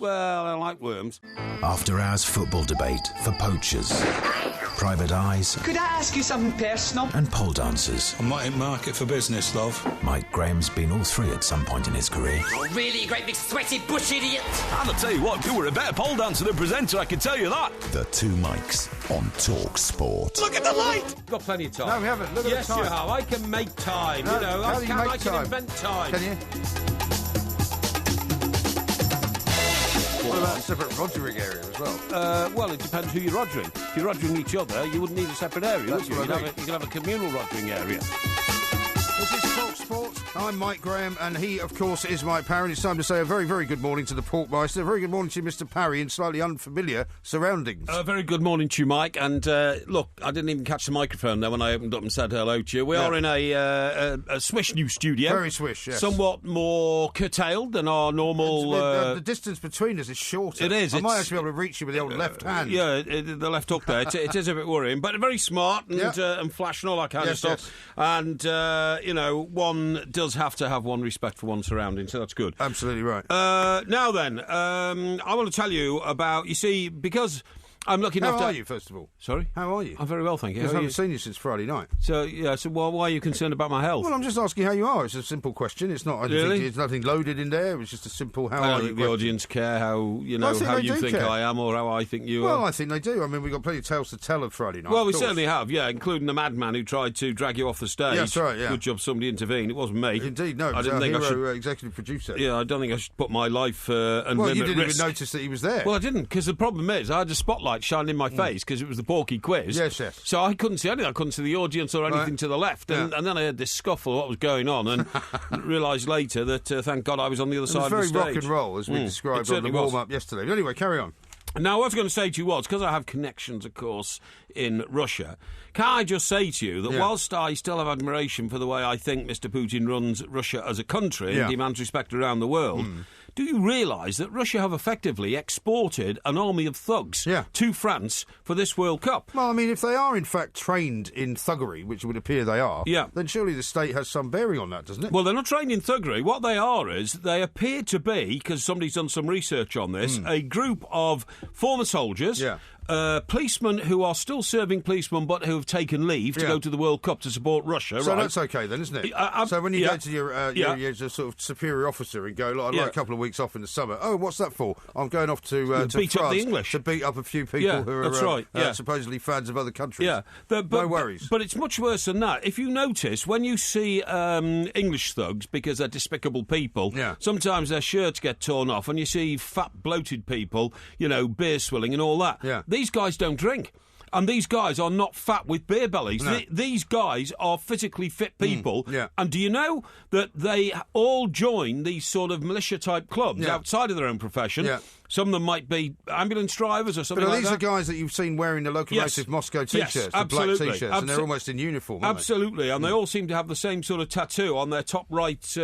Well, I like worms. After hours football debate for poachers, private eyes. Could I ask you something personal? And pole dancers. I'm not in market for business, love. Mike Graham's been all three at some point in his career. Oh, really, you great big sweaty bush idiot? And I'll tell you what, you were a better pole dancer than presenter, I can tell you that. The two Mikes on Talk Sport. Look at the light! Got plenty of time. No, we haven't. Look at yes, the time. you have. I can make time. No, You know, how do you make I can time? invent time. Can you? What about a separate rogering area as well? Well, it depends who you're rogering. If you're rogering each other, you wouldn't need a separate area, That's would you? what I You can have a communal rogering area. This is Talk Sport. I'm Mike Graham, and he, of course, is Mike Parry. It's time to say a very, very good morning to the Porkmeister. A very good morning to you, Mr. Parry, in slightly unfamiliar surroundings. A very good morning to you, Mike. And look, I didn't even catch the microphone there when I opened up and said hello to you. We are in a swish new studio. Very swish, yes. Somewhat more curtailed than our normal... the distance between us is shorter. It is. I might actually be able to reach you with the old left hand. Yeah, the left hook there. It is a bit worrying, but very smart and flash and all that kind of stuff. Yes. And, you know, one does have to have one respect for one's surroundings, so that's good. Absolutely right. Now then, I want to tell you about, you see, because I'm lucky enough How are you, first of all? Sorry? How are you? I'm very well, thank you. Because How I are haven't seen you since Friday night. So why are you concerned about my health? Well, I'm just asking how you are. It's a simple question. It's not. Really? It's nothing loaded in there. It's just a simple how I are don't you think the question. audience care how, you know, I think how they you do think care. I am or how I think you are. Well, I think they do. I mean, we've got plenty of tales to tell of Friday night. Well, we of course. certainly have, yeah, including the madman who tried to drag you off the stage. Yeah, that's right, yeah. Good job somebody intervened. It wasn't me. Indeed, no. It I was didn't our think hero, I should. executive producer. Yeah, I don't think I should put my life and Well, limb you at didn't risk. even notice that he was there. Well, I didn't, because the problem is I had a spotlight shining in my face because it was the Porky quiz. Yes, yes. So I couldn't see anything. I couldn't see the audience or anything to the left. And then I had this scuffle, what was going on, and realised later that, thank God, I was on the other side of the It stage. was very rock and roll, as we described on the warm-up yesterday. But anyway, carry on. Now, what I was going to say to you was, because I have connections, of course, in Russia, can I just say to you that whilst I still have admiration for the way I think Mr. Putin runs Russia as a country and demands respect around the world, do you realise that Russia have effectively exported an army of thugs to France for this World Cup? Well, I mean, if they are in fact trained in thuggery, which it would appear they are, then surely the state has some bearing on that, doesn't it? Well, they're not trained in thuggery. What they are is, they appear to be, because somebody's done some research on this, a group of former soldiers, policemen who are still serving policemen but who have taken leave to go to the World Cup to support Russia. So right? that's okay then, isn't it? So when you go to your sort of superior officer and go, look, I'd like a couple of weeks off in the summer. Oh, what's that for? I'm going off to beat France up the English. to beat up a few people who are supposedly fans of other countries. Yeah, no worries. But it's much worse than that. If you notice, when you see English thugs, because they're despicable people, sometimes their shirts get torn off, and you see fat, bloated people, you know, beer swilling and all that. Yeah. These guys don't drink. And these guys are not fat with beer bellies. No. These guys are physically fit people. Yeah. And do you know that they all join these sort of militia-type clubs outside of their own profession? Yeah. Some of them might be ambulance drivers or something But like these that. are guys that you've seen wearing the locomotive Moscow T-shirts, the black absolutely. T-shirts, and they're almost in uniform, aren't Absolutely, and they all seem to have the same sort of tattoo on their top right,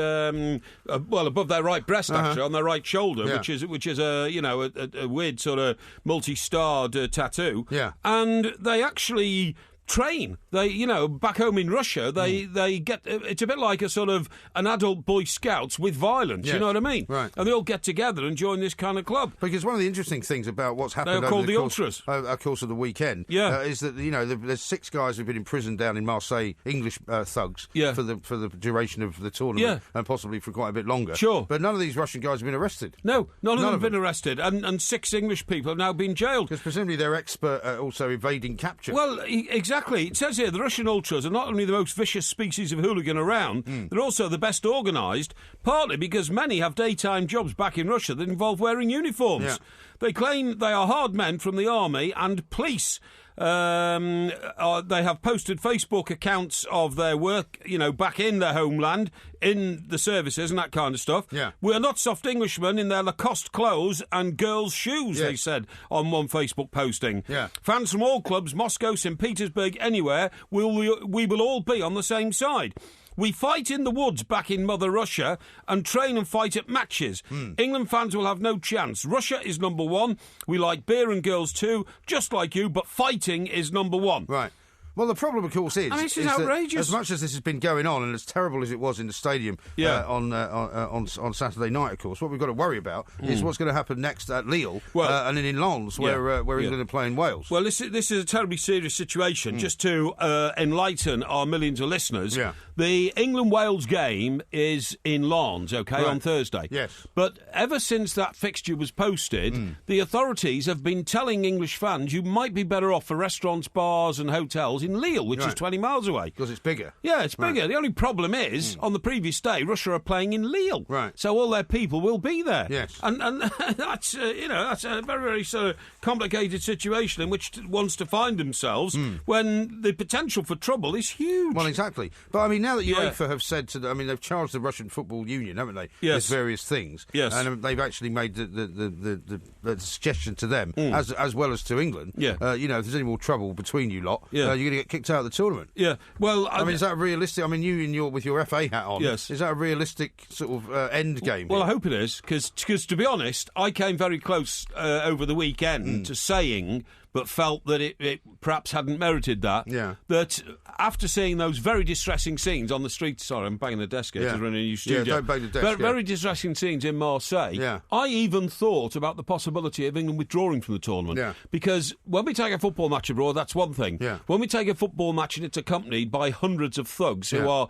above their right breast, actually, on their right shoulder, which is a weird sort of multi-starred tattoo. Yeah. And they actually train. They, you know, back home in Russia, they get, it's a bit like a sort of an adult Boy Scouts with violence, you know what I mean? Right. And they all get together and join this kind of club. Because one of the interesting things about what's happened called the course of the weekend is that, you know, there's 6 guys who've been imprisoned down in Marseille, English thugs, for the duration of the tournament, and possibly for quite a bit longer. Sure. But none of these Russian guys have been arrested. No, none of them have been arrested, and 6 English people have now been jailed. Because presumably they're expert at also evading capture. Well, exactly. It says here the Russian ultras are not only the most vicious species of hooligan around, they're also the best organised, partly because many have daytime jobs back in Russia that involve wearing uniforms. Yeah. They claim they are hard men from the army and police. They have posted Facebook accounts of their work, you know, back in their homeland, in the services and that kind of stuff. Yeah. We are not soft Englishmen in their Lacoste clothes and girls' shoes, they said on one Facebook posting. Yeah. Fans from all clubs, Moscow, St. Petersburg, anywhere, we will all be on the same side. We fight in the woods back in Mother Russia and train and fight at matches. England fans will have no chance. Russia is number 1. We like beer and girls too, just like you, but fighting is number 1. Right. Well, the problem, of course, is... I mean, this is outrageous. As much as this has been going on, and as terrible as it was in the stadium on Saturday night, of course, what we've got to worry about is what's going to happen next at Lille and then in Lens, where England are playing Wales. Well, this is a terribly serious situation. Just to enlighten our millions of listeners, the England-Wales game is in Lens, on Thursday. Yes. But ever since that fixture was posted, the authorities have been telling English fans you might be better off for restaurants, bars and hotels in Lille, which is 20 miles away. Because it's bigger. Yeah, it's bigger. The only problem is, on the previous day, Russia are playing in Lille. Right. So all their people will be there. Yes. And that's, that's a very, very sort of complicated situation in which wants to find themselves when the potential for trouble is huge. Well, exactly. But, I mean, now that UEFA have said they've charged the Russian Football Union, haven't they? Yes. With various things. Yes. And they've actually made the suggestion to them, as well as to England. Yeah. If there's any more trouble between you lot, you're going to get kicked out of the tournament. Yeah. Well, I mean, is that realistic? I mean, you with your FA hat on. Yes. Is that a realistic sort of end game? Well, I hope it is, because to be honest, I came very close over the weekend to saying, but felt that it perhaps hadn't merited that. Yeah. That after seeing those very distressing scenes on the street, sorry, I'm banging the desk here because we're in a new studio. Yeah, don't bang the desk. Very distressing scenes in Marseille. Yeah. I even thought about the possibility of England withdrawing from the tournament. Yeah. Because when we take a football match abroad, that's one thing. Yeah. When we take a football match and it's accompanied by hundreds of thugs who are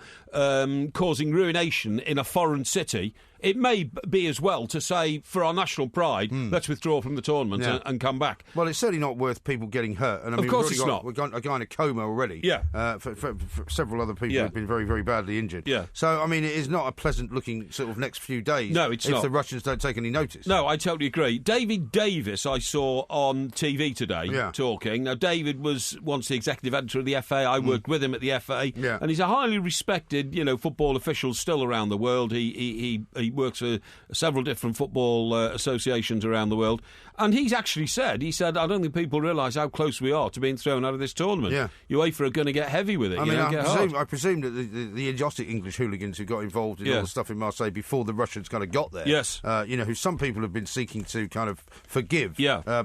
causing ruination in a foreign city, it may be as well to say, for our national pride, let's withdraw from the tournament and come back. Well, it's certainly not worth people getting hurt. And I mean, of course it's not. We've got a guy in a coma already. Yeah. For several other people who've been very, very badly injured. Yeah. So, I mean, it is not a pleasant-looking sort of next few days. No, it's not. If the Russians don't take any notice. No, I totally agree. David Davis, I saw on TV today talking. Now, David was once the executive editor of the FA. I worked with him at the FA. Yeah. And he's a highly respected, football official still around the world. He works for several different football associations around the world. And he's actually said, I don't think people realise how close we are to being thrown out of this tournament. Yeah. UEFA are going to get heavy with it. I presume that the idiotic English hooligans who got involved in all the stuff in Marseille before the Russians kind of got there, who some people have been seeking to kind of forgive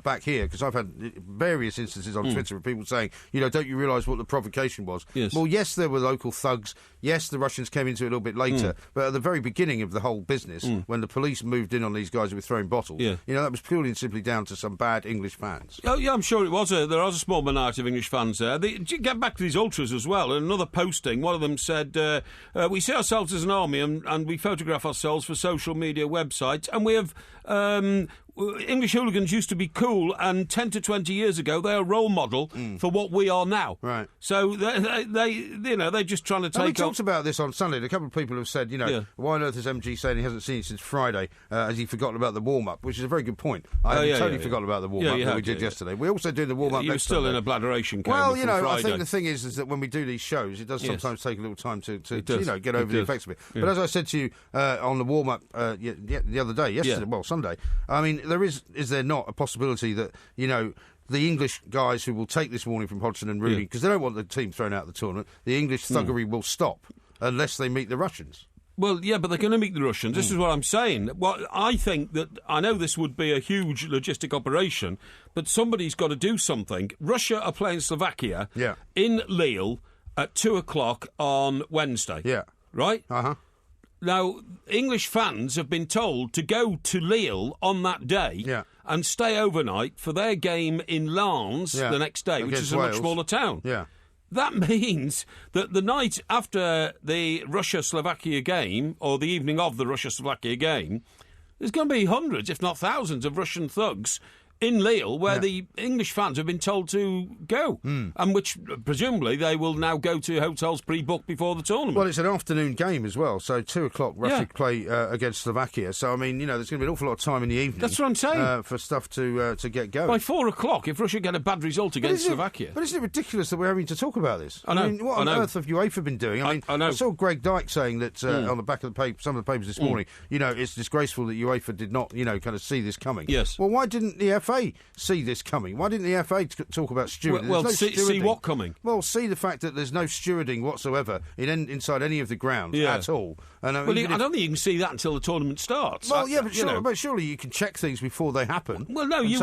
back here, because I've had various instances on Twitter of people saying, don't you realise what the provocation was? Yes. Well, yes, there were local thugs. Yes, the Russians came into it a little bit later. But at the very beginning of the whole business, when the police moved in on these guys who were throwing bottles, that was purely and simply down to some bad English fans. Oh, yeah, I'm sure it was. There was a small minority of English fans there. Get back to these ultras as well. Another posting, one of them said, we see ourselves as an army and we photograph ourselves for social media websites, and we have... English hooligans used to be cool, and 10 to 20 years ago they are a role model for what we are now. Right. So they're just trying to take. And we talked about this on Sunday. A couple of people have said, why on earth is MG saying he hasn't seen it since Friday? Has he forgotten about the warm up? Which is a very good point. I totally forgot about the warm up that we did yesterday. We're also doing the warm up. You were still in a bladderation coma. Well, from I Friday. think the thing is that when we do these shows, it does sometimes take a little time to get over the effects of it. But as I said to you on the warm up the other day, Sunday. I mean, is there not a possibility that the English guys who will take this warning from Hodgson and Rooney, because they don't want the team thrown out of the tournament, the English thuggery will stop unless they meet the Russians? Well, yeah, but they're going to meet the Russians. This is what I'm saying. Well, I think that I know this would be a huge logistic operation, but somebody's got to do something. Russia are playing Slovakia in Lille at 2:00 on Wednesday. Yeah. Right? Uh-huh. Now, English fans have been told to go to Lille on that day and stay overnight for their game in Lens the next day, which is a much smaller town. Yeah. That means that the night after the Russia-Slovakia game, or the evening of the Russia-Slovakia game, there's going to be hundreds, if not thousands, of Russian thugs in Lille, where the English fans have been told to go, and which presumably they will now go to hotels pre-booked before the tournament. Well, it's an afternoon game as well, so 2:00 Russia play against Slovakia. So I mean, there's going to be an awful lot of time in the evening. That's what I'm saying for stuff to get going. By 4:00, if Russia get a bad result against Slovakia. But isn't it ridiculous that we're having to talk about this? I know. mean, what on earth have UEFA been doing? I saw Greg Dyke saying that on the back of the some of the papers this morning. It's disgraceful that UEFA did not, kind of see this coming. Yes. Well, why didn't the FA see this coming? Why didn't the FA talk about stewarding? Well, see what coming? Well, see the fact that there's no stewarding whatsoever inside any of the grounds at all. And, I don't think you can see that until the tournament starts. Well, but surely you can check things before they happen. Well, no, you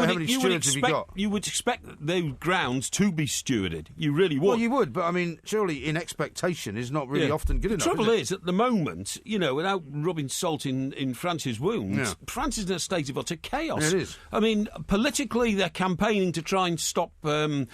would expect those grounds to be stewarded. You really would. Well, you would, but I mean, surely in expectation is not really often good enough. The trouble is, at the moment, without rubbing salt in France's wounds, France is in a state of utter chaos. Yeah, it is. I mean, politically, they're campaigning to try and stop the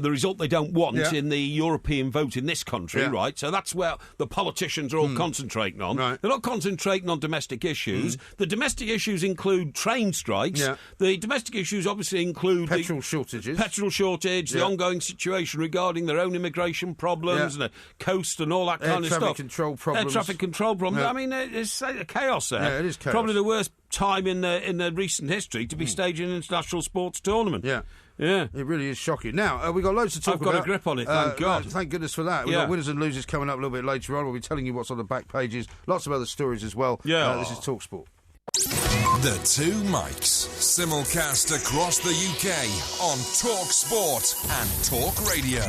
result they don't want in the European vote in this country, right? So that's where the politicians are all concentrating on. Right. They're not concentrating on domestic issues. The domestic issues include train strikes. Yeah. The domestic issues obviously include petrol shortages, the ongoing situation regarding their own immigration problems and the coast and all that kind of stuff. Air traffic control problems. I mean, it's a chaos there. Yeah, it is chaos. Probably the worst time in the recent history to be staging an international sports tournament. Yeah. Yeah. It really is shocking. Now, we've got loads to talk about. I've got a grip on it, thank God. Thank goodness for that. We've got winners and losers coming up a little bit later on. We'll be telling you what's on the back pages. Lots of other stories as well. Yeah. This is TalkSport. The Two Mics. Simulcast across the UK on Talk Sport and Talk Radio.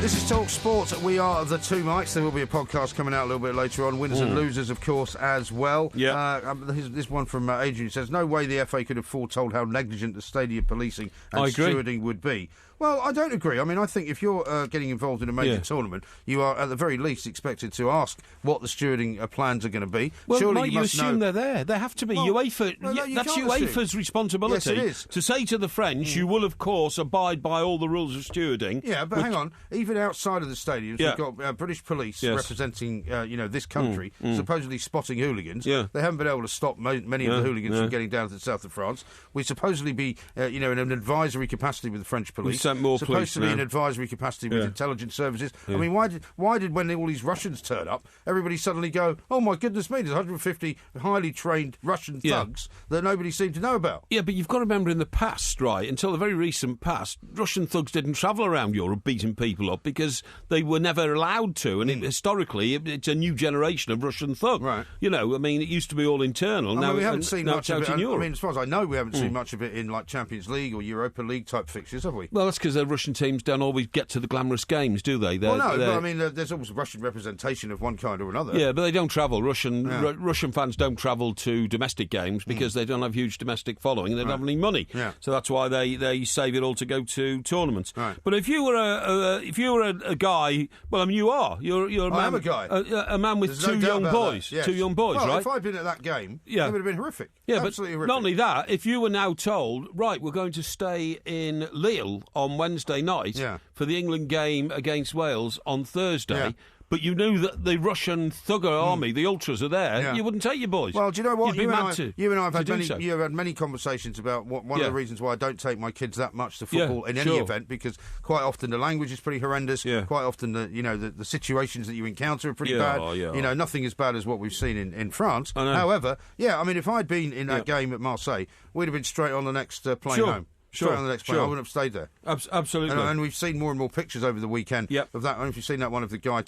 This is Talk Sport. We are the Two Mics. There will be a podcast coming out a little bit later on. Winners and losers, of course, as well. Yeah. This one from Adrian says, no way the FA could have foretold how negligent the stadium policing and stewarding would be. Well, I don't agree. I mean, I think if you're getting involved in a major tournament, you are at the very least expected to ask what the stewarding plans are going to be. Well, surely you assume they're there. They have to be. UEFA. That's UEFA's responsibility. Yes, it is. To say to the French, you will, of course, abide by all the rules of stewarding. Yeah, but hang on. Even outside of the stadiums, we've got British police representing, this country, supposedly spotting hooligans. Yeah. They haven't been able to stop many of the hooligans from getting down to the south of France. We supposedly be, in an advisory capacity with the French police. More supposed to be now. in advisory capacity with intelligence services. I mean, why did when all these Russians turn up, everybody suddenly go, oh my goodness me, there's 150 highly trained Russian thugs that nobody seemed to know about? Yeah, but you've got to remember in the past, right, until the very recent past, Russian thugs didn't travel around Europe beating people up because they were never allowed to. And historically, it's a new generation of Russian thug. Right. I mean, it used to be all internal. Now we haven't seen much of it. In Europe. I mean, as far as I know, we haven't seen much of it in like Champions League or Europa League type fixtures, have we? Well, that's because the Russian teams don't always get to the glamorous games, do they? But I mean, there's always Russian representation of one kind or another. Yeah, but they don't travel. Russian fans don't travel to domestic games because they don't have huge domestic following and they don't have any money. Yeah. So that's why they save it all to go to tournaments. Right. But if you were a guy, well, I mean, you are. You're a man. I am a guy. A man with There's no doubt about boys. that, yes. Two young boys, well, right? If I'd been at that game, it would have been horrific. Yeah, absolutely but horrific. not only that, if you were now told, right, we're going to stay in Lille on Wednesday night for the England game against Wales on Thursday, but you knew that the Russian thugger army, the ultras, are there, you wouldn't take your boys. Well, do you know what? You and I have had many conconversations about one of the reasons why I don't take my kids that much to football in any event, because quite often the language is pretty horrendous. Yeah. Quite often the situations that you encounter are pretty bad. Nothing as bad as what we've seen in France. However, I mean, if I'd been in that game at Marseille, we'd have been straight on the next plane home. Straight on the next plane. I wouldn't have stayed there. Absolutely. And we've seen more and more pictures over the weekend of that. I don't know if you've seen that one of the guy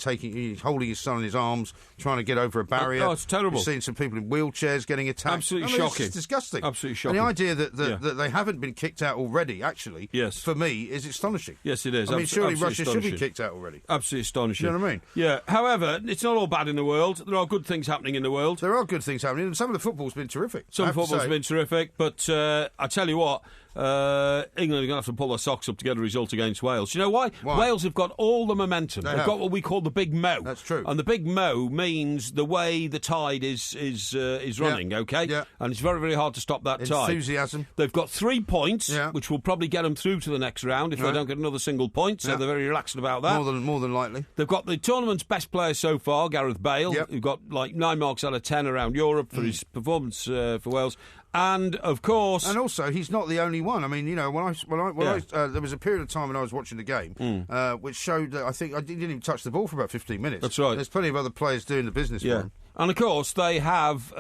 holding his son in his arms, trying to get over a barrier. Oh, it's terrible. We've seen some people in wheelchairs getting attacked. Absolutely shocking. It's disgusting. Absolutely shocking. And the idea that they haven't been kicked out already, actually, for me, is astonishing. Yes, it is. I mean, surely Russia should be kicked out already. Absolutely astonishing. You know what I mean? Yeah. However, it's not all bad in the world. There are good things happening in the world. There are good things happening, and some of the football's been terrific. Some football's been terrific, but I tell you what, England are going to have to pull their socks up to get a result against Wales. You know why? Wales have got all the momentum. They've got what we call the big mo. That's true. And the big mo means the way the tide is running, okay? Yeah. And it's very, very hard to stop that tide. Enthusiasm. They've got 3 points, which will probably get them through to the next round if they don't get another single point, so they're very relaxed about that. More than likely. They've got the tournament's best player so far, Gareth Bale, who got like 9 marks out of 10 around Europe for his performance for Wales. And of course, and also he's not the only one. I mean, you know, there was a period of time when I was watching the game, which showed that I think I didn't even touch the ball for about 15 minutes. That's right. There's plenty of other players doing the business for him. And, of course, they have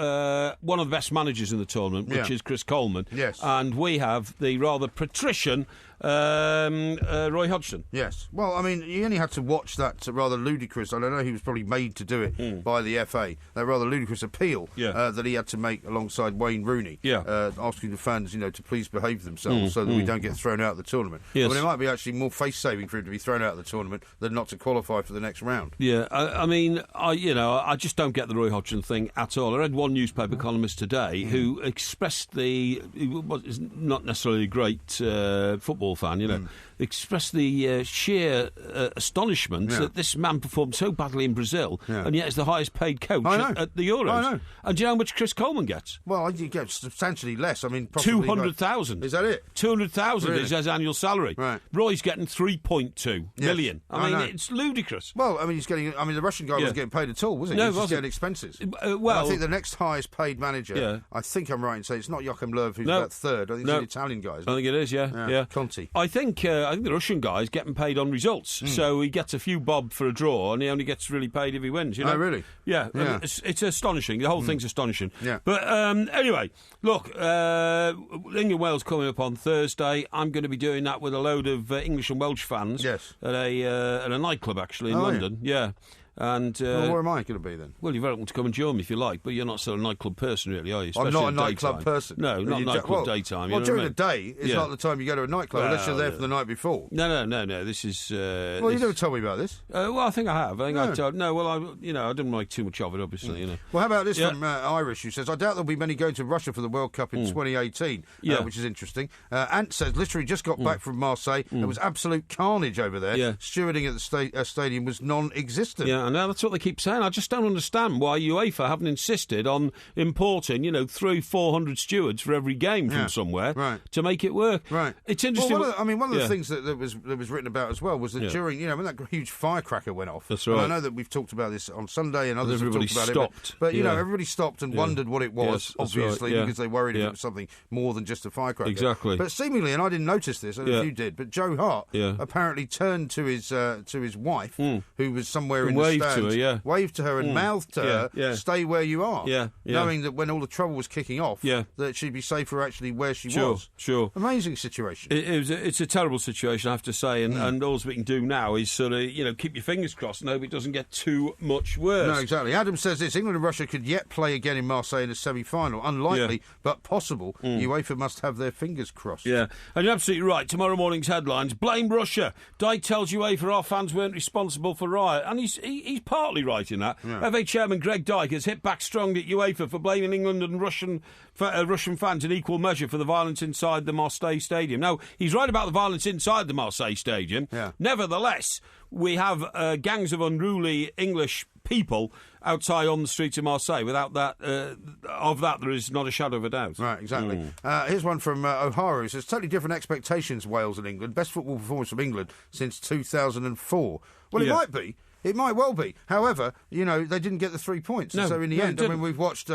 one of the best managers in the tournament, which is Chris Coleman. Yes. And we have the rather patrician Roy Hodgson. Yes. Well, I mean, you only had to watch that rather ludicrous, I don't know, he was probably made to do it by the FA, that rather ludicrous appeal that he had to make alongside Wayne Rooney, asking the fans, you know, to please behave themselves so that we don't get thrown out of the tournament. Yes. But it might be actually more face-saving for him to be thrown out of the tournament than not to qualify for the next round. Yeah, I mean, I just don't get the Roy Hodgson thing at all. I read one newspaper columnist today who expressed he was not necessarily a great football fan, you know, expressed the sheer astonishment that this man performed so badly in Brazil and yet is the highest paid coach at the Euros. I know. And do you know how much Chris Coleman gets? Well, he gets substantially less. I mean, 200,000. Is that it? 200,000 really? is his annual salary. Right. Roy's getting 3.2 million. I mean, it's ludicrous. Well, I mean, the Russian guy wasn't getting paid at all, was he? No, he was just getting expenses. Well, I think the next highest paid manager, I think I'm right in saying it's not Joachim Löw, who's about third. I think it's an Italian guy. I think it is, yeah. Conte. I think the Russian guy's getting paid on results, so he gets a few bob for a draw, and he only gets really paid if he wins. You know? Oh, really? Yeah. It's astonishing. The whole thing's astonishing. Yeah. But anyway, look, England-Wales coming up on Thursday. I'm going to be doing that with a load of English and Welsh fans. Yes. At a nightclub actually in London. Yeah. And where am I going to be then? Well, you're welcome to come and join me if you like, but you're not sort of a nightclub person, really, are you? I'm not a nightclub person. No, not nightclub daytime. Well, during the day, it's not the time you go to a nightclub unless you're there for the night before. No. This is. Well, you never told me about this. Well, I think I have. I told. No, well, I didn't make too much of it, obviously. You know. Well, how about this from Irish, who says, I doubt there'll be many going to Russia for the World Cup in 2018, which is interesting. Ant says, literally just got back from Marseille. There was absolute carnage over there. Yeah. Stewarding at the stadium was non-existent. Yeah, I know. That's what they keep saying. I just don't understand why UEFA haven't insisted on importing, 300-400 stewards for every game from somewhere to make it work. Right. It's interesting. Well, one of the things that was written about as well was that during, when that huge firecracker went off. That's right. And I know that we've talked about this on Sunday and others have talked about stopped. it. But, everybody stopped and wondered what it was, obviously, because they worried if it was something more than just a firecracker. Exactly. But seemingly, and I didn't notice this, I don't know if you did, but Joe Hart apparently turned to his wife, who was somewhere in the stands, waved to her and mouthed to her, stay where you are, knowing that when all the trouble was kicking off, that she'd be safer actually where she was. Sure. Amazing situation. It's a terrible situation, I have to say, and all we can do now is sort of, keep your fingers crossed and hope it doesn't get too much worse. No, exactly. Adam says this, England and Russia could yet play again in Marseille in a semi-final. Unlikely, but possible. UEFA must have their fingers crossed. Yeah, and you're absolutely right. Tomorrow morning's headlines, blame Russia. Dyke tells UEFA our fans weren't responsible for riot. And he's partly right in that. Yeah. FA Chairman Greg Dyke has hit back strongly at UEFA for blaming England and Russian fans in equal measure for the violence inside the Marseille Stadium. Now, he's right about the violence inside the Marseille Stadium. Yeah. Nevertheless, we have gangs of unruly English people outside on the streets of Marseille. Without that, there is not a shadow of a doubt. Right, exactly. Here's one from O'Hara, who says, totally different expectations, Wales and England. Best football performance from England since 2004. Well, it might be. It might well be. However, they didn't get the 3 points. No, so in the end, I mean, we've watched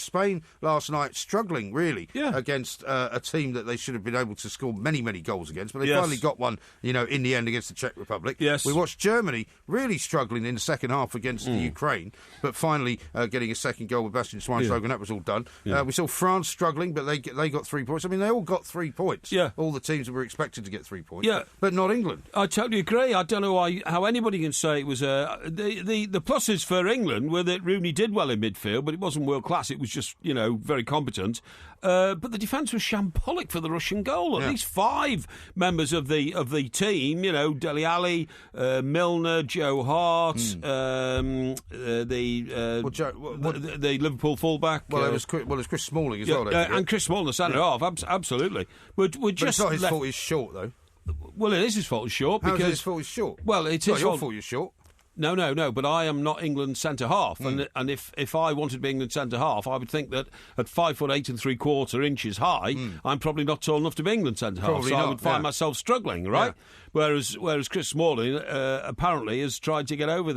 Spain last night struggling really against a team that they should have been able to score many, many goals against, but they finally got one, in the end against the Czech Republic. Yes. We watched Germany really struggling in the second half against the Ukraine, but finally getting a second goal with Bastian Schweinsteiger, and that was all done. Yeah. We saw France struggling, but they got 3 points. I mean, they all got 3 points. Yeah. All the teams that were expected to get 3 points. Yeah. But not England. I totally agree. I don't know how anybody can say it was the pluses for England were that Rooney did well in midfield, but it wasn't world class. It was just, very competent. But the defence was shambolic for the Russian goal. At least 5 members of the team, Dele Alli, Milner, Joe Hart, the Liverpool fullback. Well, it was Chris Smalling as well. And Chris Smalling, the centre half, absolutely. But it's not his fault he's short, though. Well, it is his fault he's short. How is it his fault he's short? Well, it's his your fault you're short. No, but I am not England's centre half, and if I wanted to be England's centre half, I would think that at 5'8" and 3/4 inches high, I'm probably not tall enough to be England's centre half, so I would find myself struggling, right? Yeah. Whereas Chris Smalling apparently has tried to get over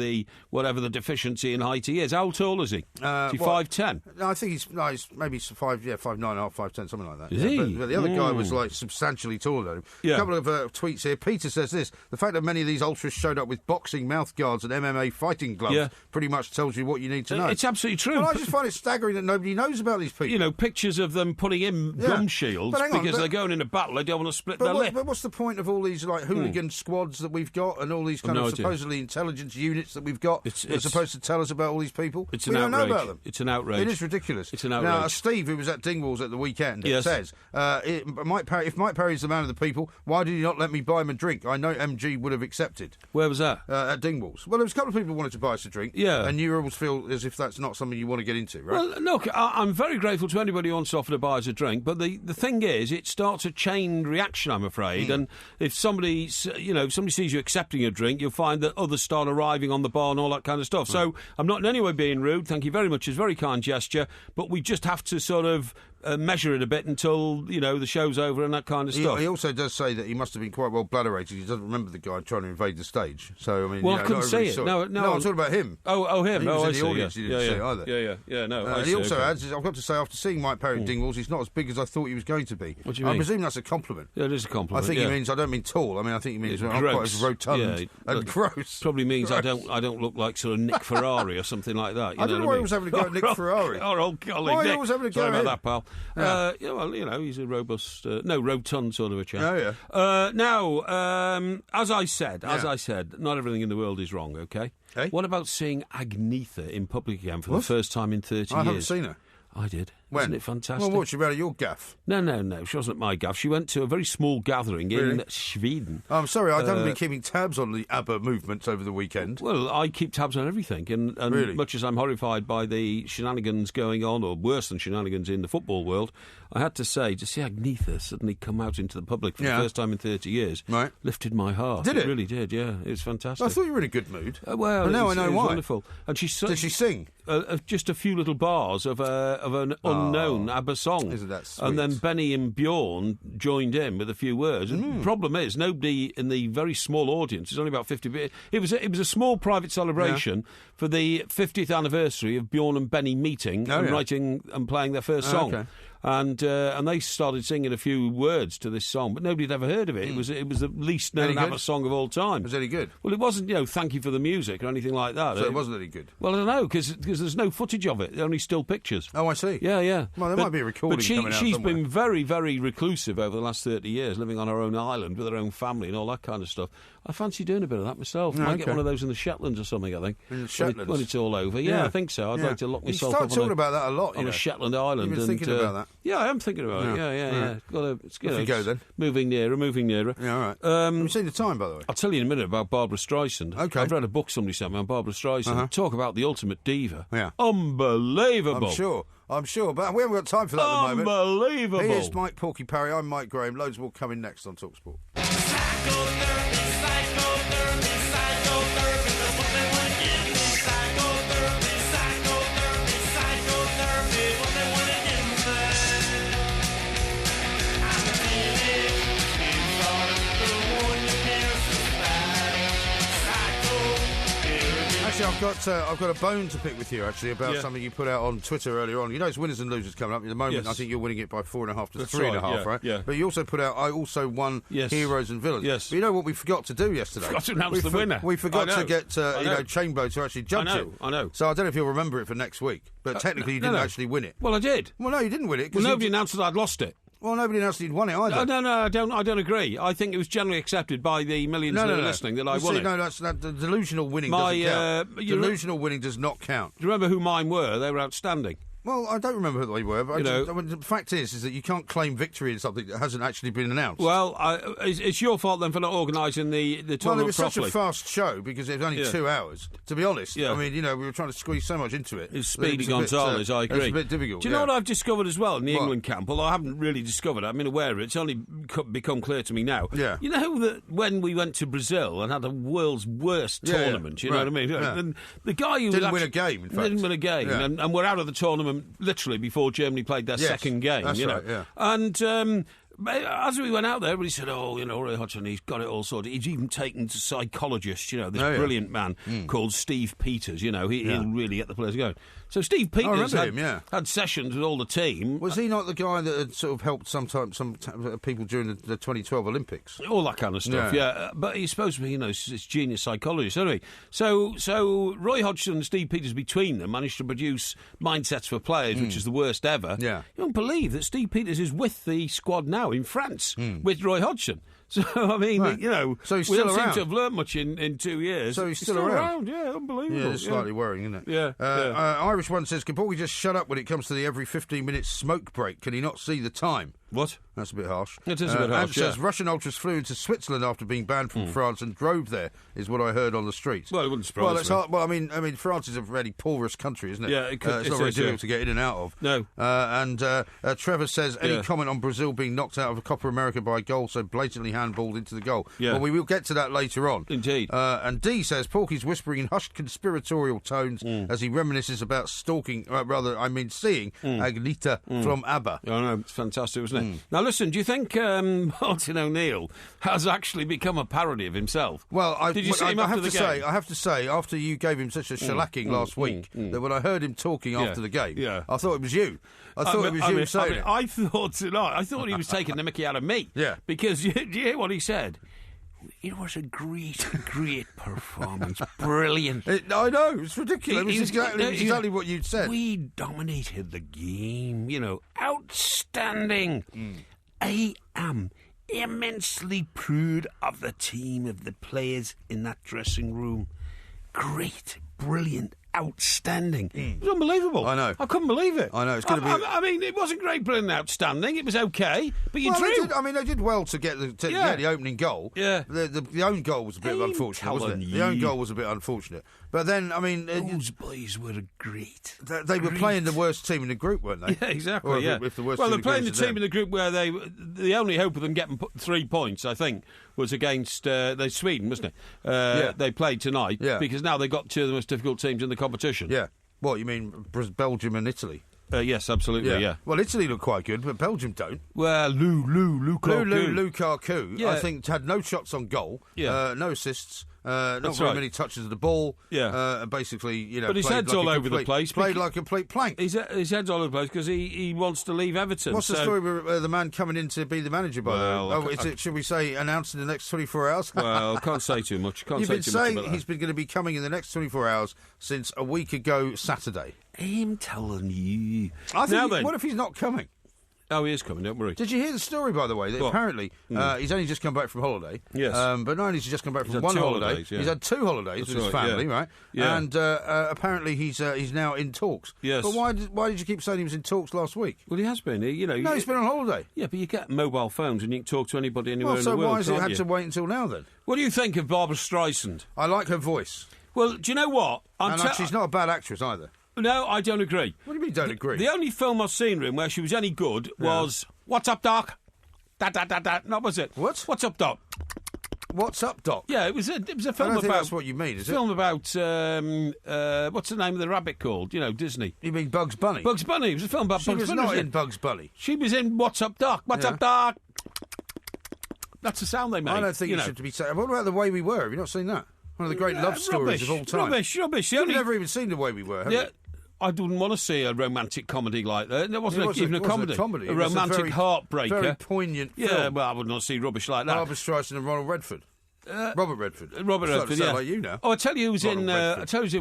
whatever the deficiency in height he is. How tall is he? Is he 5'10"? No, I think he's maybe 5'9", 5'10", something like that. Is he? But the other guy was like substantially taller than him. Yeah. A couple of tweets here. Peter says this: the fact that many of these ultras showed up with boxing mouth guards and MMA fighting gloves pretty much tells you what you need to know. It's absolutely true. Well, I just find it staggering that nobody knows about these people. You know, pictures of them putting in gum shields because they're going in a battle. They don't want to split their lip. But what's the point of all these like hooligan squads that we've got and all these kind of supposedly intelligence units that we've got that are supposed to tell us about all these people? We don't know about them. It's an outrage. It is ridiculous. It's an outrage. Now, Steve, who was at Dingwall's at the weekend, says, if Mike Parry's the man of the people, why did he not let me buy him a drink? I know MG would have accepted. Where was that? At Dingwall's. Well, there was a couple of people who wanted to buy us a drink. Yeah. And you always feel as if that's not something you want to get into, right? Well, look, I'm very grateful to anybody who wants to offer to buy us a drink, but the thing is, it starts a chain reaction, I'm afraid, and if somebody sees you accepting a drink, you'll find that others start arriving on the bar and all that kind of stuff. So I'm not in any way being rude. Thank you very much. It's a very kind gesture, but we just have to sort of measure it a bit until, the show's over and that kind of stuff. He also does say that he must have been quite well bladderated. He doesn't remember the guy trying to invade the stage. So, I mean, I couldn't see it. No, I'm talking about him. Oh, him. He was in I the see, audience. He didn't see it either. Yeah, no. He also adds, I've got to say, after seeing Mike Parry at Dingwall's, he's not as big as I thought he was going to be. What do you mean? I presume that's a compliment. Yeah, it is a compliment. I think he means, I don't mean tall. I mean, I think he means I'm quite as rotund and gross. Probably means I don't look like sort of Nick Ferrari or something like that. I don't know why he was having a go at Nick Ferrari. Our old colleague Why Nick. he was having a go Sorry at about him? that, pal. He's a rotund sort of a chap. Oh, yeah. Now, as I said, not everything in the world is wrong, okay? Hey? What about seeing Agnetha in public again for the first time in 30 years? I haven't seen her. I did. When? Isn't it fantastic? Well, what, she went at your gaff? No. She wasn't at my gaff. She went to a very small gathering in Sweden. I'm sorry, I haven't been keeping tabs on the ABBA movements over the weekend. Well, I keep tabs on everything, and really? Much as I'm horrified by the shenanigans going on, or worse than shenanigans in the football world, I had to say, to see Agnetha suddenly come out into the public for the first time in 30 years lifted my heart. Did it? Really did, yeah. It was fantastic. I thought you were in a good mood. Well, now I know why. Wonderful. And did she sing? Just a few little bars of an unknown ABBA song. Isn't that sweet? And then Benny and Bjorn joined in with a few words. And the problem is, nobody in the very small audience, it's only about 50, it was a small private celebration for the 50th anniversary of Bjorn and Benny meeting and writing and playing their first song. Okay. And they started singing a few words to this song, but nobody had ever heard of it. It was the least known ABBA song of all time. Was it any good? Well, it wasn't, thank you for the music or anything like that. So it wasn't any good? Well, I don't know, because there's no footage of it. They're only still pictures. Oh, I see. Yeah. Well, there might be a recording coming out But she's somewhere. been very, very reclusive over the last 30 years, living on her own island with her own family and all that kind of stuff. I fancy doing a bit of that myself. Might get one of those in the Shetlands or something, I think. In the Shetlands? When it's all over. Yeah, I think so. I'd like to lock myself up You start talking about that a lot, on a Shetland island. You've been thinking about that? Yeah, I am thinking about it. Yeah. Off you go, then. Moving nearer. Yeah, all right. Have you seen the time, by the way? I'll tell you in a minute about Barbara Streisand. Okay. I've read a book somebody sent me on Barbara Streisand. Talk about the ultimate diva. Yeah. Unbelievable. I'm sure, but we haven't got time for that at the moment. Unbelievable. Here's Mike Porky Parry. I'm Mike Graham. Loads more coming next on TalkSport. Actually, I've got a bone to pick with you, actually, about something you put out on Twitter earlier on. You know, it's winners and losers coming up. At the moment, I think you're winning it by 4.5 to 3.5, right? Yeah. But you also put out, I also won Heroes and Villains. Yes. But you know what we forgot to do yesterday? Forgot to announce the winner. We forgot to get, Chainbow to actually judge it. I know. So I don't know if you'll remember it for next week. But technically, you didn't actually win it. Well, I did. Well, no, you didn't win it. Well, nobody announced that I'd lost it. Well, nobody else had won it either. No, I don't agree. I think it was generally accepted by the millions that are listening that I won it. No, that's the delusional winning doesn't count. Delusional winning does not count. Do you remember who mine were? They were outstanding. Well, I don't remember who they were, but the fact is that you can't claim victory in something that hasn't actually been announced. Well, it's your fault then for not organising the tournament properly. Well, it was such a fast show because it was only 2 hours, to be honest. I mean, we were trying to squeeze so much into it. It's Speedy Gonzales, I agree. It's a bit difficult. Do you know what I've discovered as well in the England camp? Although I haven't really discovered it, I'm aware of it. It's only become clear to me now. Yeah. You know that when we went to Brazil and had the world's worst tournament, you know what I mean? Yeah. And the guy who didn't win a game, in fact. Didn't win a game, and we're out of the tournament literally before Germany played their second game. That's right, And As we went out there, everybody said, Roy Hodgson, he's got it all sorted. He's even taken to psychologists, this brilliant man called Steve Peters, he'll really get the players going. So Steve Peters had sessions with all the team. Was he not the guy that had sort of helped some people during the 2012 Olympics? All that kind of stuff, yeah. But he's supposed to be, this genius psychologist, anyway. So Roy Hodgson and Steve Peters between them managed to produce Mindsets for Players, which is the worst ever. Yeah. You don't believe that Steve Peters is with the squad now in France with Roy Hodgson. So, I mean, so he's we still don't around. seem to have learnt much in 2 years. So he's still around. Yeah, unbelievable. Yeah, it's slightly worrying, isn't it? Yeah. Irish one says, can Porky just shut up when it comes to the every 15-minute smoke break? Can he not see the time? What? That's a bit harsh. It is a bit harsh, says Russian ultras flew into Switzerland after being banned from France and drove there, is what I heard on the streets. Well, it wouldn't surprise me. It's hard. Well, I mean, France is a really porous country, isn't it? Yeah, it's not very difficult to get in and out of. No. And Trevor says, any comment on Brazil being knocked out of a Copa America by a goal so blatantly handballed into the goal? Yeah. Well, we will get to that later on. Indeed. And D says, Porky's whispering in hushed conspiratorial tones as he reminisces about seeing Agneta from ABBA. I know, it's fantastic, isn't it? Now, listen, do you think Martin O'Neill has actually become a parody of himself? Well, I have to say, after you gave him such a shellacking last week, that when I heard him talking after the game, I thought it was you. I thought it was you saying it. I thought he was taking the mickey out of me. Yeah. Because, do you hear what he said? It was a great performance. Brilliant. I know, it's ridiculous. It was exactly what you'd said. We dominated the game, outstanding. I am immensely proud of the team, of the players in that dressing room. Great, brilliant, outstanding. It was unbelievable. I know. I couldn't believe it. I know. It's going to be. I mean, it wasn't great, brilliant, outstanding. It was okay, but you drew. They did well to get the opening goal. Yeah. The own goal was a bit unfortunate, wasn't it? The own goal was a bit unfortunate. But then, I mean, those boys were great. They were playing the worst team in the group, weren't they? Yeah, exactly. Or if the worst they're team playing the team in the group where the only hope of them getting 3 points, I think, was against Sweden, wasn't it? They played tonight because now they've got two of the most difficult teams in the competition. Yeah. What, you mean Belgium and Italy? Yes, absolutely, yeah. Well, Italy look quite good, but Belgium don't. Well, Lukaku, I think, had no shots on goal, no assists, not very many touches of the ball. Yeah. Basically, but his head's all over the place. Played like a complete plank. His head's all over the place because he wants to leave Everton. What's the story with the man coming in to be the manager, by the way? Should we say announced in the next 24 hours? Well, can't say too much. You've been saying he's been going to be coming in the next 24 hours since a week ago Saturday. I'm telling you. What if he's not coming? Oh, he is coming, don't worry. Did you hear the story, by the way, that apparently he's only just come back from holiday? Yes. But not only has he just come back from one holiday, he's had 2 holidays with his family, right? Yeah. And apparently he's now in talks. Yes. But why did you keep saying he was in talks last week? Well, he has been. No, he's been on holiday. Yeah, but you get mobile phones and you can talk to anybody anywhere in the world. So why has it had to wait until now, then? What do you think of Barbara Streisand? I like her voice. Well, do you know what? She's not a bad actress either. No, I don't agree. What do you mean don't agree? The only film I've seen her in where she was any good was What's Up, Doc? No, was it? What? What's Up, Doc? What's Up, Doc? Yeah, it was a film I don't about. think that's what you mean, is it? A film about what's the name of the rabbit called? Disney. You mean Bugs Bunny? Bugs Bunny. It was a film about Bugs Bunny. She was not in Bugs Bunny. She was in What's Up, Doc? What's Up, Doc? That's the sound they make. I don't think you should be saying. What about The Way We Were? Have you not seen that? One of the great love stories of all time. Rubbish. You've never even seen The Way We Were, have you? I didn't want to see a romantic comedy like that. It wasn't even a comedy. A romantic heartbreaker. Very poignant film. Yeah, well, I would not see rubbish like that. Barbara Streisand and Ronald Redford. Robert Redford. Robert Redford, sound like you now. Oh, I tell you who's in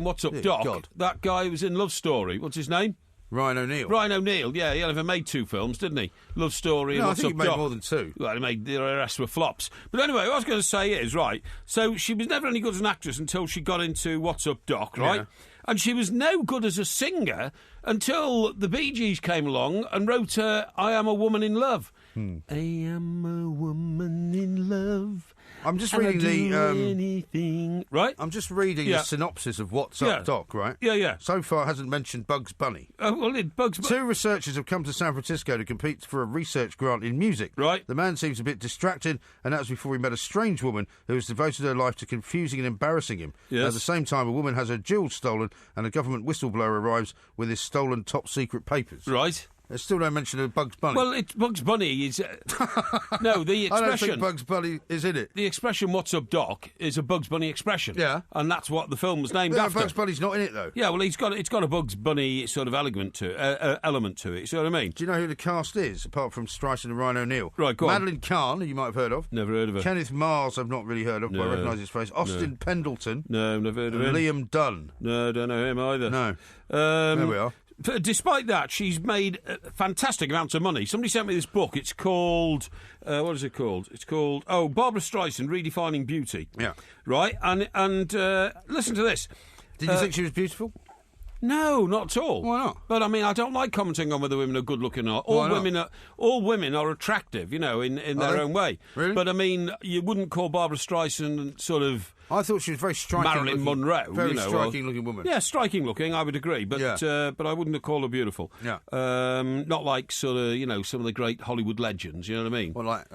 What's Up, Doc? God. That guy who was in Love Story. What's his name? Ryan O'Neill. Ryan O'Neill, yeah. He only made 2 films, didn't he? Love Story and What's Up, Doc. I think he made more than 2. Well, he made the rest were flops. But anyway, what I was going to say is, right, so she was never any good as an actress until she got into What's Up, Doc, right? Yeah. And she was no good as a singer until the Bee Gees came along and wrote her I Am a Woman in Love. I am a woman in love. I'm just reading anything. Right? I'm just reading the synopsis of What's Up, Doc, right? Yeah. So far, it hasn't mentioned Bugs Bunny. Oh, well, Bugs Bunny. 2 researchers have come to San Francisco to compete for a research grant in music. Right. The man seems a bit distracted, and that was before he met a strange woman who has devoted her life to confusing and embarrassing him. Yes. At the same time, a woman has her jewels stolen, and a government whistleblower arrives with his stolen top-secret papers. Right. There's still no mention of Bugs Bunny. Well, it's Bugs Bunny is... no, the expression... I don't think Bugs Bunny is in it. The expression, "What's up, Doc?" is a Bugs Bunny expression. Yeah. And that's what the film was named after. Bugs Bunny's not in it, though. Yeah, well, it's got a Bugs Bunny sort of element to it. You see what I mean? Do you know who the cast is, apart from Streisand and Ryan O'Neill? Right, go on. Madeline Kahn, who you might have heard of. Never heard of her. Kenneth Mars, I've not really heard of, but I recognise his face. Austin Pendleton. No, never heard of him. Liam Dunn. No, don't know him either. No. There we are. Despite that, she's made fantastic amounts of money. Somebody sent me this book. It's called... what is it called? It's called... Oh, Barbra Streisand, Redefining Beauty. Yeah. Right? And listen to this. Did you think she was beautiful? No, not at all. Why not? But I mean, I don't like commenting on whether women are good looking or not. All women are attractive, in their own way. Really? But I mean, you wouldn't call Barbra Streisand sort of... I thought she was very striking. Marilyn Monroe, very striking looking woman. Yeah, striking looking. I would agree, but I wouldn't call her beautiful. Yeah, not like sort of some of the great Hollywood legends. You know what I mean? Well, like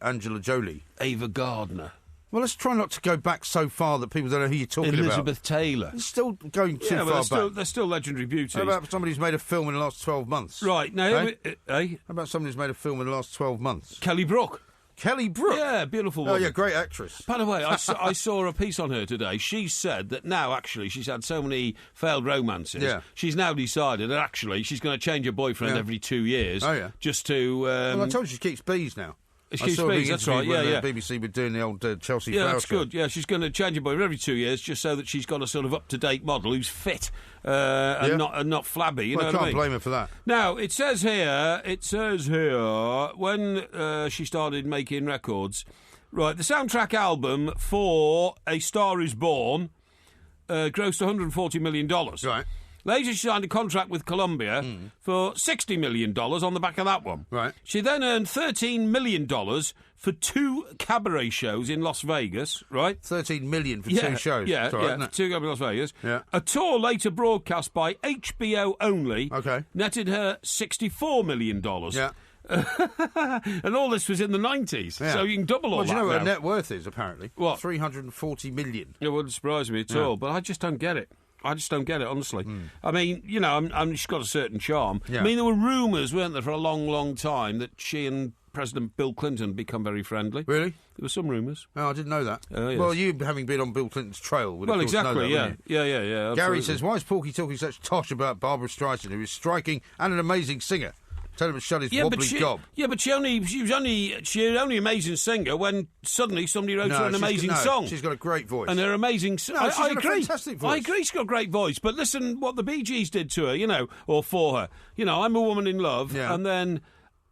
Angela Jolie, Ava Gardner. Well, let's try not to go back so far that people don't know who you're talking about. Elizabeth Taylor. It's still going too far back. They're still legendary beauties. How about somebody who's made a film in the last 12 months? Right now, How about somebody who's made a film in the last 12 months? Kelly Brook. Kelly Brook? Yeah, beautiful woman. Oh, yeah, great actress. By the way, I saw a piece on her today. She said that now, actually, she's had so many failed romances. Yeah. She's now decided that, actually, she's going to change her boyfriend every 2 years. Oh, yeah. Just to... well, I told you she keeps bees now. She speaks, that's right, yeah. The BBC were doing the old Chelsea Flower that's show. Good, yeah. She's going to change her boyfriend every 2 years just so that she's got a sort of up-to-date model who's fit and not flabby, you know what I mean? I can't blame her for that. Now, it says here, when she started making records, right, the soundtrack album for A Star Is Born grossed $140 million. Right. Later, she signed a contract with Columbia for $60 million on the back of that one. Right. She then earned $13 million for 2 cabaret shows in Las Vegas, right? $13 million for 2 shows. Yeah, right, for 2 cabarets in Las Vegas. Yeah. A tour later broadcast by HBO only netted her $64 million. Yeah. And all this was in the 90s, so you can double all that. Well, do you know what now. her net worth is, apparently? What? $340 million. It wouldn't surprise me at all, but I just don't get it. I just don't get it, honestly. I mean, she's got a certain charm. Yeah. I mean, there were rumours, weren't there, for a long, long time that she and President Bill Clinton become very friendly. Really? There were some rumours. Oh, I didn't know that. Yes. Well, you, having been on Bill Clinton's trail, would of course exactly, know that, yeah. wouldn't you? Yeah, absolutely. Gary says, why is Porky talking such tosh about Barbra Streisand, who is striking and an amazing singer? Tell him to shut his wobbly gob. Yeah, but she was only an amazing singer when suddenly somebody wrote her an amazing song. She's got a great voice. And her amazing... she's got a fantastic voice. I agree she's got a great voice, but listen what the Bee Gees did to her, or for her. I'm a woman in love, and then...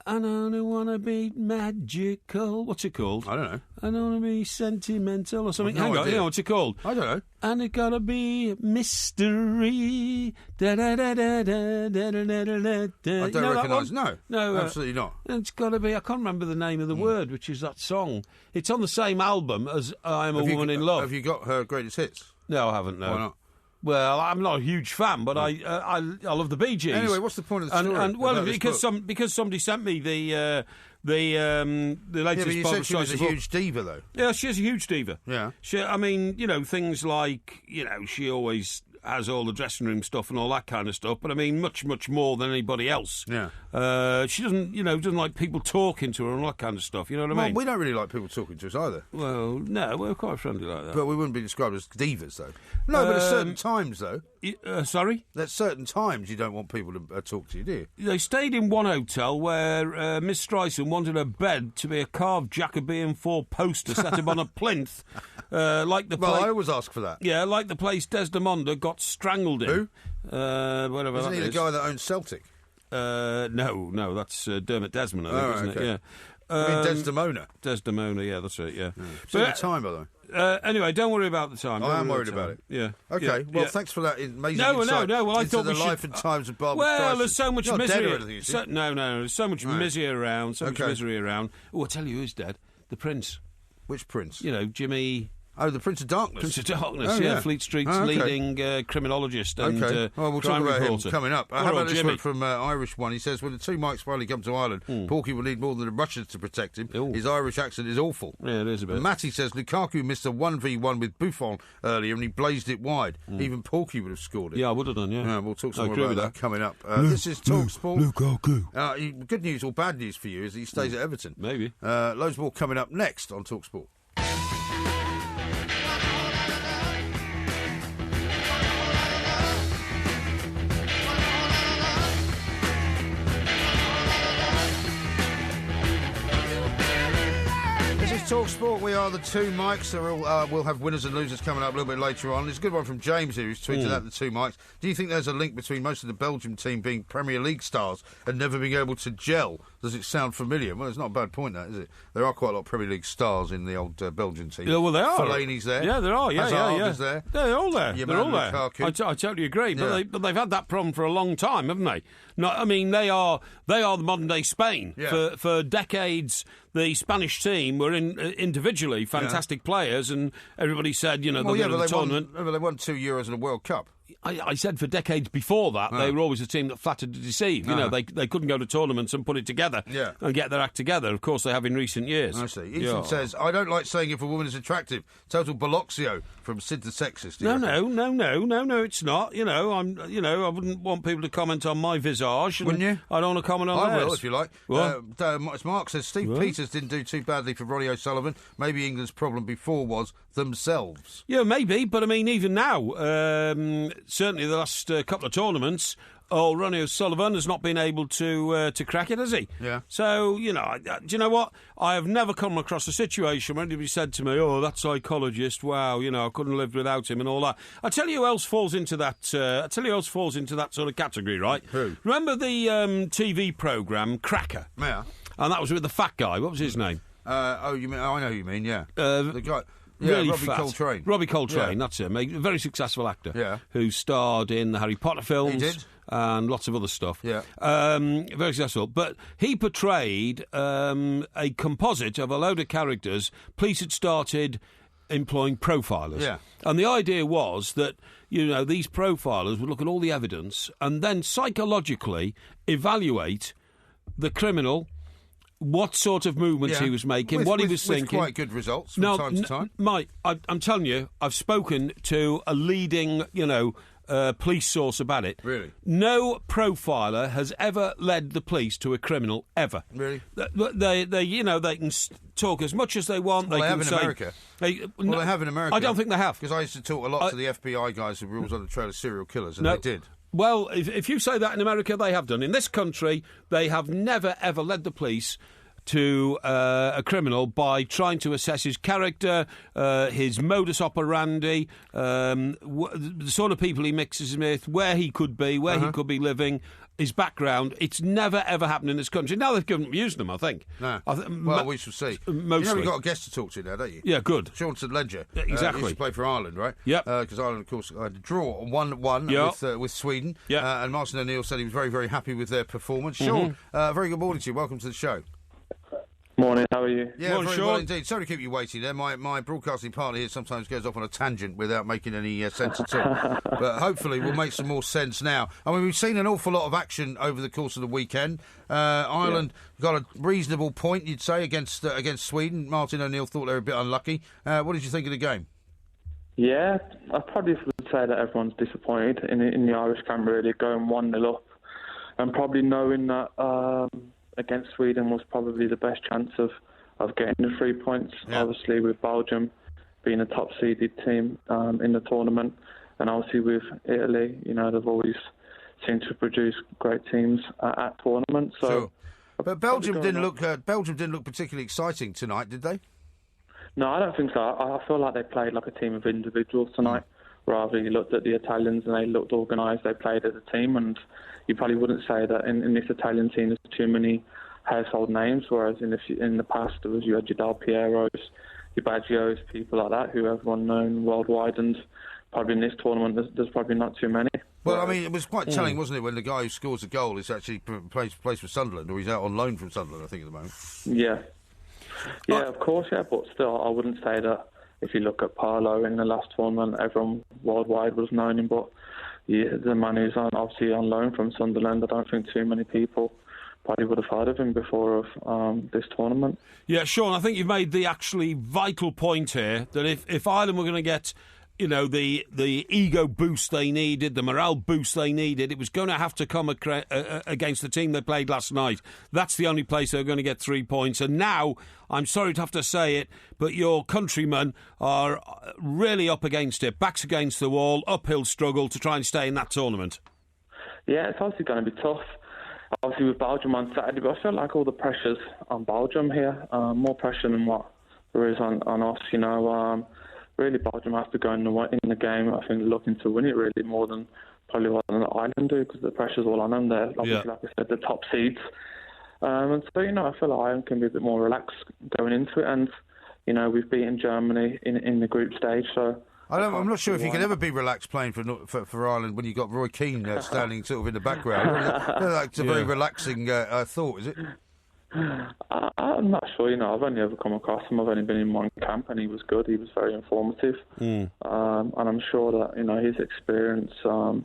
I don't want to be magical. What's it called? I don't know. I don't want to be sentimental or something. Hang on, what's it called? I don't know. And it gotta be mystery. Da da da da da da da da da. I don't recognise. No, absolutely not. It's gotta be. I can't remember the name of the word, which is that song. It's on the same album as "I'm a Woman in Love." Have you got her greatest hits? No, I haven't. No. Why not? Well, I'm not a huge fan, but I love the Bee Gees. Anyway, what's the point of the story? Because somebody sent me the latest. Yeah, but you said she was a huge diva, though. Yeah, she is a huge diva. Yeah. Things like she always has all the dressing room stuff and all that kind of stuff. But I mean, much more than anybody else. Yeah. She doesn't like people talking to her and all that kind of stuff. You know what I mean? We don't really like people talking to us either. Well, no, we're quite friendly like that. But we wouldn't be described as divas, though. No, but at certain times, though. Sorry? At certain times, you don't want people to talk to you, do you? They stayed in one hotel where Miss Streisand wanted her bed to be a carved Jacobean four-poster set up on a plinth, like the. Well, I always ask for that. Yeah, like the place Desdemona got strangled in. Who? Whatever. Isn't he the guy that owns Celtic? No, that's Dermot Desmond, I think, isn't it? Yeah. I mean Desdemona. Desdemona, yeah, that's right, yeah. It's the time, by the way. Anyway, don't worry about the time. I am worried about it. Yeah. Okay. Yeah. thanks for that amazing insight No. Well, I into thought the we life should, and times of Barbra Streisand. Well, there's so much You're misery. Not dead or anything, no. There's so much misery around. So much misery around. Oh, I'll tell you who's dead. The Prince. Which Prince? Jimmy. Oh, the Prince of Darkness. Prince of Darkness, yeah. Fleet Street's leading criminologist and well, we'll crime talk about reporter. him coming up. How about this one from Irish one? He says, when the two Mikes finally come to Ireland, Porky will need more than the Russians to protect him. His Irish accent is awful. Yeah, it is a bit. And Matty says, Lukaku missed a 1v1 with Buffon earlier and he blazed it wide. Even Porky would have scored it. Yeah, I would have done, yeah. We'll talk some more about that coming up. This is Talk Sport. Lukaku. Good news or bad news for you is he stays at Everton. Maybe. Loads more coming up next on Talk Sport. Talk Sport, we are the two Mikes. We'll have winners and losers coming up a little bit later on. There's a good one from James here who's tweeted at the two Mikes. Do you think there's a link between most of the Belgium team being Premier League stars and never being able to gel? Does it sound familiar? Well, it's not a bad point, that, is it? There are quite a lot of Premier League stars in the old Belgian team. Yeah, well, they are. Fellaini's there. Yeah, there are. Hazard is there. They're all there. They're all there. I totally agree. Yeah. But they've had that problem for a long time, haven't they? No, I mean, they are the modern-day Spain. Yeah. For decades, the Spanish team were individually fantastic players, and everybody said, they'll win the tournament. They won 2 Euros and a World Cup. I said for decades before that, they were always a team that flattered to deceive. They couldn't go to tournaments and put it together and get their act together. Of course, they have in recent years. I see. Ethan says, I don't like saying if a woman is attractive. Total Bolloxio from Sid the Sexist. No, it's not. I wouldn't want people to comment on my visage. Wouldn't you? I don't want to comment on theirs. I will, if you like. Mark says, Steve Peters didn't do too badly for Ronnie O'Sullivan. Maybe England's problem before was themselves. Yeah, maybe. But, I mean, even now, certainly the last couple of tournaments, Ronnie O'Sullivan has not been able to crack it, has he? Yeah. So, do you know what? I have never come across a situation where anybody said to me, that psychologist, wow, I couldn't live without him and all that. I tell you who else falls into that sort of category, right? Who? Remember the TV programme Cracker? Yeah. And that was with the fat guy. What was his name? You mean? I know who you mean. Yeah. The guy. Yeah, really Robbie Coltrane. Robbie Coltrane, that's him. A very successful actor. Yeah. Who starred in the Harry Potter films. He did. And lots of other stuff. Yeah. Very successful. But he portrayed a composite of a load of characters. Police had started employing profilers. Yeah. And the idea was that, these profilers would look at all the evidence and then psychologically evaluate the criminal, what sort of movements he was making, what he was thinking. With quite good results from time to time. Mike, I'm telling you, I've spoken to a leading, police source about it. Really? No profiler has ever led the police to a criminal, ever. Really? They can talk as much as they want. Well, they have in America. They have in America. I don't think they have. Because I used to talk a lot to the FBI guys who were always on the trail of serial killers, and they did. Well, if you say that in America, they have done. In this country, they have never, ever led the police to a criminal by trying to assess his character, his modus operandi, the sort of people he mixes with, where he could be, where he could be living, his background. It's never, ever happened in this country. Now they've given up using them, I think. No. We shall see. Mostly. We've got a guest to talk to now, don't you? Yeah, good. Sean St Ledger. Yeah, exactly. He used to play for Ireland, right? Yep. Because Ireland, of course, had a draw 1-1 with Sweden. Yep. And Martin O'Neill said he was very, very happy with their performance. Sean, very good morning to you. Welcome to the show. Morning, how are you? Yeah, morning, very Sean. well indeed. Sorry to keep you waiting there. My broadcasting partner here sometimes goes off on a tangent without making any sense at all. But hopefully we'll make some more sense now. I mean, we've seen an awful lot of action over the course of the weekend. Ireland got a reasonable point, you'd say, against Sweden. Martin O'Neill thought they were a bit unlucky. What did you think of the game? Yeah, I probably would say that everyone's disappointed in the Irish camp, really, going 1-0 up. And probably knowing that against Sweden was probably the best chance of getting the 3 points. Yeah. Obviously, with Belgium being a top-seeded team in the tournament. And obviously with Italy, they've always seemed to produce great teams at tournaments. So, sure. But Belgium didn't look particularly exciting tonight, did they? No, I don't think so. I feel like they played like a team of individuals tonight. Rather, you looked at the Italians and they looked organised. They played as a team, and you probably wouldn't say that in this Italian team there's too many household names. Whereas in the past, you had your Del Pieros, your Baggios, people like that who everyone known worldwide, and probably in this tournament there's probably not too many. Well, I mean, it was quite telling, wasn't it, when the guy who scores a goal is actually plays for Sunderland, or he's out on loan from Sunderland, I think, at the moment. Yeah, of course, yeah, but still, I wouldn't say that if you look at Parlo in the last tournament, everyone worldwide was knowing him, but the man who's obviously on loan from Sunderland, I don't think too many people probably would have heard of him before of this tournament. Yeah, Sean, I think you've made the actually vital point here that if Ireland were going to get, the ego boost they needed, the morale boost they needed, it was going to have to come against the team they played last night. That's the only place they're going to get 3 points. And now, I'm sorry to have to say it, but your countrymen are really up against it, backs against the wall, uphill struggle to try and stay in that tournament. Yeah, it's obviously going to be tough. Obviously with Belgium on Saturday, but I feel like all the pressure's on Belgium here, more pressure than what there is on us, Really, Belgium has to go in the game, I think, looking to win it really more than probably what Ireland do, because the pressure's all on them. They're, obviously, like I said, the top seeds. And so, I feel like Ireland can be a bit more relaxed going into it. And, we've beaten Germany in the group stage, so... I'm not sure if you can ever be relaxed playing for Ireland when you've got Roy Keane standing sort of in the background. It's a very relaxing thought, is it? I'm not sure, I've only ever come across him. I've only been in one camp and he was good. He was very informative. And I'm sure that, his experience of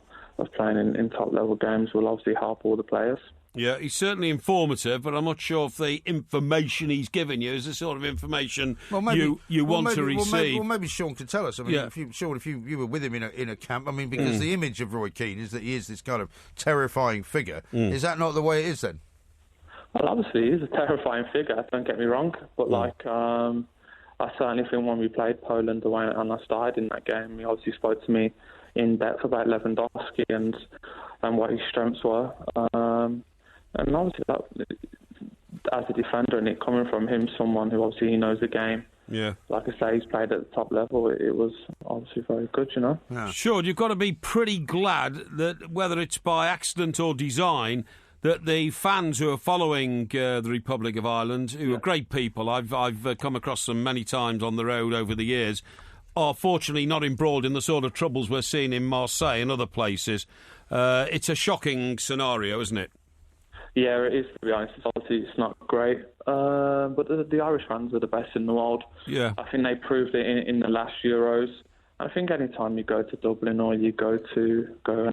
playing in top-level games will obviously help all the players. Yeah, he's certainly informative, but I'm not sure if the information he's giving you is the sort of information you want to receive. Well, maybe Sean can tell us. I mean, if you were with him in a camp, I mean, because the image of Roy Keane is that he is this kind of terrifying figure. Is that not the way it is then? Well, obviously, he's a terrifying figure, don't get me wrong. But, I certainly think when we played Poland away and I started in that game, he obviously spoke to me in depth about Lewandowski and what his strengths were. And obviously, as a defender, and it coming from him, someone who obviously he knows the game. Yeah. Like I say, he's played at the top level. It was obviously very good, Yeah. Sure, you've got to be pretty glad that, whether it's by accident or design, that the fans who are following the Republic of Ireland, who are great people, I've come across them many times on the road over the years, are fortunately not embroiled in the sort of troubles we're seeing in Marseille and other places. It's a shocking scenario, isn't it? Yeah, it is, to be honest. Obviously, it's not great. But the Irish fans are the best in the world. Yeah. I think they proved it in the last Euros. I think any time you go to Dublin or you go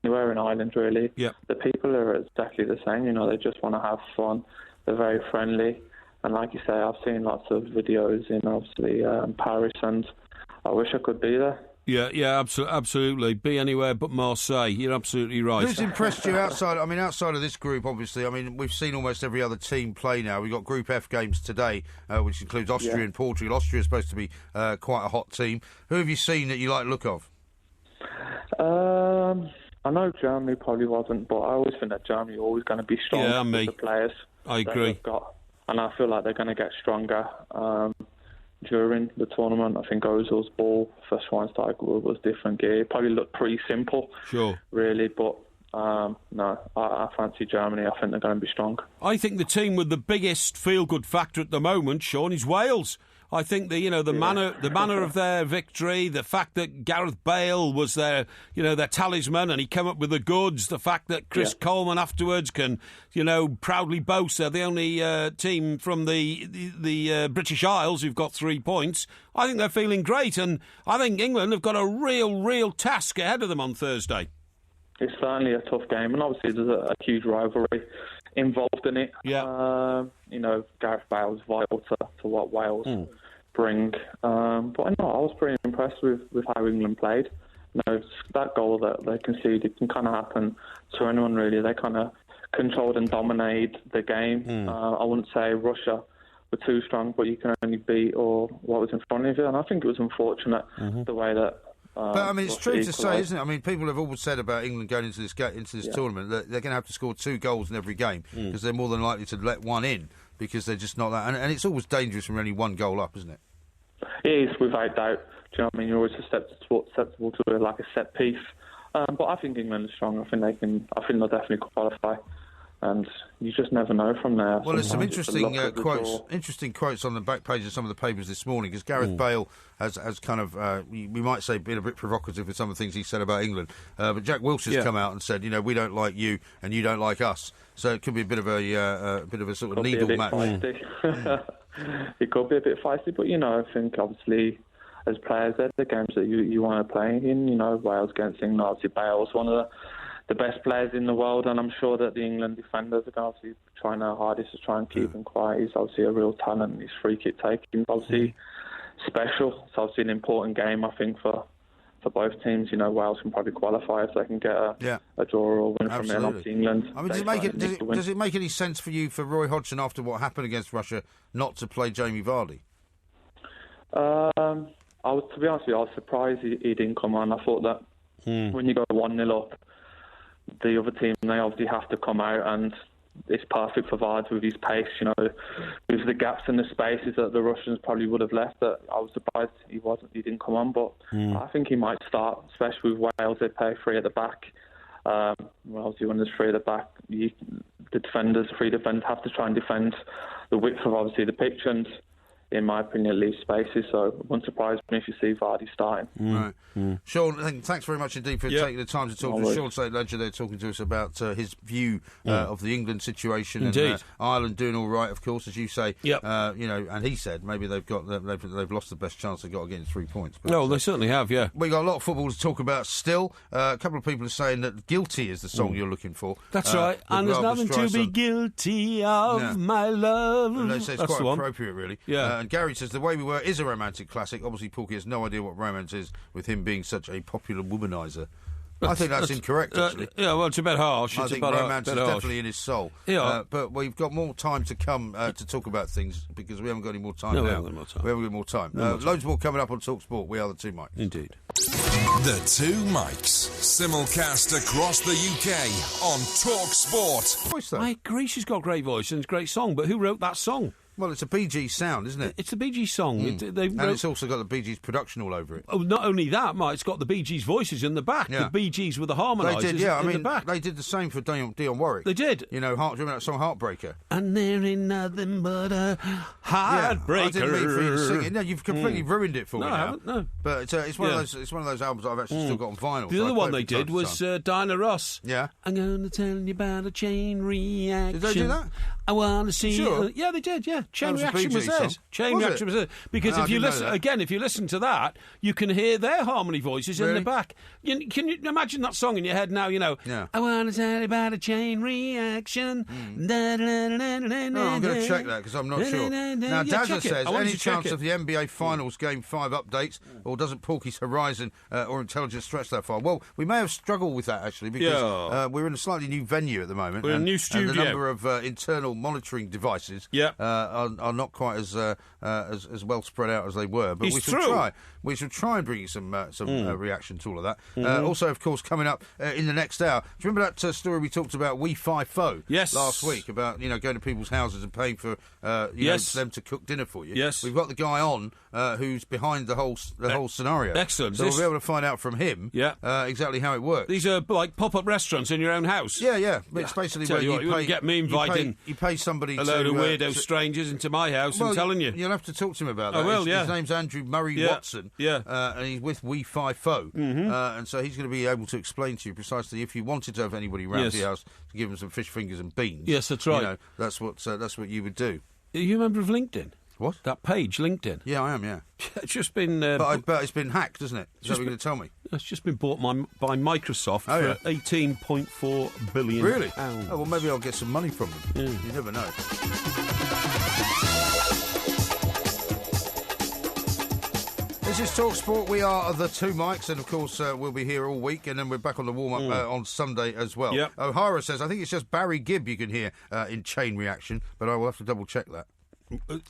anywhere in Ireland, really, the people are exactly the same. They just want to have fun. They're very friendly. And like you say, I've seen lots of videos in, obviously, Paris, and I wish I could be there. Yeah, absolutely. Be anywhere but Marseille. You're absolutely right. Who's impressed you outside of this group, obviously? I mean, we've seen almost every other team play now. We've got Group F games today, which includes Austria and Portugal. Austria is supposed to be quite a hot team. Who have you seen that you like the look of? I know Germany probably wasn't, but I always think that Germany are always going to be strong with the players. I agree. And I feel like they're going to get stronger. During the tournament, I think Ozil's ball, first one started was different gear. It probably looked pretty simple, really, but no, I fancy Germany. I think they're going to be strong. I think the team with the biggest feel-good factor at the moment, Sean, is Wales. I think the manner of their victory, the fact that Gareth Bale was their talisman and he came up with the goods, the fact that Chris Coleman afterwards can proudly boast they're the only team from the British Isles who've got 3 points. I think they're feeling great, and I think England have got a real task ahead of them on Thursday. It's certainly a tough game, and obviously there's a huge rivalry involved in it. Yeah. Gareth Bale's vital to what Wales bring. But I was pretty impressed with how England played. That goal that they conceded can kind of happen to anyone, really. They kind of controlled and dominated the game. I wouldn't say Russia were too strong, but you can only beat what was in front of you. And I think it was unfortunate the way that. But I mean, it's true to say, isn't it? I mean, people have always said about England going into this tournament that they're going to have to score 2 goals in every game because they're more than likely to let one in because they're just not that. And it's always dangerous when you're only 1 goal up, isn't it? It is, without doubt. Do you know what I mean? You're always susceptible to like a set piece. But I think England is strong. I think they'll definitely qualify. And you just never know from there. Well, there's some interesting quotes on the back page of some of the papers this morning, because Gareth Bale has kind of, we might say, been a bit provocative with some of the things he said about England. But Jack Wilshere has come out and said, we don't like you and you don't like us. So it could be a bit of a sort of needle match. It could be a bit feisty, but I think obviously as players, they're the games that you want to play in. You know, Wales against England, obviously Bale's one of the best players in the world, and I'm sure that the England defenders are going to obviously trying their hardest to try and keep him quiet. He's obviously a real talent. His free kick taking is obviously special. It's obviously an important game, I think, for both teams. You know, Wales can probably qualify if they can get a draw or a win from there. Obviously England. I mean, does it make any sense for you, for Roy Hodgson, after what happened against Russia, not to play Jamie Vardy? To be honest with you, I was surprised he didn't come on. I thought that when you go 1-0 up, the other team, they obviously have to come out, and it's perfect for Vardy with his pace, you know, with the gaps and the spaces that the Russians probably would have left. That I was surprised he didn't come on, but I think he might start, especially with Wales. They play three at the back. Obviously, when there's three at the back, the three defenders have to try and defend the width of obviously the pitch, and in my opinion, leave spaces. So it wouldn't surprise me if you see Vardy starting. Right. Sean, thanks very much indeed for taking the time to talk to Sean St. Ledger there, talking to us about his view of the England situation. Indeed. And Ireland doing all right, of course, as you say. Yep. You know, and he said maybe they've lost the best chance they've got of getting 3 points. But, no, they certainly have, yeah. We've got a lot of football to talk about still. A couple of people are saying that Guilty is the song you're looking for. That's right. And there's nothing to be guilty of, my love. And they say it's quite appropriate, really. Yeah. And Gary says The Way We Were is a romantic classic. Obviously, Porky has no idea what romance is, with him being such a popular womaniser. I think that's incorrect, actually. Yeah, well, it's a bit harsh. I think romance is definitely in his soul. Yeah. But we've got more time to come to talk about things, because we haven't got any more time now. We haven't got more time. We haven't got more time. Loads more coming up on Talk Sport. We are the Two Mics. Indeed. The Two Mics. Simulcast across the UK on Talk Sport. I agree, she's got a great voice and it's a great song, but who wrote that song? Well, it's a Bee Gees sound, isn't it? It's a Bee Gees song. And it's also got the Bee Gees production all over it. Oh, not only that, Mike, it's got the Bee Gees voices in the back. Yeah. The Bee Gees with the harmonisers in the back. They did the same for Dionne Warwick. They did. You know, do you remember that song Heartbreaker? And there ain't nothing but a heartbreaker. I didn't mean for you to sing it. No, you've completely ruined it for me now. I haven't, no. But it's one of those albums I've actually still got on vinyl. The other one they did was Diana Ross. Yeah. I'm going to tell you about a chain reaction. Did they do that? I want to see. Sure. Yeah, they did. Yeah, chain reaction was theirs. Chain reaction was theirs. Because if you listen to that, you can hear their harmony voices in the back. Can you imagine that song in your head now? You know, I want to tell you about a chain reaction. I'm going to check that because I'm not sure. Now, Dazza says, any chance of the NBA Finals Game 5 updates, or doesn't Porky's horizon or intelligence stretch that far? Well, we may have struggled with that, actually, because we're in a slightly new venue at the moment. We're in a new studio. And the number of internal monitoring devices are not quite as well spread out as they were. But we should try and bring you some reaction to all of that. Also, of course, coming up in the next hour. Do you remember that story we talked about, Wi-Fi last week, about going to people's houses and paying for them to cook dinner for you? Yes. We've got the guy on who's behind the whole scenario. Excellent. So we'll be able to find out from him exactly how it works. These are like pop-up restaurants in your own house. Yeah. It's basically where you pay. Get me inviting. You pay somebody a load of weirdo strangers into my house. I'm telling you. You'll have to talk to him about that. I will. His name's Andrew Murray Watson. And he's with Wi-Fi Fo. And so he's going to be able to explain to you precisely if you wanted to have anybody round to your house to give them some fish fingers and beans. Yes, that's right. That's what you would do. Are you a member of LinkedIn? What? That page, LinkedIn? Yeah, I am, yeah. It's just been... but it's been hacked, isn't it? Is that what you're going to tell me? It's just been bought by Microsoft for £18.4 billion. Really? Oh, well, maybe I'll get some money from them. Yeah. You never know. This is Talk Sport. We are the Two Mics, and of course we'll be here all week, and then we're back on the warm-up on Sunday as well. Yep. O'Hara says, I think it's just Barry Gibb you can hear in Chain Reaction, but I will have to double-check that.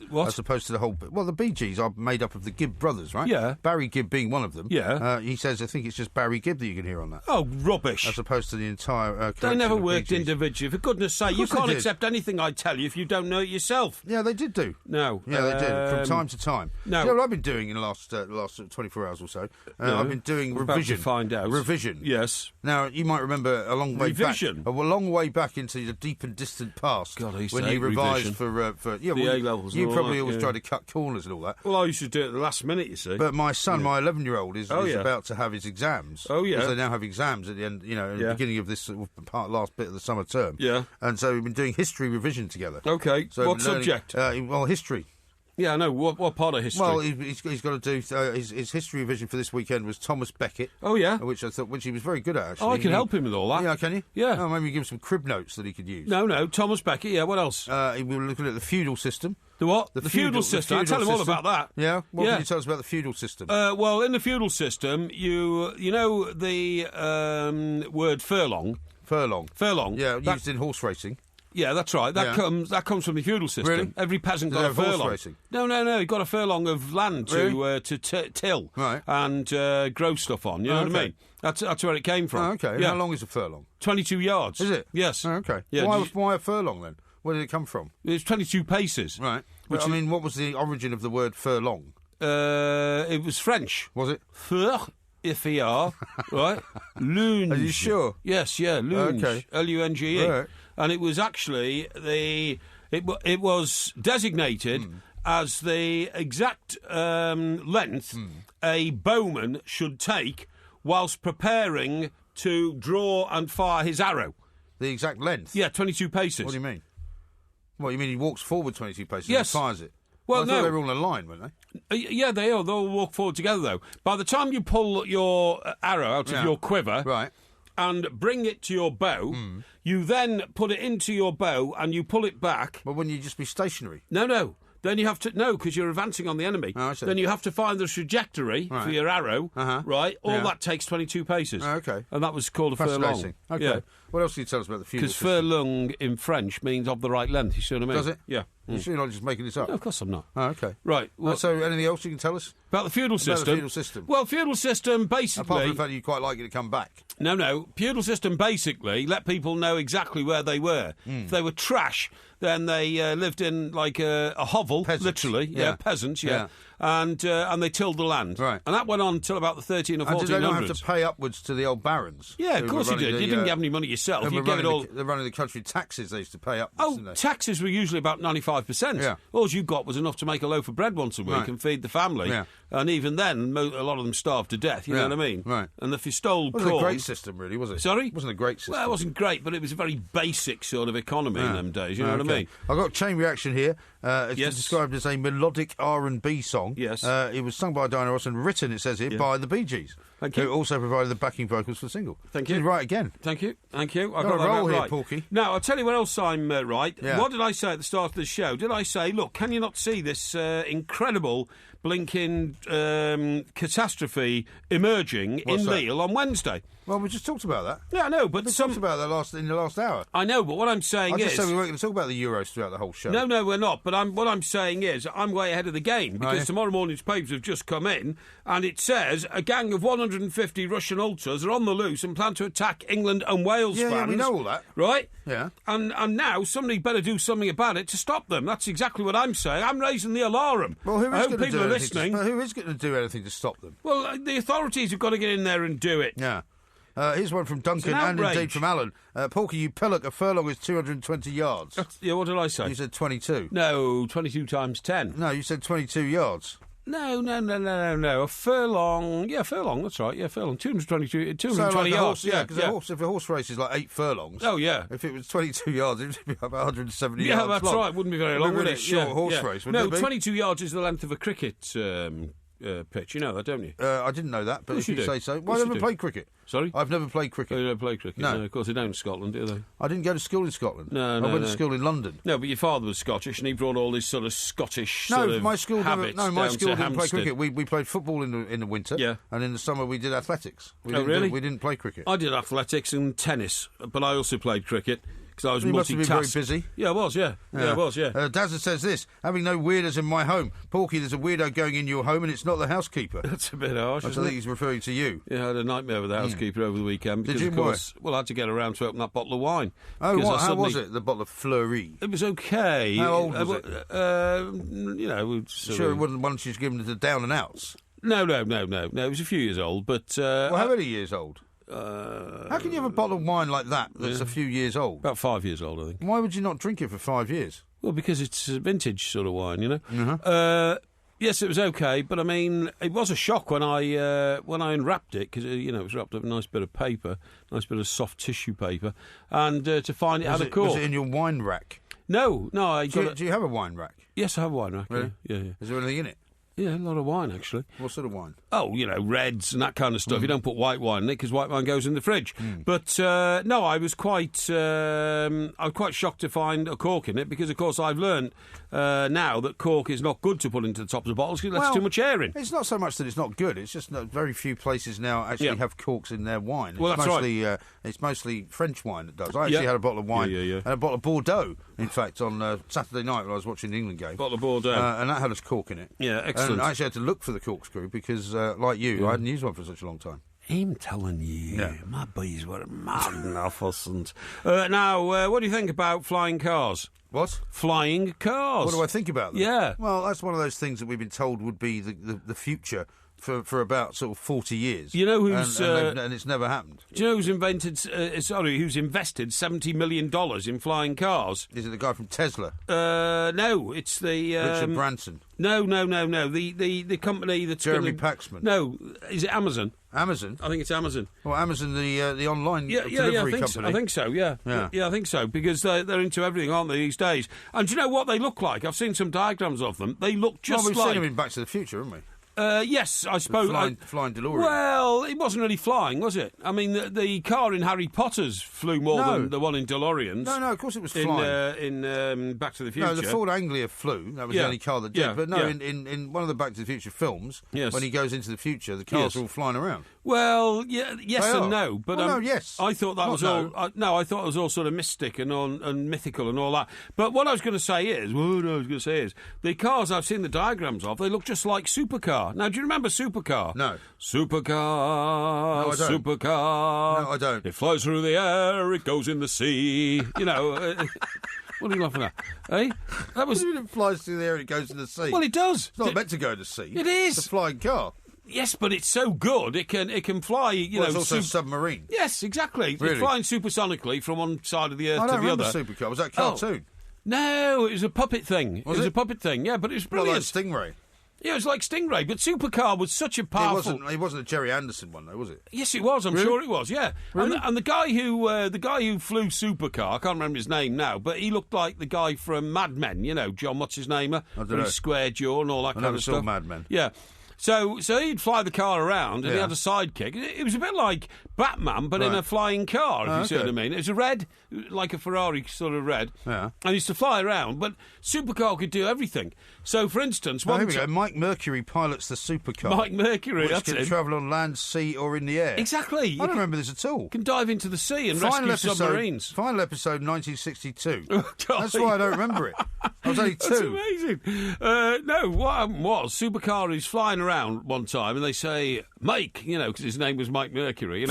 What? As opposed to the whole... Well, the Bee Gees are made up of the Gibb brothers, right? Yeah. Barry Gibb being one of them. Yeah. He says, I think it's just Barry Gibb that you can hear on that. Oh, rubbish. As opposed to the entire... they never worked individually. For goodness sake, you can't accept anything I tell you if you don't know it yourself. Yeah, they did do. No. Yeah, they did, from time to time. No. You know what I've been doing in the last 24 hours or so? I've been doing revision. About to find out. Revision. Yes. Now, you might remember a long way back into the deep and distant past. God, I used when to you hate revised revision. for the A-levels. You probably always tried to cut corners and all that. Well, I used to do it at the last minute, you see. But my son, my 11-year-old, is about to have his exams. Oh, yeah. Because they now have exams at the end, at the beginning of this last bit of the summer term. Yeah. And so we've been doing history revision together. Okay. So what subject? Well, history. Yeah, I know. What part of history? Well, he's got to do his history revision for this weekend was Thomas Beckett. Oh yeah, which he was very good at. Actually, I can help him with all that. Yeah, can you? Yeah. Oh, maybe give him some crib notes that he could use. No, Thomas Beckett. Yeah, what else? We were looking at the feudal system. The what? The feudal system. I'll tell him all about that. Yeah. What can you tell us about the feudal system? Well, in the feudal system, you know the word furlong. Furlong. Yeah, used in horse racing. Yeah, that's right. That comes from the feudal system. Really? Every peasant got a furlong. Horse racing? No. He got a furlong of land to till and grow stuff on. You know what I mean? That's where it came from. Oh, okay. Yeah. How long is a furlong? 22 yards. Is it? Yes. Oh, okay. Yeah, why a furlong then? Where did it come from? It's 22 paces. Right. But, what was the origin of the word furlong? It was French. Was it? Fur, F-E-R, right? Lunge. Are you sure? Yes, lunge. Okay. L-U-N-G-E. Right. And it was actually it was designated as the exact length a bowman should take whilst preparing to draw and fire his arrow. The exact length? Yeah, 22 paces. What do you mean? What, you mean he walks forward 22 paces yes. and fires it? Well, I thought they were all in a line, weren't they? Yeah, they are. They'll walk forward together, though. By the time you pull your arrow out of your quiver... Right. And bring it to your bow. You then put it into your bow and you pull it back. But wouldn't you just be stationary? No. Then you have to... No, because you're advancing on the enemy. Oh, I see. Then you have to find the trajectory for your arrow, right? All that takes 22 paces. Oh, okay. And that was called a furlong. Okay. Yeah. What else can you tell us about the feudal system? Because furlong in French means of the right length, you see what I mean? Does it? Yeah. You sure you're not just making this up? No, of course I'm not. Oh, okay. Right. Well, so anything else you can tell us? About the feudal system? About the feudal system. Well, feudal system basically... Apart from the fact you quite like it to come back. No. Feudal system basically let people know exactly where they were. If they were trash, then they lived in like a hovel, peasants. Literally. Yeah, peasants, yeah. And they tilled the land. Right. And that went on until about the 13 or 1400s. And did they not have to pay upwards to the old barons? Yeah, of course you did. You didn't have any money yourself. You gave it all... They're running the country taxes they used to pay up. Taxes were usually about 95%. Yeah. All you got was enough to make a loaf of bread once a week and feed the family. Yeah. And even then, a lot of them starved to death, you know what I mean? Right. And if you stole It wasn't a great system, really, was it? Sorry? It wasn't a great system. Well, it wasn't great, but it was a very basic sort of economy in them days, you know what I mean? I've got Chain Reaction here. It's described as a melodic R&B song. Yes. It was sung by Diana Ross and written, it says here, by the Bee Gees. Thank you. Who also provided the backing vocals for the single. Thank you. You're right again. Thank you. I got got a that roll here, right. Porky. Now, I'll tell you what else I'm right. Yeah. What did I say at the start of the show? Did I say, look, can you not see this incredible blinking catastrophe emerging in Lille on Wednesday? Well, we just talked about that. Yeah, I know, but we talked about that in the last hour. I know, but what I'm saying is... I just said we weren't going to talk about the Euros throughout the whole show. No, we're not. But what I'm saying is I'm way ahead of the game because tomorrow morning's papers have just come in and it says a gang of 150 Russian ultras are on the loose and plan to attack England and Wales fans. Yeah, we know all that. Right? Yeah. And now somebody better do something about it to stop them. That's exactly what I'm saying. I'm raising the alarm. Well, who is I hope people are listening. Who is going to do anything to stop them? Well, the authorities have got to get in there and do it. Yeah. Here's one from Duncan and indeed from Alan. Porky, you pillock, a furlong is 220 yards. Yeah, what did I say? You said 22. No, 22 times 10. No, you said 22 yards. No. A furlong. Yeah, furlong, that's right. Yeah, furlong. 220 yards. Because if a horse race is like 8 furlongs. Oh, yeah. If it was 22 yards, it would be about 170 yards. Yeah, that's long. right. It wouldn't be very long, would it? Short horse race, wouldn't it be? 22 yards is the length of a cricket pitch. You know that, don't you? I didn't know that, but if you say so. Well, I've never played cricket. Sorry? I've never played cricket. Oh, you don't play cricket? No. Of course they don't in Scotland, do they? I didn't go to school in Scotland. No. I went to school in London. No, but your father was Scottish and he brought all these sort of Scottish my school habits my school didn't play Hampstead. cricket. We played football in the winter. Yeah. And in the summer we did athletics. Really? We didn't play cricket. I did athletics and tennis, but I also played cricket. because I was You must have been very multitask. busy. Yeah, I was, yeah. Yeah, I was, yeah. Dazza says this, having no weirdos in my home. Porky, there's a weirdo going in your home and it's not the housekeeper. That's a bit harsh, I isn't think it? he's referring to you. Yeah, I had a nightmare with the housekeeper over the weekend. Because, Did you? of course, well, I had to get around to open that bottle of wine. Oh, Because what? How was it, the bottle of Fleury? It was okay. How old was it? You know... Sure it wasn't one she's given to the down and outs? No. It was a few years old, but... well, how many years old? How can you have a bottle of wine like that that's a few years old? About 5 years old, I think. Why would you not drink it for 5 years? Well, because it's a vintage sort of wine, you know. Uh-huh. Yes, it was okay, but I mean, it was a shock when I unwrapped it because it was wrapped up in a nice bit of paper, nice bit of soft tissue paper, and to find it had a cork. Was it in your wine rack? No, Do you have a wine rack? Yes, I have a wine rack. Really? Yeah. Is there anything in it? Yeah, a lot of wine, actually. What sort of wine? Oh, reds and that kind of stuff. You don't put white wine in it because white wine goes in the fridge. But, no, I was quite shocked to find a cork in it because, of course, I've learned now that cork is not good to put into the tops of bottles because it lets too much air in. It's not so much that it's not good. It's just that very few places now actually have corks in their wine. Well, that's right. It's mostly French wine that does. I actually had a bottle of wine and a bottle of Bordeaux, in fact, on Saturday night when I was watching the England game. Bottle of Bordeaux. And that had a cork in it. Yeah, excellent. And I actually had to look for the corkscrew because, like you, I hadn't used one for such a long time. I'm telling you, my bees were mad enough. Now, what do you think about flying cars? What? Flying cars. What do I think about them? Yeah. Well, that's one of those things that we've been told would be the future for about sort of 40 years. You know who's... and it's never happened. Do you know who's who's invested $70 million in flying cars? Is it the guy from Tesla? No, it's the... Richard Branson? No. The company that's Jeremy Paxman? No, is it Amazon? Amazon? I think it's Amazon. Well, Amazon, the online delivery company. I think so, yeah. Yeah, I think so, because they're into everything, aren't they, these days? And do you know what they look like? I've seen some diagrams of them. They look just we've seen them in Back to the Future, haven't we? Yes, I suppose. Flying DeLorean. Well, it wasn't really flying, was it? I mean, the car in Harry Potter's flew more than the one in DeLorean's. No, of course it was flying. In Back to the Future. No, the Ford Anglia flew. That was the only car that did. Yeah, but no, in one of the Back to the Future films, when he goes into the future, the cars are all flying around. Well, yes and no. But yes. I thought that was all. I thought it was all sort of mystic and mythical and all that. But what I was going to say is, the cars I've seen the diagrams of, they look just like Supercar. Now, do you remember Supercar? No. Supercar. No, I don't. Supercar. No, I don't. It flies through the air. It goes in the sea. What are you laughing at? Eh? That was. It flies through the air and it goes in the sea. Well, it does. It's not meant to go to sea. It is. It's a flying car. Yes, but it's so good. It can fly. It's also a submarine. Yes, exactly. Really? It's flying supersonically from one side of the earth to the other. I don't remember Supercar. Was that a cartoon? No, it was a puppet thing. Was it? Was a puppet thing. Yeah, but it was brilliant. Well, like Stingray. Yeah, it was like Stingray, but Supercar was such a powerful. It wasn't a Jerry Anderson one, though, was it? Yes, it was. I'm sure it was. Yeah, really? And the guy who flew Supercar, I can't remember his name now, but he looked like the guy from Mad Men. John, what's his name? I don't know. Square jaw and all that kind of stuff. I never saw Mad Men. Yeah. So he'd fly the car around and he had a sidekick. It was a bit like Batman, but in a flying car, if you see what I mean. It was a red, like a Ferrari sort of red. Yeah. And he used to fly around, but Supercar could do everything. So, for instance... here we go. Mike Mercury pilots the Supercar. Mike Mercury, which can travel on land, sea or in the air. Exactly. I don't remember this at all. Can dive into the sea and rescue submarines. Final episode 1962. That's why I don't remember it. I was only 2. That's amazing. No, what happened was Supercar is flying around one time and they say, Mike, because his name was Mike Mercury,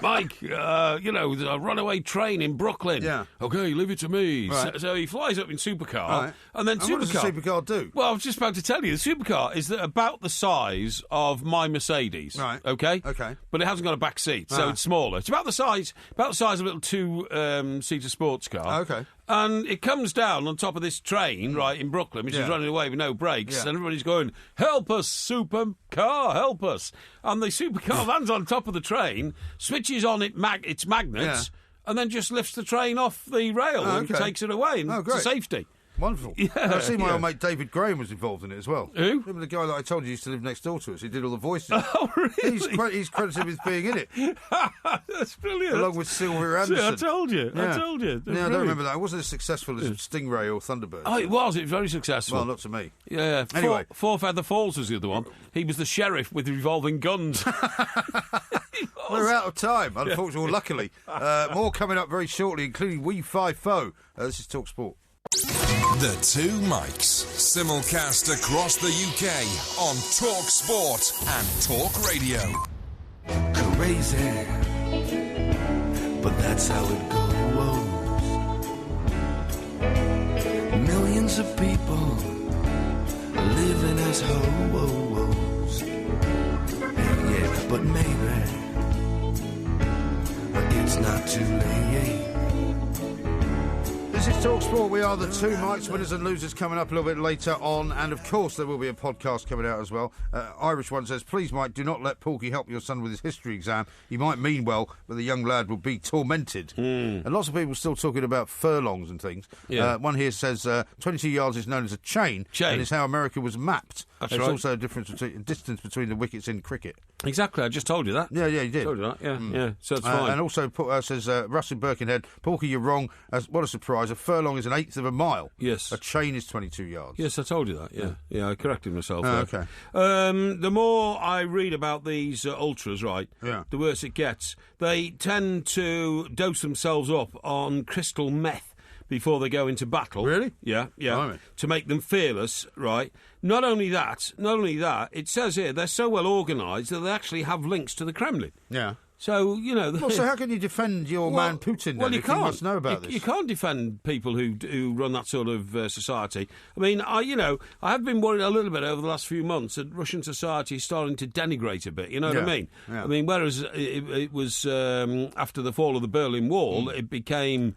Mike, there's a runaway train in Brooklyn. Yeah. Okay, leave it to me. Right. So he flies up in Supercar. And then what does the Supercar do? Well, I was just about to tell you, the Supercar is about the size of my Mercedes. Right. Okay? Okay. But it hasn't got a back seat, so it's smaller. It's about the size of a little 2-seater sports car. Okay. And it comes down on top of this train, right, in Brooklyn, which is running away with no brakes, and everybody's going, help us, Supercar, help us. And the Supercar lands on top of the train, switches on its magnets, and then just lifts the train off the rail and takes it away to safety. Wonderful. Yeah, I see my old mate David Graham was involved in it as well. Who? Remember the guy that I told you used to live next door to us? He did all the voices. Oh, really? He's credited with being in it. That's brilliant. Along with Sylvia Anderson. See, I told you. Yeah. I told you. I don't remember that. It wasn't as successful as Stingray or Thunderbird. Oh, it was. It was very successful. Well, not to me. Yeah. Anyway. Four Feather Falls was the other one. He was the sheriff with revolving guns. We're out of time, unfortunately, or luckily. More coming up very shortly, including We Five Foe. This is Talk Sport. The Two Mics, simulcast across the UK on Talk Sport and Talk Radio. Crazy, but that's how it goes. Millions of people living as hoes. Yeah, but maybe it's not too late. This is TalkSport. We are the two mics, winners and losers, coming up a little bit later on. And, of course, there will be a podcast coming out as well. Irish one says, please, Mike, do not let Porky help your son with his history exam. He might mean well, but the young lad will be tormented. And lots of people still talking about furlongs and things. Yeah. One here says 22 yards is known as a chain. And is how America was mapped. That's There's also a distance between the wickets in cricket. Exactly, I just told you that. Yeah, you did. Told you that, yeah, so it's fine. And also says Russell Birkenhead, Porky, you're wrong. What a surprise. A furlong is an eighth of a mile. Yes. A chain is 22 yards. Yes, I told you that, yeah, I corrected myself there. Okay. The more I read about these ultras, right, the worse it gets. They tend to dose themselves up on crystal meth before they go into battle. Really? Yeah. Blimey. To make them fearless, right? Not only that, it says here they're so well organised that they actually have links to the Kremlin. Yeah. So, so how can you defend your man Putin then, if you must know about this? You can't defend people who run that sort of society. I mean, I have been worried a little bit over the last few months that Russian society is starting to denigrate a bit, you know what I mean? Yeah. I mean, whereas it was after the fall of the Berlin Wall, it became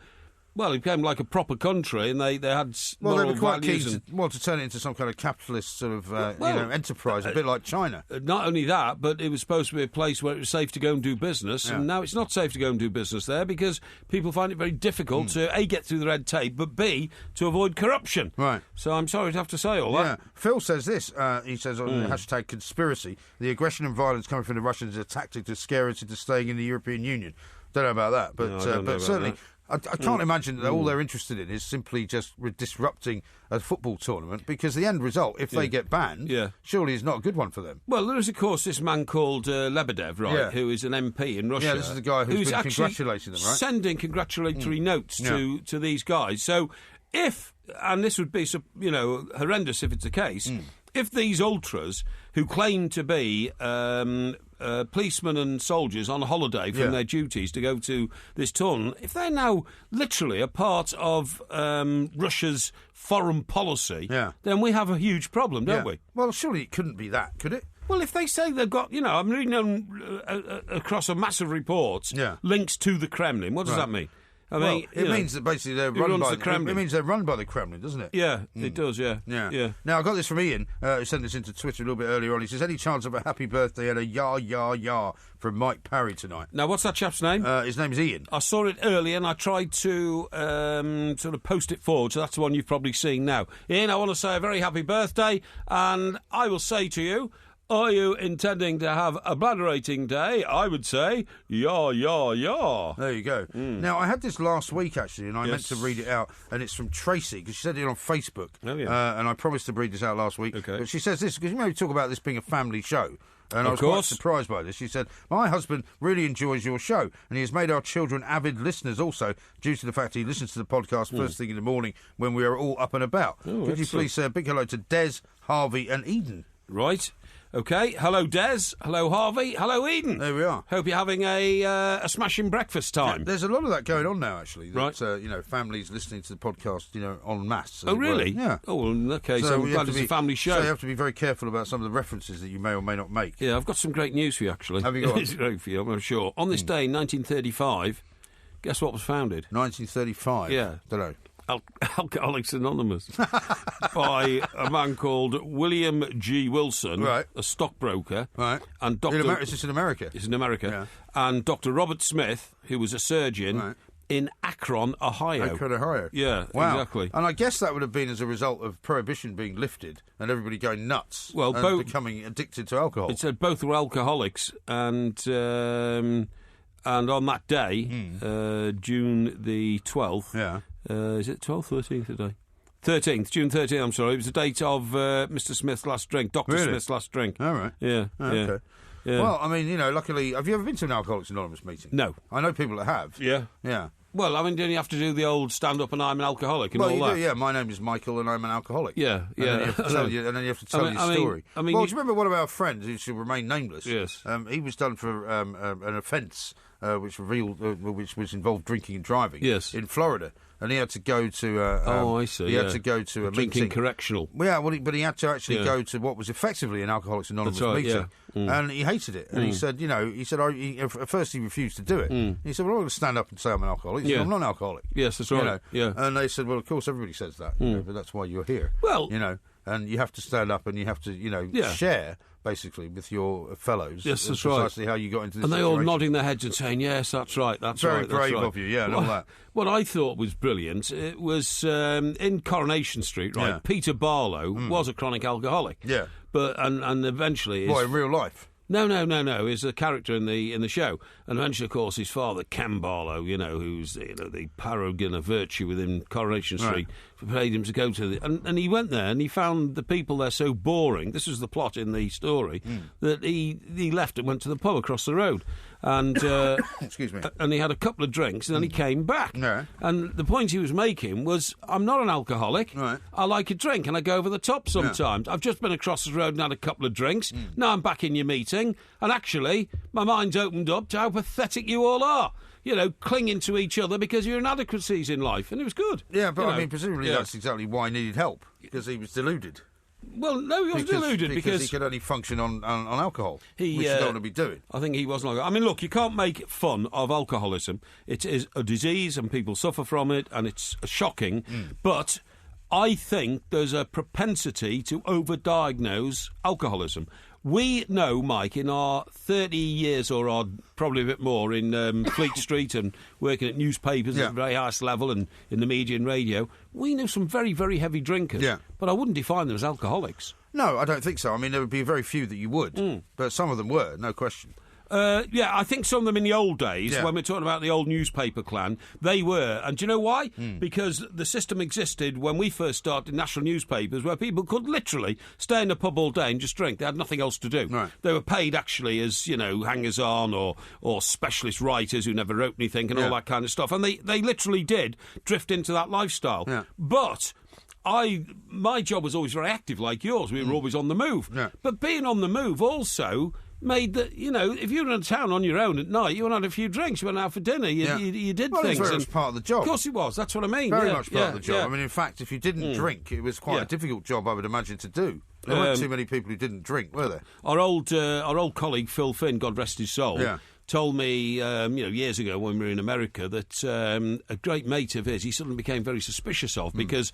like a proper country, and they had moral they were quite values keen to turn it into some kind of capitalist sort of enterprise, a bit like China. Not only that, but it was supposed to be a place where it was safe to go and do business, and now it's not safe to go and do business there because people find it very difficult to A, get through the red tape, but B, to avoid corruption. Right. So I'm sorry to have to say all that. Phil says this, he says on the hashtag conspiracy, the aggression and violence coming from the Russians is a tactic to scare us into staying in the European Union. Don't know about that, but certainly... That. I can't imagine that all they're interested in is simply just disrupting a football tournament, because the end result, if they get banned, surely is not a good one for them. Well, there is, of course, this man called Lebedev, right, who is an MP in Russia. Yeah, this is the guy who's been congratulating them, right? Sending congratulatory notes to these guys. So if, and this would be, horrendous if it's the case, if these ultras who claim to be policemen and soldiers on holiday from their duties to go to this tournament, if they're now literally a part of Russia's foreign policy, then we have a huge problem, don't we? Well, surely it couldn't be that, could it? Well, if they say they've got, I'm reading across a massive report, links to the Kremlin, what does that mean? I mean, it means that basically they're run by the Kremlin. It means they're run by the Kremlin, doesn't it? Yeah, it does. Yeah. Now I got this from Ian, who sent this into Twitter a little bit earlier on. He says, "Any chance of a happy birthday and a yah from Mike Parry tonight?" Now, what's that chap's name? His name's Ian. I saw it earlier and I tried to sort of post it forward, so that's the one you've probably seen now. Ian, I want to say a very happy birthday, and I will say to you, are you intending to have a bladderating day? I would say, yah. There you go. Now, I had this last week, actually, and I meant to read it out, and it's from Tracy, because she said it on Facebook. Oh, yeah. And I promised to read this out last week. Okay. But she says this, because we talk about this being a family show. And I was quite surprised by this. She said, my husband really enjoys your show, and he has made our children avid listeners also, due to the fact he listens to the podcast first thing in the morning when we are all up and about. Could you please say a big hello to Des, Harvey and Eden? Right. OK, hello Des, hello Harvey, hello Eden. There we are. Hope you're having a smashing breakfast time. Yeah, there's a lot of that going on now, actually. That, families listening to the podcast, en masse. Oh, really? Yeah. Oh, well, in that case, I'm glad it's a family show. So you have to be very careful about some of the references that you may or may not make. Yeah, I've got some great news for you, actually. Have you got? It's great for you, I'm sure. On this day, 1935, guess what was founded? 1935? Yeah. Don't know. Alcoholics Anonymous by a man called William G. Wilson, a stockbroker, and Dr. Is this in America? It's in America, and Dr. Robert Smith, who was a surgeon in Akron, Ohio. Akron, Ohio. Yeah, wow. Exactly. And I guess that would have been as a result of prohibition being lifted and everybody going nuts and becoming addicted to alcohol. It said both were alcoholics, and on that day, June the 12th. Is it 12th, 13th today? 13th, June 13th, I'm sorry. It was the date of Mr. Smith's last drink, Dr. Smith's last drink. All right. Yeah. Okay. Yeah. Well, I mean, luckily, have you ever been to an Alcoholics Anonymous meeting? No. I know people that have. Yeah. Yeah. Well, I mean, don't you have to do the old stand-up and I'm an alcoholic and all that? Do, yeah. My name is Michael and I'm an alcoholic. Yeah. And then you have to tell your story. Do you remember one of our friends who should remain nameless? Yes. He was done for an offence which was involved drinking and driving. Yes. In Florida. And he had to go to. I see. He had to go to a drinking meeting. correctional. Well, yeah, but he had to actually go to what was effectively an Alcoholics Anonymous meeting, and he hated it. And he said, at first he refused to do it. He said, "Well, I'm going to stand up and say I'm an alcoholic." He said, "I'm not an alcoholic." Yes, that's right. Yeah. And they said, "Well, of course, everybody says that, but that's why you're here." Well, and you have to stand up and you have to, share. Basically, with your fellows. Yes, that's precisely how you got into this and they situation. all nodding their heads and saying, yes, that's right, that's very right. Very brave of you, yeah, and all that. What I thought was brilliant, it was in Coronation Street, right? Yeah. Peter Barlow was a chronic alcoholic. Yeah. But, and eventually... in real life? No. He's a character in the show. And eventually, of course, his father, Ken Barlow, who's the paragon of virtue within Coronation Street, paid him to go to and he went there and he found the people there so boring. This was the plot in the story that he left and went to the pub across the road. And excuse me. And he had a couple of drinks and then he came back. No. And the point he was making was, I'm not an alcoholic. Right. I like a drink and I go over the top sometimes. Yeah. I've just been across the road and had a couple of drinks. Now I'm back in your meeting and actually my mind's opened up to how pathetic you all are. Clinging to each other because of your inadequacies in life. And it was good. Yeah, but I mean, presumably that's exactly why he needed help, because he was deluded. Well, no, he wasn't deluded because he could only function on alcohol, which you don't want to be doing. I think he wasn't. I mean, look, you can't make fun of alcoholism. It is a disease and people suffer from it and it's shocking. But I think there's a propensity to overdiagnose alcoholism. We know, Mike, in our 30 years or odd, probably a bit more, in Fleet Street and working at newspapers at the very highest level and in the media and radio, we know some very, very heavy drinkers. Yeah. But I wouldn't define them as alcoholics. No, I don't think so. I mean, there would be very few that you would, but some of them were, no question. I think some of them in the old days, when we're talking about the old newspaper clan, they were. And do you know why? Because the system existed when we first started national newspapers where people could literally stay in a pub all day and just drink. They had nothing else to do. Right. They were paid actually as, hangers-on or specialist writers who never wrote anything and all that kind of stuff. And they literally did drift into that lifestyle. Yeah. But... my job was always very active like yours. We were always on the move. Yeah. But being on the move also made that, if you were in town on your own at night, you went and had a few drinks, you went out for dinner, you did things. It was very much part of the job. Of course it was, that's what I mean. Very much part of the job. Yeah. I mean, in fact, if you didn't drink, it was quite a difficult job, I would imagine, to do. There weren't too many people who didn't drink, were there? Our old colleague, Phil Finn, God rest his soul, told me, years ago when we were in America, that a great mate of his, he suddenly became very suspicious of, because...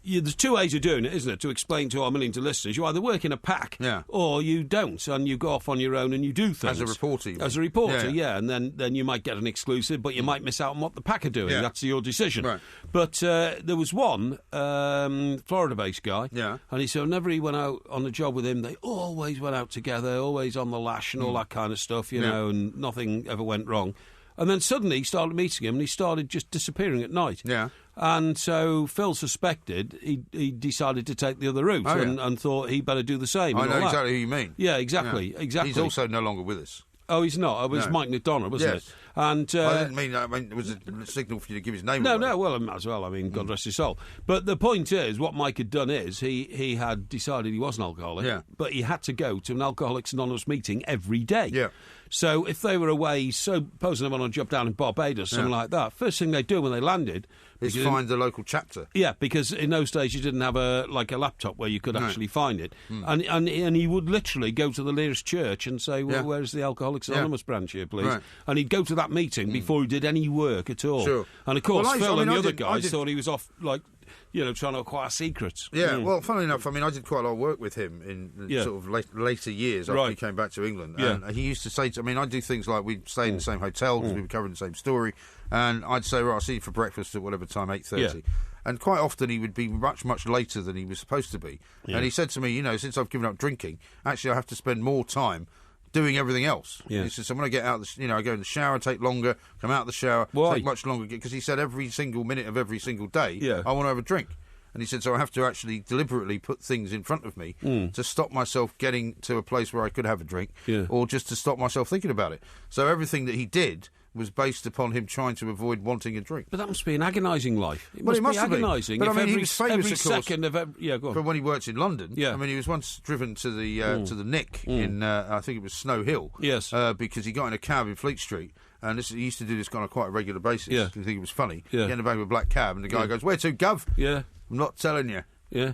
there's two ways of doing it, isn't it? To explain to our millions of listeners, you either work in a pack or you don't, and you go off on your own and you do things. As a reporter, you mean? As a reporter, and then you might get an exclusive, but you might miss out on what the pack are doing. Yeah. That's your decision. Right. But there was one Florida-based guy, and he said whenever he went out on a job with him, they always went out together, always on the lash and all that kind of stuff, know, and nothing ever went wrong. And then suddenly he started meeting him and he started just disappearing at night. Yeah. And so Phil suspected he decided to take the other route and thought he'd better do the same. I know exactly who you mean. Yeah, exactly. He's also no longer with us. Oh, he's not. It was Mike McDonough, wasn't it? And I didn't mean that. I mean, it was a signal for you to give his name away. No, well, I might as well. I mean, God rest his soul. But the point is, what Mike had done is he had decided he was an alcoholic, but he had to go to an Alcoholics Anonymous meeting every day. Yeah. So if they were away, supposing they were on a job down in Barbados, something like that, first thing they'd do when they landed... is find the local chapter. Yeah, because in those days you didn't have a laptop where you could actually find it. And he would literally go to the nearest church and say, well, where's the Alcoholics Anonymous branch here, please? Right. And he'd go to that meeting before he did any work at all. Sure. And of course, Phil and the other guys thought he was off, trying to acquire secrets. Yeah, well, funnily enough, I mean, I did quite a lot of work with him in sort of later years after he came back to England. Yeah. And he used to say, I do things like we'd stay in the same hotel because we were covering the same story. And I'd say, right, I'll see you for breakfast at whatever time, 8:30. Yeah. And quite often he would be much, much later than he was supposed to be. Yeah. And he said to me, since I've given up drinking, actually I have to spend more time doing everything else. Yeah. He says, so when I get out, I go in the shower, take longer, come out of the shower, take much longer, because he said every single minute of every single day, I want to have a drink. And he said, so I have to actually deliberately put things in front of me to stop myself getting to a place where I could have a drink, or just to stop myself thinking about it. So everything that he did was based upon him trying to avoid wanting a drink. But that must be an agonising life. It must be agonising. But if I mean, he was famous, every second of go on. But when he worked in London, I mean, he was once driven to the Nick in, I think it was Snow Hill, yes, because he got in a cab in Fleet Street. and he used to do this on a quite a regular basis. Yeah. I think it was funny. Yeah. Get in the back of a black cab, and the guy goes, "Where to, Gov?" Yeah. I'm not telling you. Yeah.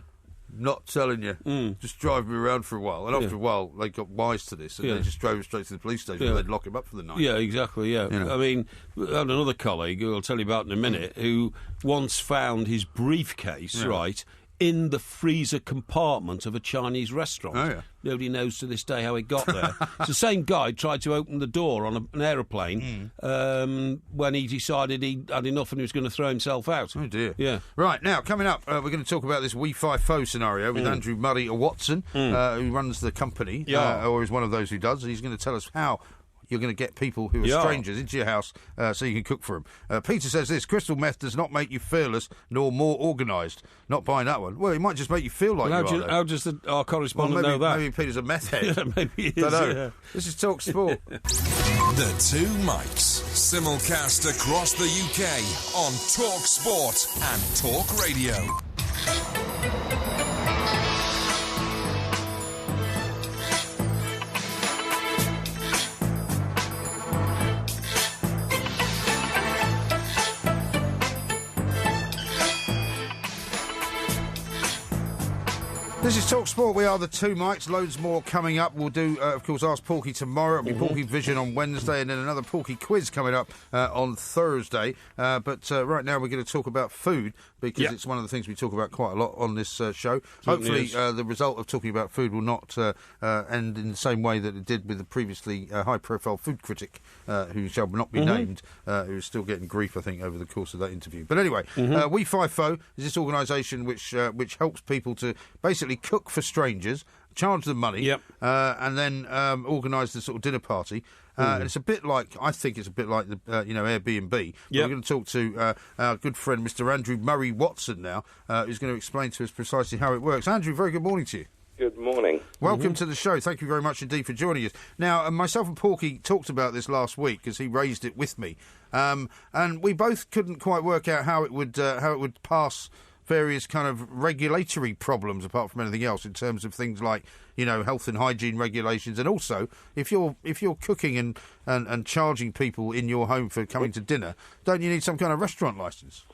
Not telling you. Just drive me around for a while. And after a while, they got wise to this, and they just drove him straight to the police station, and they'd lock him up for the night. Yeah, exactly, yeah. I mean, I had another colleague, who I'll tell you about in a minute, who once found his briefcase, right, in the freezer compartment of a Chinese restaurant. Oh, yeah. Nobody knows to this day how it got there. It's the same guy tried to open the door on an aeroplane when he decided he had enough and he was going to throw himself out. Oh, dear. Yeah. Right, now, coming up, we're going to talk about this We-Fi-Fo scenario with Andrew Murray Watson, who runs the company, or is one of those who does. He's going to tell us how you're going to get people who are strangers into your house so you can cook for them. Peter says this: crystal meth does not make you fearless nor more organised. Not buying that one. Well, it might just make you feel like how does our correspondent know that? Maybe Peter's a meth head. Yeah, maybe he is. Don't know. Yeah. This is Talk Sport. The Two Mikes, simulcast across the UK on Talk Sport and Talk Radio. This is Talk Sport. We are the Two Mikes. Loads more coming up. We'll do, of course, Ask Porky tomorrow. It'll be Porky Vision on Wednesday, and then another Porky Quiz coming up on Thursday. But right now we're going to talk about food, because it's one of the things we talk about quite a lot on this show. Hopefully the result of talking about food will not end in the same way that it did with the previously high-profile food critic, who shall not be named, who is still getting grief, I think, over the course of that interview. But anyway, We-Fi-Fo is this organisation which helps people to basically cook for strangers, charge them money, and then organise the sort of dinner party. And it's a bit like, I think it's a bit like the Airbnb. But we're going to talk to our good friend Mr. Andrew Murray Watson now, who's going to explain to us precisely how it works. Andrew, very good morning to you. Good morning. Welcome to the show. Thank you very much indeed for joining us. Now, myself and Porky talked about this last week because he raised it with me, and we both couldn't quite work out how it would pass various kind of regulatory problems, apart from anything else, in terms of things like, health and hygiene regulations, and also if you're cooking and charging people in your home for coming to dinner, don't you need some kind of restaurant licence?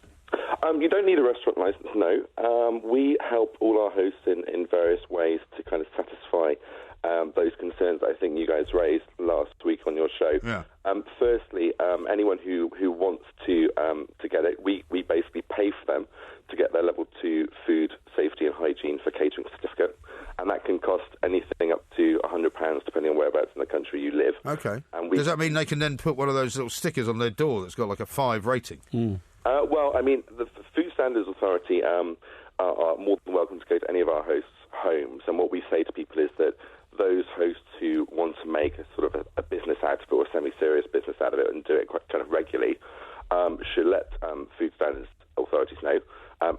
You don't need a restaurant licence, no. We help all our hosts in various ways to kind of satisfy those concerns that I think you guys raised last week on your show. Yeah. Firstly, anyone who wants to get it, we basically pay for them to get their level 2 food safety and hygiene for catering certificate, and that can cost anything up to £100 depending on whereabouts in the country you live. Okay. Does that mean they can then put one of those little stickers on their door that's got like a 5 rating? Well, I mean, the Food Standards Authority are more than welcome to go to any of our hosts' homes, and what we say to people is that those hosts who want to make a sort of a business out of it, or a semi-serious business out of it, and do it quite kind of regularly, should let Food Standards Authorities know,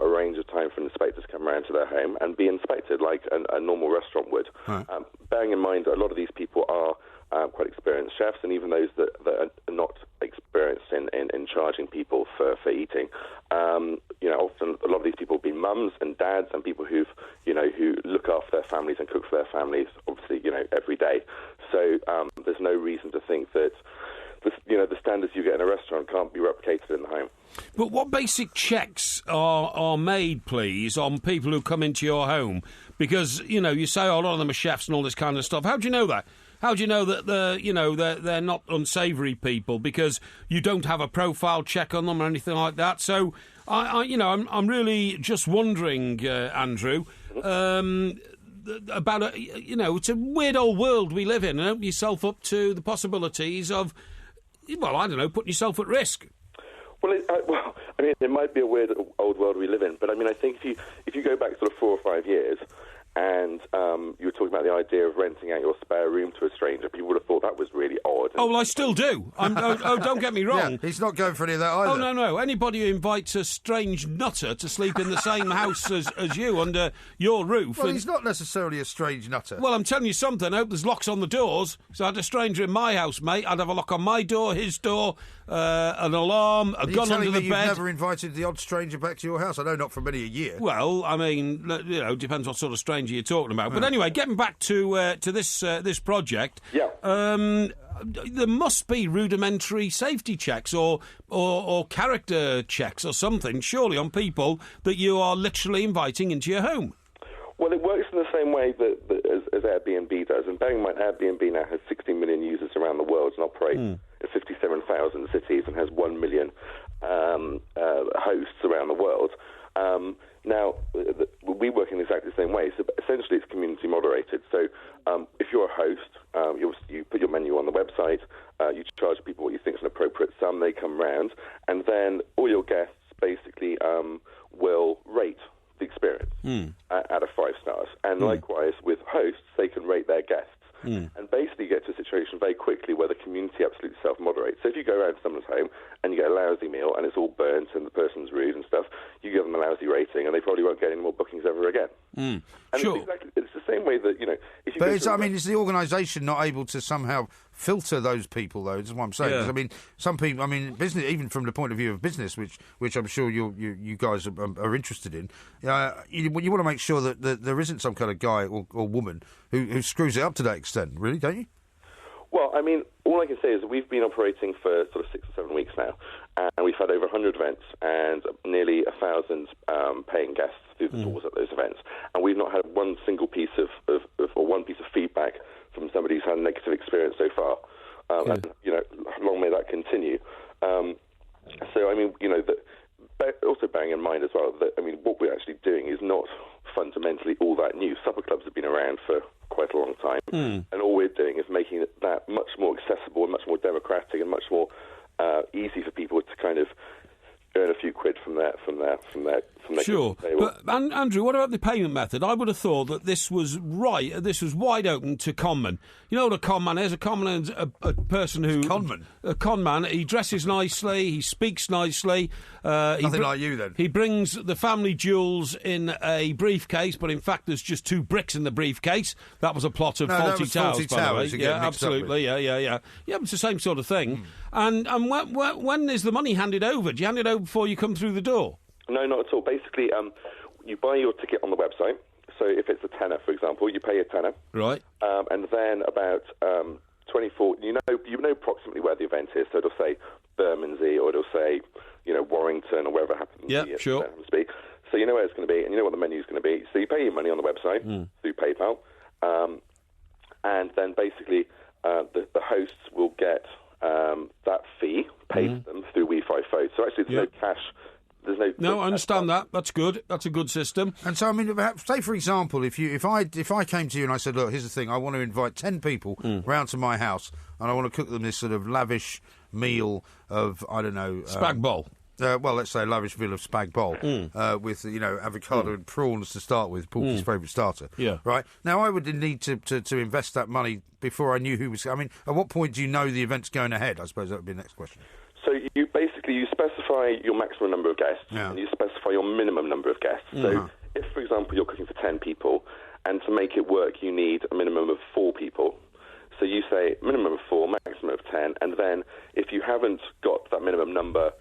arrange a time for an inspector to come around to their home and be inspected like a normal restaurant would. Right. Bearing in mind that a lot of these people are quite experienced chefs, and even those that are not experienced in charging people for eating, often a lot of these people have been mums and dads and people who look after their families and cook for their families, obviously, every day. So there's no reason to think that the standards you get in a restaurant can't be replicated in the home. But what basic checks are made, please, on people who come into your home? Because, you say a lot of them are chefs and all this kind of stuff. How do you know that? How do you know that they're not unsavoury people? Because you don't have a profile check on them or anything like that. So, I'm really just wondering, Andrew, about it's a weird old world we live in, and open yourself up to the possibilities of, putting yourself at risk. Well, it might be a weird old world we live in, but I think if you go back sort of 4 or 5 years, and you were talking about the idea of renting out your spare room to a stranger, people would have thought that was really odd. Oh, well, I still do. Don't get me wrong. Yeah, he's not going for any of that either. Oh, no. Anybody who invites a strange nutter to sleep in the same house as you under your roof... Well, he's not necessarily a strange nutter. Well, I'm telling you something. I hope there's locks on the doors. So I had a stranger in my house, mate. I'd have a lock on my door, his door, an alarm, a gun under the bed. You've never invited the odd stranger back to your house? I know not for many a year. Well, depends what sort of stranger you're talking about. But anyway, getting back to this project. Yeah. there must be rudimentary safety checks or character checks or something, surely, on people that you are literally inviting into your home. Well, it works in the same way as Airbnb does. And bearing in mind, Airbnb now has 16 million users around the world and operates in 57,000 cities and has 1 million hosts around the world. Now, we work in exactly the same way. So essentially, it's community moderated. So if you're a host, you put your menu on the website, you charge people what you think is an appropriate sum, they come round, and then all your guests basically will rate the experience out of 5 stars. And likewise, with hosts, they can rate their guests. And basically get to a situation very quickly where the community absolutely self-moderates. So if you go around to someone's home and you get a lousy meal and it's all burnt and the person's rude and stuff, you give them a lousy rating and they probably won't get any more bookings ever again. And sure. It's the same way that, if you... But is the organisation not able to somehow filter those people, though? That's what I'm saying. Yeah. 'Cause, some people, business, even from the point of view of business, which I'm sure you guys are interested in, you want to make sure that there isn't some kind of guy or woman who screws it up to that extent, really, don't you? Well, all I can say is that we've been operating for sort of 6 or 7 weeks now, and we've had over 100 events and nearly 1,000 paying guests through the doors at those events, and we've not had one single piece of feedback from somebody who's had a negative experience so far. And, long may that continue. Also bearing in mind as well that, what we're actually doing is not fundamentally all that new. Supper clubs have been around for quite a long time, and all we're doing is making that much more accessible and much more democratic and much more easy for people to kind of earn a few quid from their Sure, but Andrew, what about the payment method? I would have thought that this was wide open to conmen. You know what a conman is? A conman is a person who... Conman? A conman. He dresses nicely, he speaks nicely. Nothing like you, then. He brings the family jewels in a briefcase, but in fact there's just 2 bricks in the briefcase. That was a plot of Faulty Towers, by the way. Yeah, absolutely, yeah. Yeah, but it's the same sort of thing. And when is the money handed over? Do you hand it over before you come through the door? No, not at all. Basically, you buy your ticket on the website. So if it's a tenner, for example, you pay a tenner. Right. And then about 24... You know approximately where the event is. So it'll say Bermondsey or it'll say, Warrington or wherever it happens to be. So you know where it's going to be and you know what the menu's going to be. So you pay your money on the website through PayPal. And then basically the hosts will get that fee paid to them through We5Phone. So actually there's no cash... No, I understand that. That's good. That's a good system. And so, say for example, if I came to you and I said, look, here's the thing, I want to invite 10 people round to my house and I want to cook them this sort of lavish meal of, I don't know... Spag bol. Let's say a lavish meal of spag bol with, avocado and prawns to start with, Porky's favourite starter. Yeah. Right? Now, I would need to invest that money before I knew who was... at what point do you know the event's going ahead? I suppose that would be the next question. So you specify your maximum number of guests and you specify your minimum number of guests. So if, for example, you're cooking for 10 people and to make it work you need a minimum of 4 people. So you say minimum of 4, maximum of 10, and then if you haven't got that minimum number,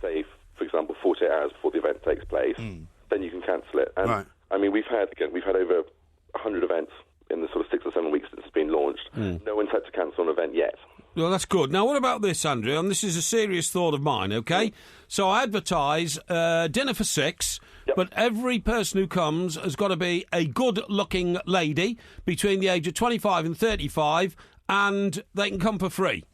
say, for example, 48 hours before the event takes place, then you can cancel it. And we've had over 100 events in the sort of 6 or 7 weeks since it's been launched. No one's had to cancel an event yet. Well, that's good. Now, what about this, Andrew? And this is a serious thought of mine, OK? So I advertise dinner for 6, but every person who comes has got to be a good-looking lady between the age of 25 and 35, and they can come for free.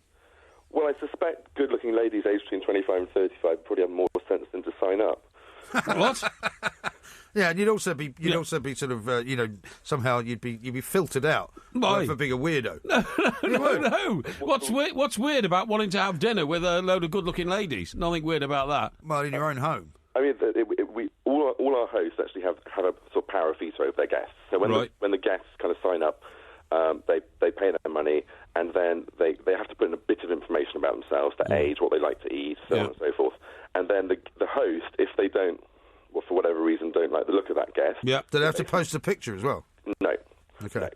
Well, I suspect good-looking ladies aged between 25 and 35 probably have more sense than to sign up. What? Yeah, and you'd also be sort of somehow you'd be filtered out for being a weirdo. No. What's weird about wanting to have dinner with a load of good-looking ladies? Nothing weird about that. Well, in your own home. All our hosts actually have a sort of power of veto over their guests. So when the guests kind of sign up, they pay their money, and then they have to put in a bit of information about themselves, their age, what they like to eat, so on and so forth. And then the host, if they don't, well, for whatever reason, don't like the look of that guest... Yeah. Do they have to post a picture as well? No. Okay. No.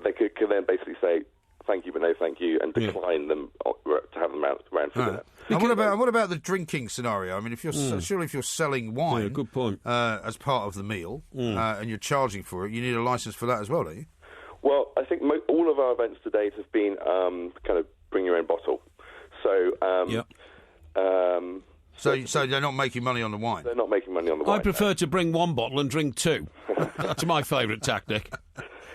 They could then basically say, thank you, but no thank you, and decline them to have them around for dinner. And what about the drinking scenario? If you're surely if you're selling wine... good point. As part of the meal, and you're charging for it, you need a licence for that as well, don't you? Well, I think all of our events to date have been kind of bring your own bottle. So, so they're not making money on the wine? They're not making money on the wine. I prefer to bring one bottle and drink two. That's my favourite tactic.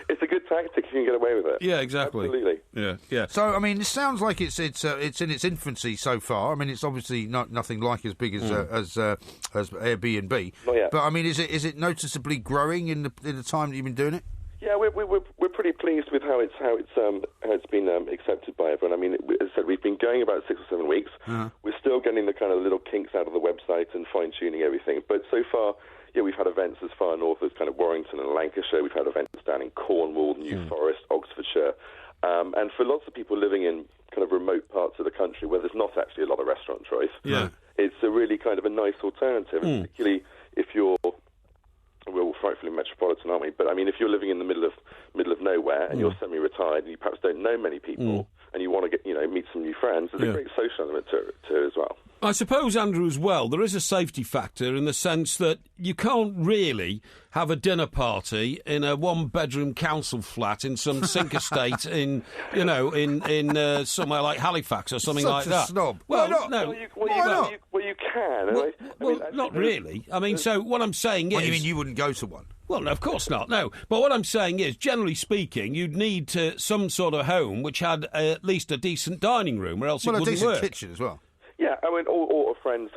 It's a good tactic if you can get away with it. Yeah, exactly. Absolutely. Yeah. So, I mean, it sounds like it's in its infancy so far. I mean, it's obviously nothing like as big as Airbnb. Not yet. But I mean, is it noticeably growing in the time that you've been doing it? Yeah, we're pretty pleased with how it's been accepted by everyone. I mean, as I said, we've been going about 6 or 7 weeks. Uh-huh. We're still getting the kind of little kinks out of the website and fine tuning everything. But so far, yeah, we've had events as far north as kind of Warrington and Lancashire. We've had events down in Cornwall, New Forest, Oxfordshire, and for lots of people living in kind of remote parts of the country where there's not actually a lot of restaurant choice, it's a really kind of a nice alternative, particularly if you're. We're frightfully metropolitan, aren't we? But I mean, if you're living in the middle of nowhere and you're semi-retired and you perhaps don't know many people and you want to meet some new friends, there's a great social element to it as well. I suppose, Andrew, as well, there is a safety factor in the sense that you can't really have a dinner party in a one-bedroom council flat in some sink estate in somewhere like Halifax or something like that. Such a snob. Well, why not? no. Well, you can. Well, not really. I mean, so what I'm saying is... What, you mean you wouldn't go to one? Well, no, of course not, no. But what I'm saying is, generally speaking, you'd need some sort of home which had at least a decent dining room, or else it wouldn't work. Well, a decent kitchen as well. Yeah, I mean, or a friend's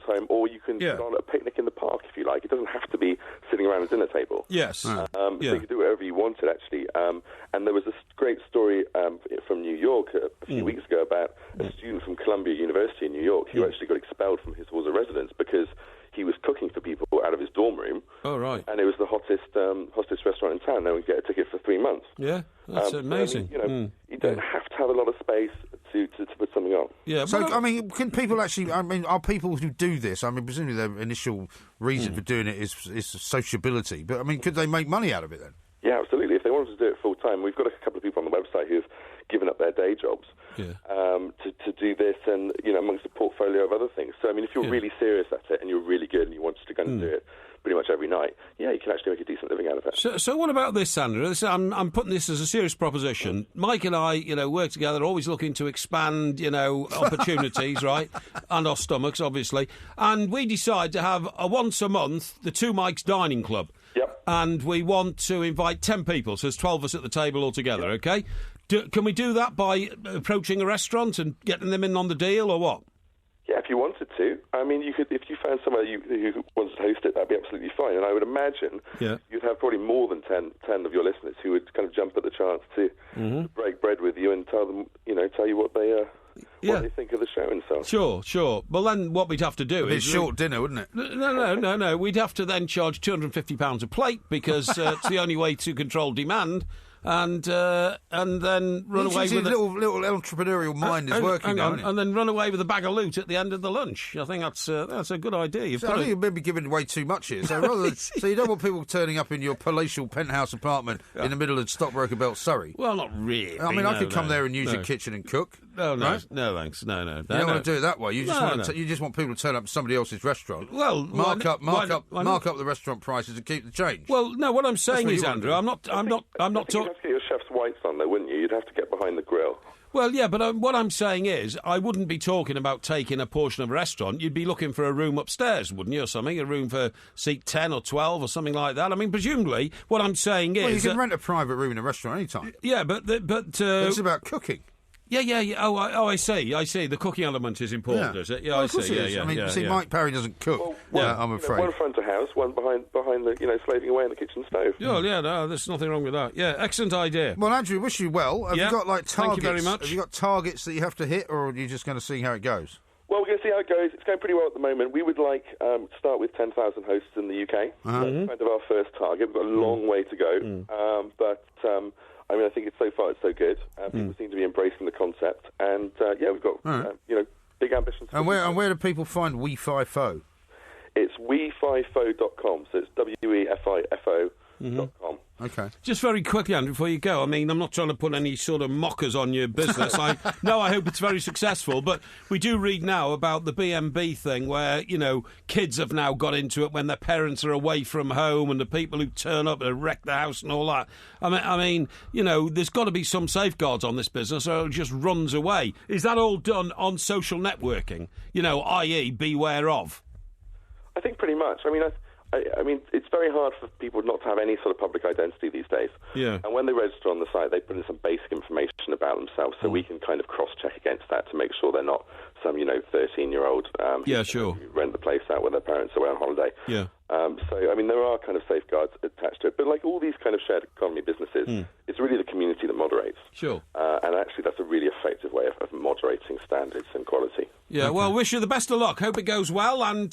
home, or you can put on a picnic in the park if you like. It doesn't have to be sitting around a dinner table. Yes. So you can do whatever you wanted, actually. And there was a great story from New York a few weeks ago about a student from Columbia University in New York who actually got expelled from his halls of residence because he was cooking for people out of his dorm room. Oh, right. And it was the hottest restaurant in town. No one could get a ticket for 3 months. Yeah, that's amazing. So, I mean, you don't have to have a lot of space to put something on. Yeah. So, I mean, can people actually... I mean, are people who do this... I mean, presumably their initial reason for doing it is sociability. But, I mean, could they make money out of it then? Yeah, absolutely. If they wanted to do it full-time, we've got a couple of people on the website who've given up their day jobs to do this and, amongst a portfolio of other things. So, I mean, if you're really serious at it and you're really good and you want to go and do it pretty much every night, you can actually make a decent living out of it. So what about this, Sandra? I'm putting this as a serious proposition. Mike and I, work together, always looking to expand, opportunities, right? And our stomachs, obviously. And we decide to have once a month, the Two Mikes Dining Club. Yep. And we want to invite 10 people, so there's 12 of us at the table altogether, okay? Can we do that by approaching a restaurant and getting them in on the deal, or what? Yeah, if you wanted to. I mean, you could, if you found somebody who wanted to host it, that'd be absolutely fine. And I would imagine you'd have probably more than 10 of your listeners who would kind of jump at the chance to break bread with you and tell them, tell you what they think of the show and so on. Sure. Well, then what we'd have to do is... It's short dinner, wouldn't it? No. We'd have to then charge £250 a plate because it's the only way to control demand. And then run away with little entrepreneurial mind is working. And then run away with a bag of loot at the end of the lunch. I think that's a good idea. I think you're maybe giving away too much here. So so you don't want people turning up in your palatial penthouse apartment in the middle of Stockbroker Belt, Surrey. Well, not really. I mean, I could come there and use your kitchen and cook. No, right? No, thanks. No. You don't want to do it that way. You just want people to turn up to somebody else's restaurant. Well, mark up the restaurant prices and keep the change. Well, no. What I'm saying is, Andrew, I'm not talking. You'd have to get your chef's whites on there, wouldn't you? You'd have to get behind the grill. Well, yeah, but what I'm saying is, I wouldn't be talking about taking a portion of a restaurant. You'd be looking for a room upstairs, wouldn't you, or something? A room for seat 10 or 12 or something like that. I mean, presumably, what I'm saying is... Well, you can rent a private room in a restaurant any time. Yeah, but it's about cooking. Yeah. Oh, I see. The cooking element is important, is it? Yeah, I see. Yeah. I mean, Mike Parry doesn't cook. I'm afraid. One front of house, one behind the, slaving away in the kitchen stove. Oh, yeah, no, there's nothing wrong with that. Yeah, excellent idea. Well, Andrew, wish you well. Have you got, targets? Thank you very much. Have you got targets that you have to hit, or are you just going to see how it goes? Well, we're going to see how it goes. It's going pretty well at the moment. We would like to start with 10,000 hosts in the UK. That's kind of our first target. We've got a long way to go. But... I mean, I think so far it's so good. People seem to be embracing the concept, and we've got big ambitions. And where do people find WeFiFo? It's wefifo.com. So it's WeFifo.com. Okay. Just very quickly, Andrew, before you go, I mean, I'm not trying to put any sort of mockers on your business. I hope it's very successful, but we do read now about the B&B thing where, kids have now got into it when their parents are away from home and the people who turn up and wreck the house and all that. I mean, there's got to be some safeguards on this business or it just runs away. Is that all done on social networking, i.e. beware of? I think pretty much. I mean, it's very hard for people not to have any sort of public identity these days. Yeah. And when they register on the site, they put in some basic information about themselves, so we can kind of cross-check against that to make sure they're not some, 13-year-old who rent the place out when their parents are away on holiday. Yeah. There are kind of safeguards attached to it. But like all these kind of shared economy businesses, it's really the community that moderates. Sure. And actually, that's a really effective way of moderating standards and quality. Yeah, okay. Well, wish you the best of luck. Hope it goes well. And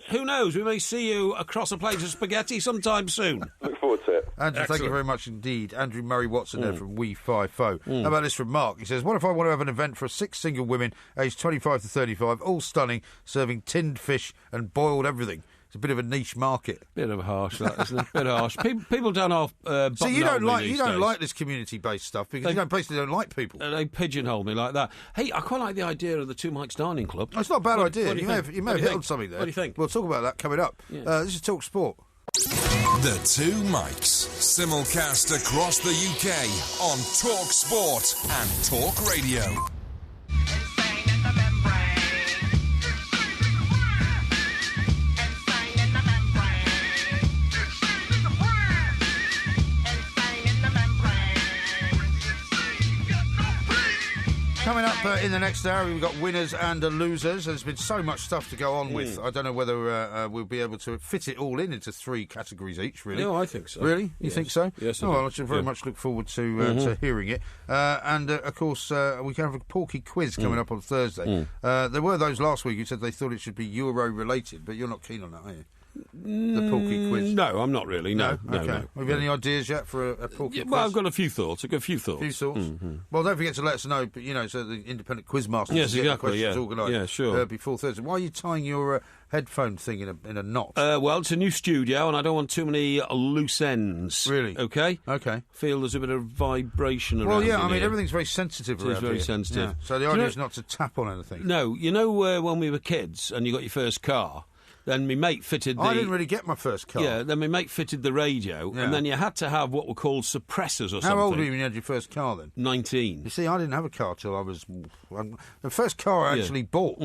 who knows, we may see you across a plate of spaghetti sometime soon. Look forward to it. Andrew, thank you very much indeed. Andrew Murray-Watson there from We5Fo. How about this from Mark? He says, what if I want to have an event for 6 single women aged 25 to 35, all stunning, serving tinned fish and boiled everything? It's a bit of a niche market. Bit of harsh, that, isn't it? Bit harsh. People don't have. So you don't like this community-based stuff because you basically don't like people. They pigeonhole me like that. Hey, I quite like the idea of the Two Mikes Dining Club. Oh, it's not a bad idea. You may have hit on something there. What do you think? We'll talk about that coming up. Yeah. This is Talk Sport. The Two Mikes, simulcast across the UK on Talk Sport and Talk Radio. Coming up in the next hour, we've got winners and losers. There's been so much stuff to go on with. I don't know whether we'll be able to fit it all into 3 categories each, really. No, I think so. Really? You think so? Yes, well, I should very much look forward to hearing it. Of course, we can have a Porky quiz coming up on Thursday. There were those last week who said they thought it should be Euro-related, but you're not keen on that, are you? The Porky quiz? No, I'm not really, no. Okay. No. Have you had any ideas yet for a Porky quiz? Well, I've got a few thoughts. Few thoughts? Well, don't forget to let us know, so the independent quizmaster yes, can get the exactly, questions organised sure. Before Thursday. Why are you tying your headphone thing in a knot? Well, it's a new studio and I don't want too many loose ends. Really? Okay. Feel there's a bit of vibration around. Well, yeah, I mean, everything's very sensitive around here. It's very sensitive. Yeah. So the idea is not to tap on anything. No, when we were kids and you got your first car, then my mate fitted the... I didn't really get my first car. Yeah, then my mate fitted the radio, and then you had to have what were called suppressors or something. How old were you when you had your first car, then? 19. You see, I didn't have a car till I was... The first car I actually bought,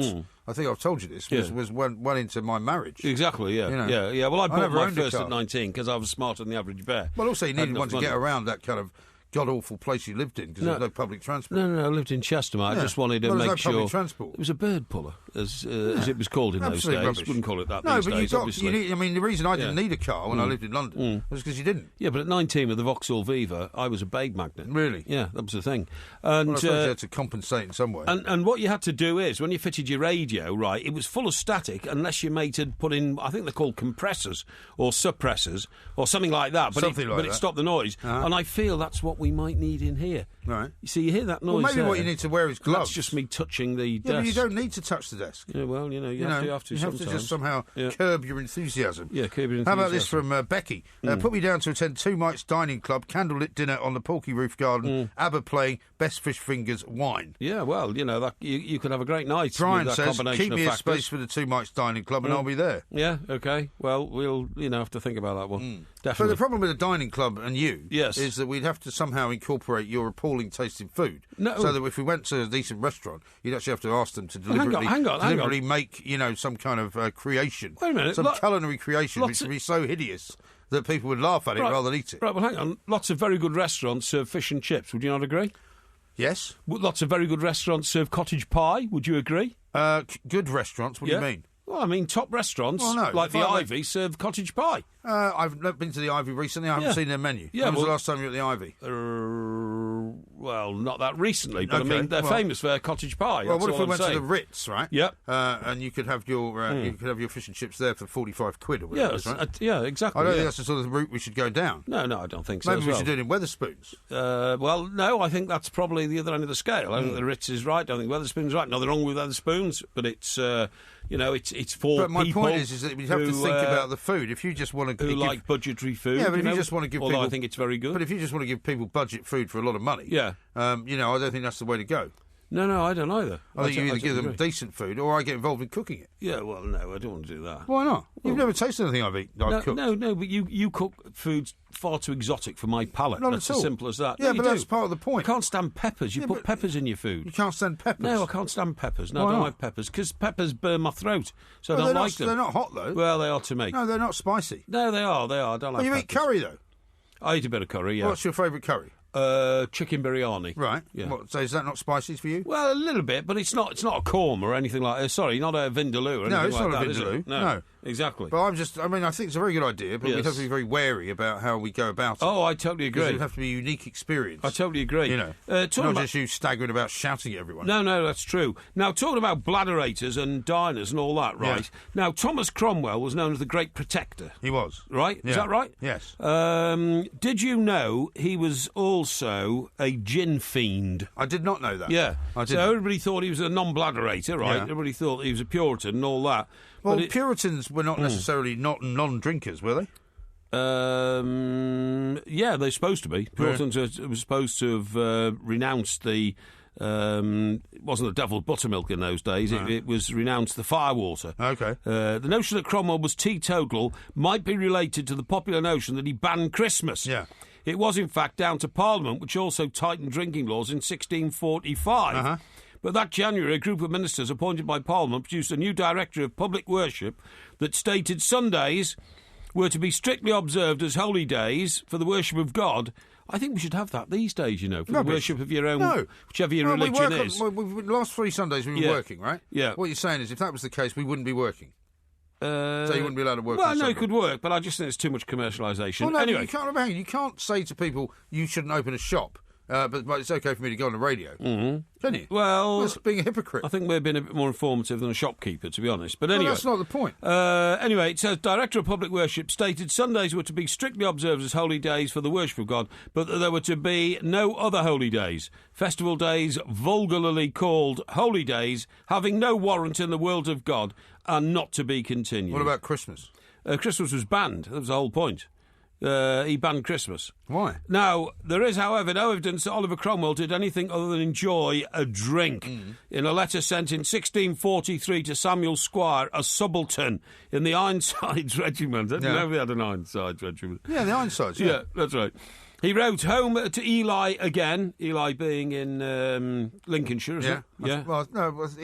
I think I've told you this, was went into my marriage. Exactly, yeah. Yeah. Well, I bought my first at 19 because I was smarter than the average bear. Well, also you needed one to get around that kind of god-awful place you lived in because there was no public transport. No, I lived in Chester, mate. I just wanted to make sure... public transport. It was a bird puller, as it was called in those days. Rubbish. Wouldn't call it that these days, obviously. The reason I didn't need a car when I lived in London was because you didn't. Yeah, but at 19 with the Vauxhall Viva, I was a bag magnet. Really? Yeah, that was the thing. And, I suppose you had to compensate in some way. And what you had to do is, when you fitted your radio, right, it was full of static unless your mate had put in, I think they're called compressors or suppressors or something like that. But it stopped the noise. And I feel that's what we might need in here. Right. You see, you hear that noise. Well, maybe what you need to wear is gloves. That's just me touching the desk. But you don't need to touch the desk. Yeah, well, you have to You have to just somehow curb your enthusiasm. Yeah, curb your enthusiasm. How about this from Becky? Put me down to attend Two Mikes Dining Club, candlelit dinner on the Porky Roof Garden, ABBA playing, best fish fingers, wine. Yeah, well, that, you could have a great night. Brian with that says, keep me a space for the Two Mikes Dining Club and I'll be there. Yeah, okay. Well, we'll have to think about that one. Definitely. But the problem with a dining club and you is that we'd have to somehow incorporate your appalling tasting food. No. So that if we went to a decent restaurant, you'd actually have to ask them to deliberately make, some kind of creation. Wait a minute. Some culinary creation which would be so hideous that people would laugh at it rather than eat it. Right, well, hang on. Lots of very good restaurants serve fish and chips. Would you not agree? Yes. Lots of very good restaurants serve cottage pie. Would you agree? Good restaurants? What do you mean? Well, I mean, top restaurants like the Ivy serve cottage pie. I've not been to the Ivy recently. I haven't seen their menu. Yeah, when was the last time you were at the Ivy? not that recently, but I mean, they're famous for their cottage pie. Well, what if we went to the Ritz, right? Yep. And you could have your fish and chips there for 45 quid or whatever. Yes, right? Yeah, exactly. I don't think that's the sort of route we should go down. No, I don't think so. Maybe we should do it in Wetherspoons. Well, no, I think that's probably the other end of the scale. I think the Ritz is right. I don't think Wetherspoons right. Nothing wrong with Wetherspoons, but it's it's for But my people point is that we have to think about the food. If you just want to like budgetary food, yeah, but if you just want to give people, I think it's very good. But if you just want to give people budget food for a lot of money, yeah, I don't think that's the way to go. No, I don't either. I think you either give them decent food or I get involved in cooking it. Yeah, well, no, I don't want to do that. Why not? You've never tasted anything I've cooked. No, but you cook foods far too exotic for my palate. Not That's at all. as simple as that. Yeah, no, but that's part of the point. I can't stand peppers. You put peppers in your food. You can't stand peppers? No, I can't stand peppers. No, Why I don't not? like peppers because peppers burn my throat, so I don't like them. They're not hot, though. Well, they are to me. No, they're not spicy. No, they are. I don't like you peppers. eat curry, though? I eat a bit of curry, yeah. What's your favourite curry? Chicken biryani. Right. Yeah. So is that not spicy for you? Well, a little bit, but it's not a korma or anything like that. Sorry, not a vindaloo or anything No, it's like not that, a is it? vindaloo. No, exactly. But I think it's a very good idea, but we have to be very wary about how we go about it. Oh, I totally agree. Because it would have to be a unique experience. I totally agree. Not just you staggering about shouting at everyone. No, that's true. Now, talking about bladderators and diners and all that, right? Yeah. Now, Thomas Cromwell was known as the Great Protector. He was. Right? Yeah. Is that right? Yes. Did you know he was also a gin fiend? I did not know that. Yeah. I didn't. So everybody thought he was a non-bladderator, right? Yeah. Everybody thought he was a Puritan and all that. Well, Puritans were not necessarily not non-drinkers, were they? Yeah, they're supposed to be. Puritans were supposed to have renounced the... it wasn't the devil's buttermilk in those days. No. It was renounced the firewater. Okay. The notion that Cromwell was teetotal might be related to the popular notion that he banned Christmas. Yeah. It was, in fact, down to Parliament, which also tightened drinking laws in 1645. Uh-huh. But that January, a group of ministers appointed by Parliament produced a new directory of public worship that stated Sundays were to be strictly observed as holy days for the worship of God. I think we should have that these days, for the worship of your own, whichever your religion is. The last 3 Sundays we were working, right? Yeah. What you're saying is if that was the case, we wouldn't be working. So you wouldn't be allowed to work. Well, no, it could work, but I just think it's too much commercialisation. Well, no, anyway, you can't say to people you shouldn't open a shop. But it's okay for me to go on the radio. Mm-hmm. Can you? Well, that's being a hypocrite. I think we're being a bit more informative than a shopkeeper, to be honest. But anyway, that's not the point. Anyway, it says Director of Public Worship stated Sundays were to be strictly observed as holy days for the worship of God, but that there were to be no other holy days. Festival days, vulgarly called holy days, having no warrant in the world of God, are not to be continued. What about Christmas? Christmas was banned. That was the whole point. He banned Christmas. Why? Now, there is, however, no evidence that Oliver Cromwell did anything other than enjoy a drink. In a letter sent in 1643 to Samuel Squire, a subaltern in the Ironsides Regiment. I didn't know they had an Ironsides Regiment. Yeah, the Ironsides, yeah, that's right. He wrote home to Ely again, Ely being in Lincolnshire, is it? Yeah. Well, no, was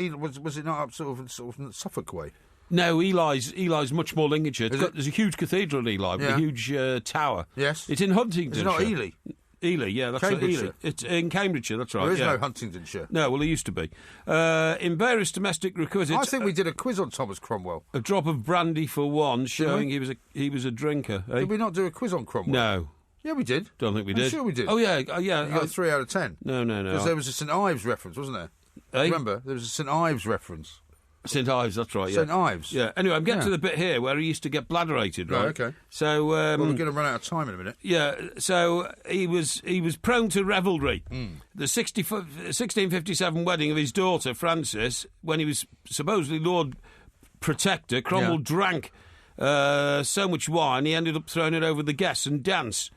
it not up sort of Suffolk way? No, Ely's much more Lincolnshire. There's a huge cathedral in Ely with a huge tower. Yes. It's in Huntingdonshire. It's not Ely. Ely, yeah, that's right. Ely. It's in Cambridgeshire, that's right. There is no Huntingdonshire. No, well, there used to be. In various domestic requisites... I think we did a quiz on Thomas Cromwell. A drop of brandy for one, showing he was a drinker. Eh? Did we not do a quiz on Cromwell? No. Yeah, we did. Don't think we did. I'm sure we did. Oh, yeah. You got a 3 out of 10. No. Because there was a St Ives reference, wasn't there? Remember? There was a St Ives reference. St Ives, that's right, yeah. St Ives. Yeah. Anyway, I'm getting to the bit here where he used to get bladderated, right? Okay. So... we're going to run out of time in a minute. Yeah, so he was prone to revelry. The 1657 wedding of his daughter, Frances, when he was supposedly Lord Protector, Cromwell drank so much wine, he ended up throwing it over the guests and danced.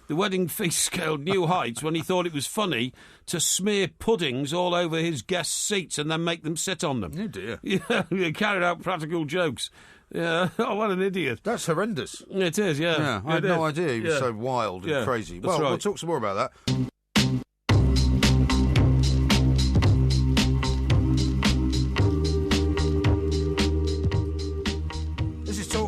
The wedding feast scaled new heights when he thought it was funny to smear puddings all over his guests' seats and then make them sit on them. Oh, dear. Yeah, he carried out practical jokes. Yeah, oh, what an idiot. That's horrendous. It is, yeah. I had no idea he was so wild and crazy. Well, we'll talk some more about that.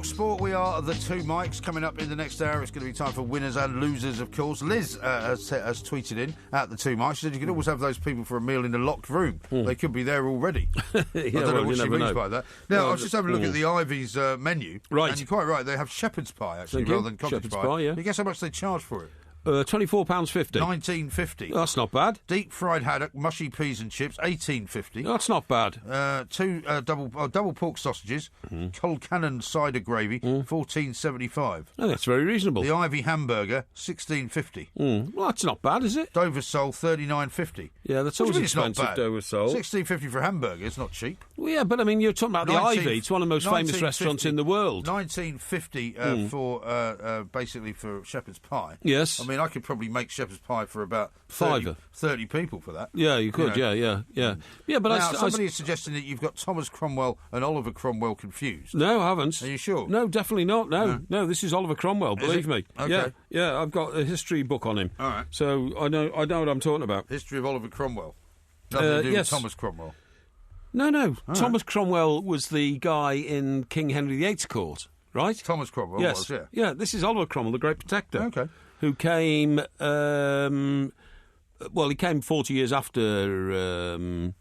Sport, we are the Two Mics. Coming up in the next hour, it's going to be time for winners and losers, of course. Liz has tweeted in at the Two Mics. She said you can always have those people for a meal in a locked room. They could be there already. I don't know what she means by that. Now, I was just having a look at the Ivy's menu. Right. And you're quite right. They have shepherd's pie, actually, rather than cottage pie. Yeah. You guess how much they charge for it? £24.50. 19.50. That's not bad. Deep fried haddock, mushy peas and chips, 18.50. That's not bad. Two double pork sausages, Colcannon cider gravy, 14.75. Oh, that's very reasonable. The Ivy hamburger, 16.50. Well, that's not bad, is it? Dover sole, 39.50. Yeah, that's always expensive, Dover sole. 16.50 for a hamburger, it's not cheap. Well, yeah, but I mean, you're talking about the Ivy. It's one of the most famous restaurants in the world. 19.50 for basically for shepherd's pie. Yes. I mean, I could probably make shepherd's pie for about 30 people for that. Yeah, you could. Yeah. But now, somebody is suggesting that you've got Thomas Cromwell and Oliver Cromwell confused. No, I haven't. Are you sure? No, definitely not. No, this is Oliver Cromwell. Believe me. Okay. Yeah. I've got a history book on him. All right. So I know what I'm talking about. History of Oliver Cromwell. Nothing to do with Thomas Cromwell. No. Thomas Cromwell was the guy in King Henry VIII's court, right? Thomas Cromwell was, yeah. Yeah, this is Oliver Cromwell, the Great Protector. Okay. Who came... he came 40 years after...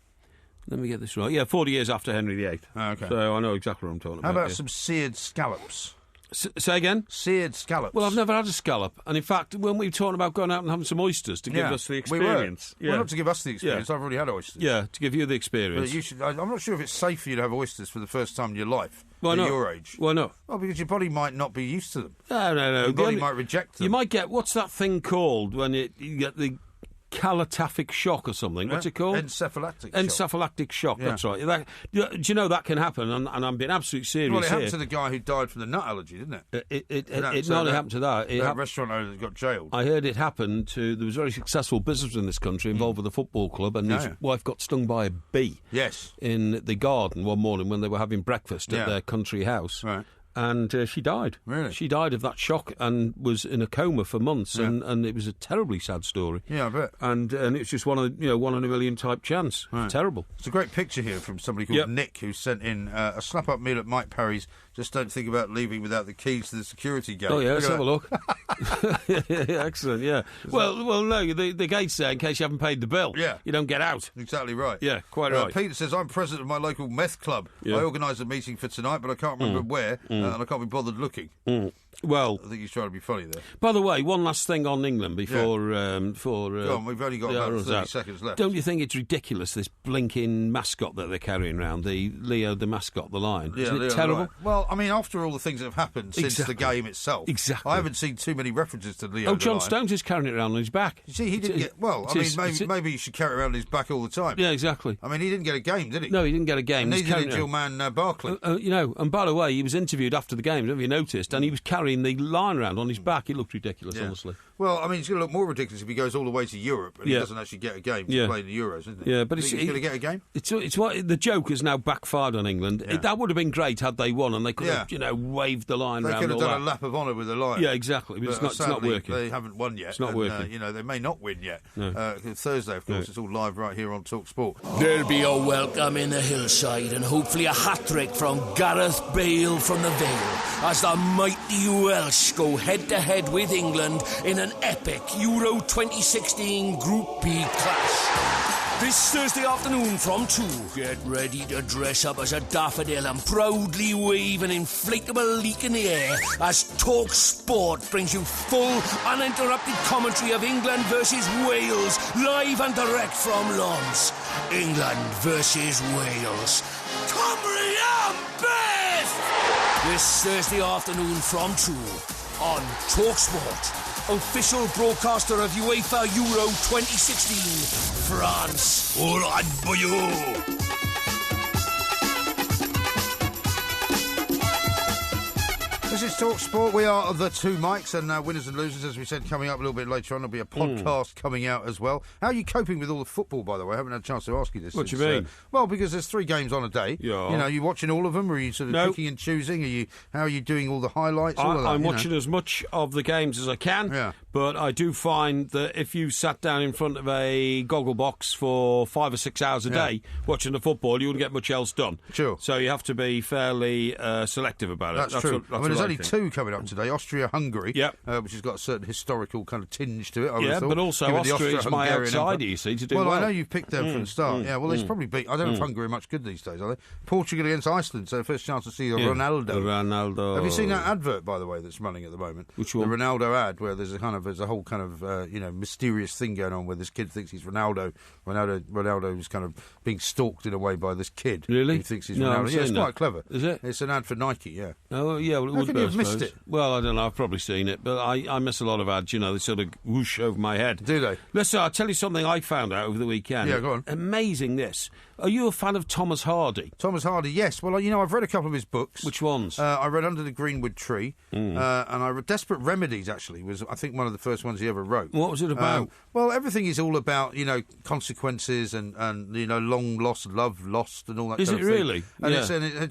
let me get this right. Yeah, 40 years after Henry VIII. Okay. So I know exactly what I'm talking about. How about some seared scallops? Say again? Seared scallops. Well, I've never had a scallop. And in fact, when we were talking about going out and having some oysters to give us the experience... Well, not to give us the experience. I've already had oysters. Yeah, to give you the experience. But you should. I'm not sure if it's safe for you to have oysters for the first time in your life. Why not? At your age. Why not? Well, because your body might not be used to them. No. Your body might reject them. You might get... What's that thing called when you get the... Calotaphic shock or something. What's it called? Encephalitic shock. That's right. Do you know that can happen? And I'm being absolutely serious. Well, it happened to the guy who died from the nut allergy, didn't it? It not only happened to that. That restaurant owner that got jailed. I heard it happened to... There was a very successful business in this country involved with a football club, and his wife got stung by a bee. Yes. In the garden one morning when they were having breakfast at their country house. Right. And she died. Really? She died of that shock and was in a coma for months, and it was a terribly sad story. Yeah, I bet. And it's just one in a million type chance. Right. Terrible. It's a great picture here from somebody called Nick, who sent in a slap-up meal at Mike Parry's. Just don't think about leaving without the keys to the security gate. Oh, yeah, let's have a look. Excellent, yeah. Well, no, the gate's there in case you haven't paid the bill. Yeah. You don't get out. Exactly right. Yeah, quite right. Peter says, I'm president of my local meth club. I organised a meeting for tonight, but I can't remember where, and I can't be bothered looking. Well, I think he's trying to be funny there. By the way, one last thing on England before... Go on, we've only got about 30 seconds left. Don't you think it's ridiculous, this blinking mascot that they're carrying around, the Leo the mascot, the lion? Isn't it terrible? Right. Well, I mean, after all the things that have happened since the game itself, I haven't seen too many references to Leo. John Stones is carrying it around on his back. You see, he didn't get... Well, maybe he should carry it around on his back all the time. Yeah, exactly. I mean, he didn't get a game, did he? No, he didn't get a game. And neither did your man Barkley. And by the way, he was interviewed after the game, have you noticed? And he was carrying the lion around on his back. It looked ridiculous, honestly. Well, I mean, it's going to look more ridiculous if he goes all the way to Europe and he doesn't actually get a game to play in the Euros, isn't it? Yeah, but he's going to get a game. It's what the joke has now backfired on England. That would have been great had they won, and they could have, waved the lion around. They could have done a lap of honour with the lion. Yeah, exactly. But it's not working. They haven't won yet. It's not working. They may not win yet. No. Thursday, of course, it's all live right here on Talk Sport. There'll be a welcome in the hillside and hopefully a hat-trick from Gareth Bale from the Vale as the mighty Welsh go head-to-head with England in an epic Euro 2016 Group B clash. This Thursday afternoon from 2, get ready to dress up as a daffodil and proudly wave an inflatable leak in the air as Talk Sport brings you full, uninterrupted commentary of England versus Wales, live and direct from Lons. England versus Wales. Cymru am best! This Thursday afternoon from 2 on Talk Sport. Official broadcaster of UEFA Euro 2016, France. All right, boyo. This is Talk Sport. We are the two mics and winners and losers, as we said, coming up a little bit later on. There'll be a podcast coming out as well. How are you coping with all the football, by the way? I haven't had a chance to ask you this. What do you mean? Well, because there's 3 games on a day. Yeah. You know, are you watching all of them, or are you sort of picking and choosing? How are you doing all the highlights? I'm watching as much of the games as I can. Yeah. But I do find that if you sat down in front of a goggle box for 5 or 6 hours a day watching the football, you wouldn't get much else done. Sure. So you have to be fairly selective about it. That's true. There's only two coming up today. Austria-Hungary, which has got a certain historical kind of tinge to it, I would have thought. But also Austria is my outsider, you see, to do well. I know you've picked them from the start. Yeah, well, it's probably beat... I don't know if Hungary are much good these days, are they? Portugal against Iceland, so first chance to see Ronaldo. Have you seen that advert, by the way, that's running at the moment? Which one? The Ronaldo ad, where there's a whole kind of mysterious thing going on where this kid thinks he's Ronaldo. Ronaldo's kind of being stalked in a way by this kid. Really? Who thinks he's Ronaldo. Yeah, it's quite clever. Is it? It's an ad for Nike, yeah. Oh, yeah, well, it would be, you've missed it? Well, I don't know, I've probably seen it, but I miss a lot of ads, they sort of whoosh over my head. Do they? Listen, I'll tell you something I found out over the weekend. Yeah, go on. Amazing this. Are you a fan of Thomas Hardy? Thomas Hardy, yes. Well, I've read a couple of his books. Which ones? I read Under the Greenwood Tree, and I read Desperate Remedies, actually, was, I think, one of the first ones he ever wrote. What was it about? Well, everything is all about, consequences and long lost, love lost and all that is kind it of thing. Really?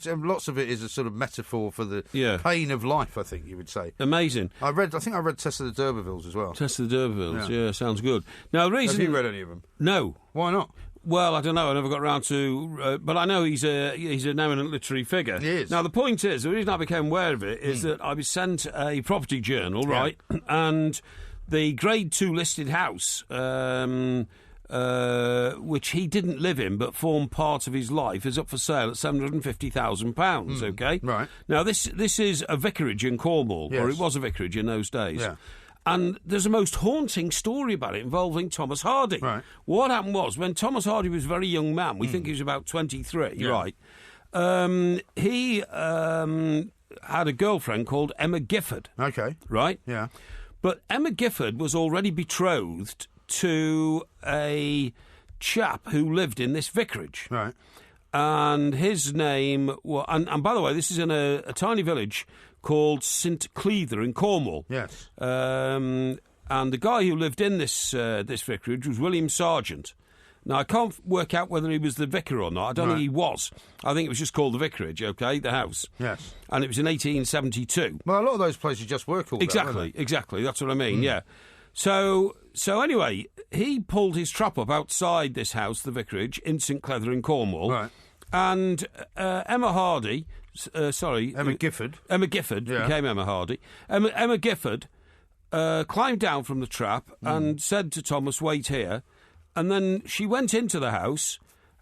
And lots of it is a sort of metaphor for the pain of life, I think you would say. Amazing. I think I read Test of the D'Urbervilles as well. Test of the D'Urbervilles, yeah, sounds good. Now, the reason... Have you read any of them? No. Why not? Well, I don't know. I never got round to... but I know he's an eminent literary figure. He is. Now, the point is, the reason I became aware of it is that I was sent a property journal, right? And the Grade 2 listed house, which he didn't live in but formed part of his life, is up for sale at £750,000, OK? Right. Now, this is a vicarage in Cornwall, or it was a vicarage in those days. Yeah. And there's a most haunting story about it involving Thomas Hardy. Right. What happened was, when Thomas Hardy was a very young man, we think he was about 23, right, he had a girlfriend called Emma Gifford. OK. Right? Yeah. But Emma Gifford was already betrothed to a chap who lived in this vicarage. Right. And his name... And by the way, this is in a tiny village called St Cleather in Cornwall. Yes. And the guy who lived in this vicarage was William Sargent. Now, I can't work out whether he was the vicar or not. I don't think he was. I think it was just called the vicarage, OK, the house. Yes. And it was in 1872. Well, a lot of those places just were called exactly, that, exactly. That's what I mean, yeah. So anyway, he pulled his trap up outside this house, the vicarage, in St Cleather in Cornwall. Right. And Emma Hardy... Emma Gifford. Emma Gifford became Emma Hardy. Emma Gifford climbed down from the trap and said to Thomas, "Wait here." And then she went into the house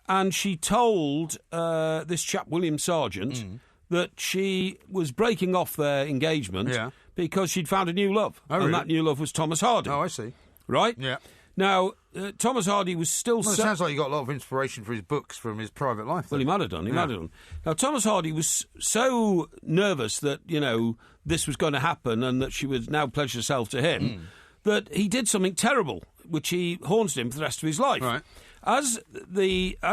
and she told this chap, William Sargent, that she was breaking off their engagement because she'd found a new love. Oh, really? And that new love was Thomas Hardy. Oh, I see. Right? Yeah. Now, Thomas Hardy was still... Well, it sounds like he got a lot of inspiration for his books from his private life. Well, he might have done. He might have done. Now, Thomas Hardy was so nervous that, this was going to happen and that she would now pledge herself to him that he did something terrible, which he haunted him for the rest of his life. Right. As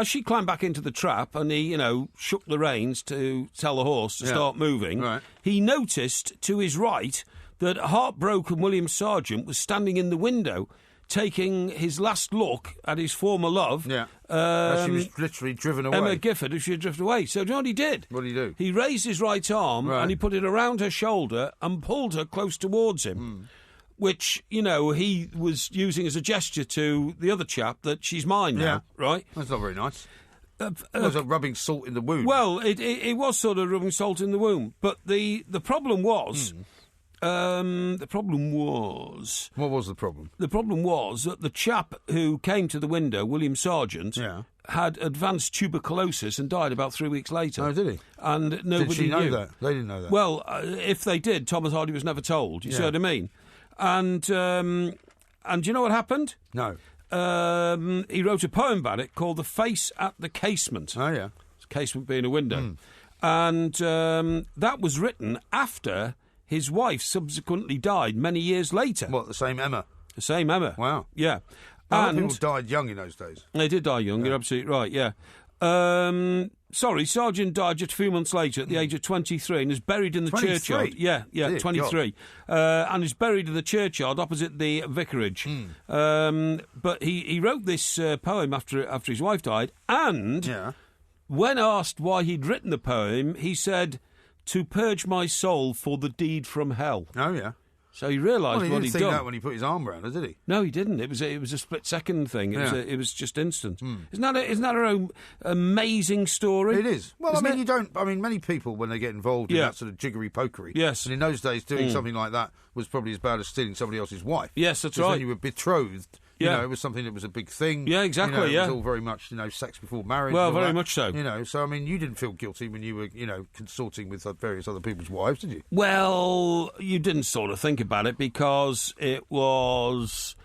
she climbed back into the trap and he, shook the reins to tell the horse to start moving, he noticed to his right that heartbroken William Sargent was standing in the window taking his last look at his former love. Yeah. She was literally driven away. Emma Gifford, who she had drifted away. So do you know what he did? What did he do? He raised his right arm and he put it around her shoulder and pulled her close towards him, which, he was using as a gesture to the other chap that she's mine now, right? That's not very nice. It was like rubbing salt in the wound. Well, it was sort of rubbing salt in the wound. But the problem was... the problem was... What was the problem? The problem was that the chap who came to the window, William Sargent, had advanced tuberculosis and died about 3 weeks later. Oh, did he? And nobody Did she know knew. that? They didn't know that. Well, if they did, Thomas Hardy was never told. You see what I mean? And do you know what happened? No. He wrote a poem about it called The Face at the Casement. Oh, yeah. Casement being a window. And that was written after... his wife subsequently died many years later. What, the same Emma? The same Emma. Wow. Yeah. A lot of people died young in those days. They did die young, you're absolutely right, yeah. Sargent died just a few months later at the age of 23 and is buried in the 23? churchyard. Yeah, Dear 23. And is buried in the churchyard opposite the vicarage. But he wrote this poem after his wife died, and when asked why he'd written the poem, he said... to purge my soul for the deed from hell. Oh, yeah. So he realised what he'd done. He didn't think that when he put his arm around her, did he? No, he didn't. It was a split-second thing. It was just instant. Isn't that an amazing story? It is. Well, I mean, many people, when they get involved in that sort of jiggery-pokery, and in those days doing something like that was probably as bad as stealing somebody else's wife. Yes, that's right. When you were betrothed, you know, it was something that was a big thing. Yeah, exactly, It was all very much, sex before marriage. Well, very much so. So, I mean, you didn't feel guilty when you were, consorting with various other people's wives, did you? Well, you didn't sort of think about it because it was...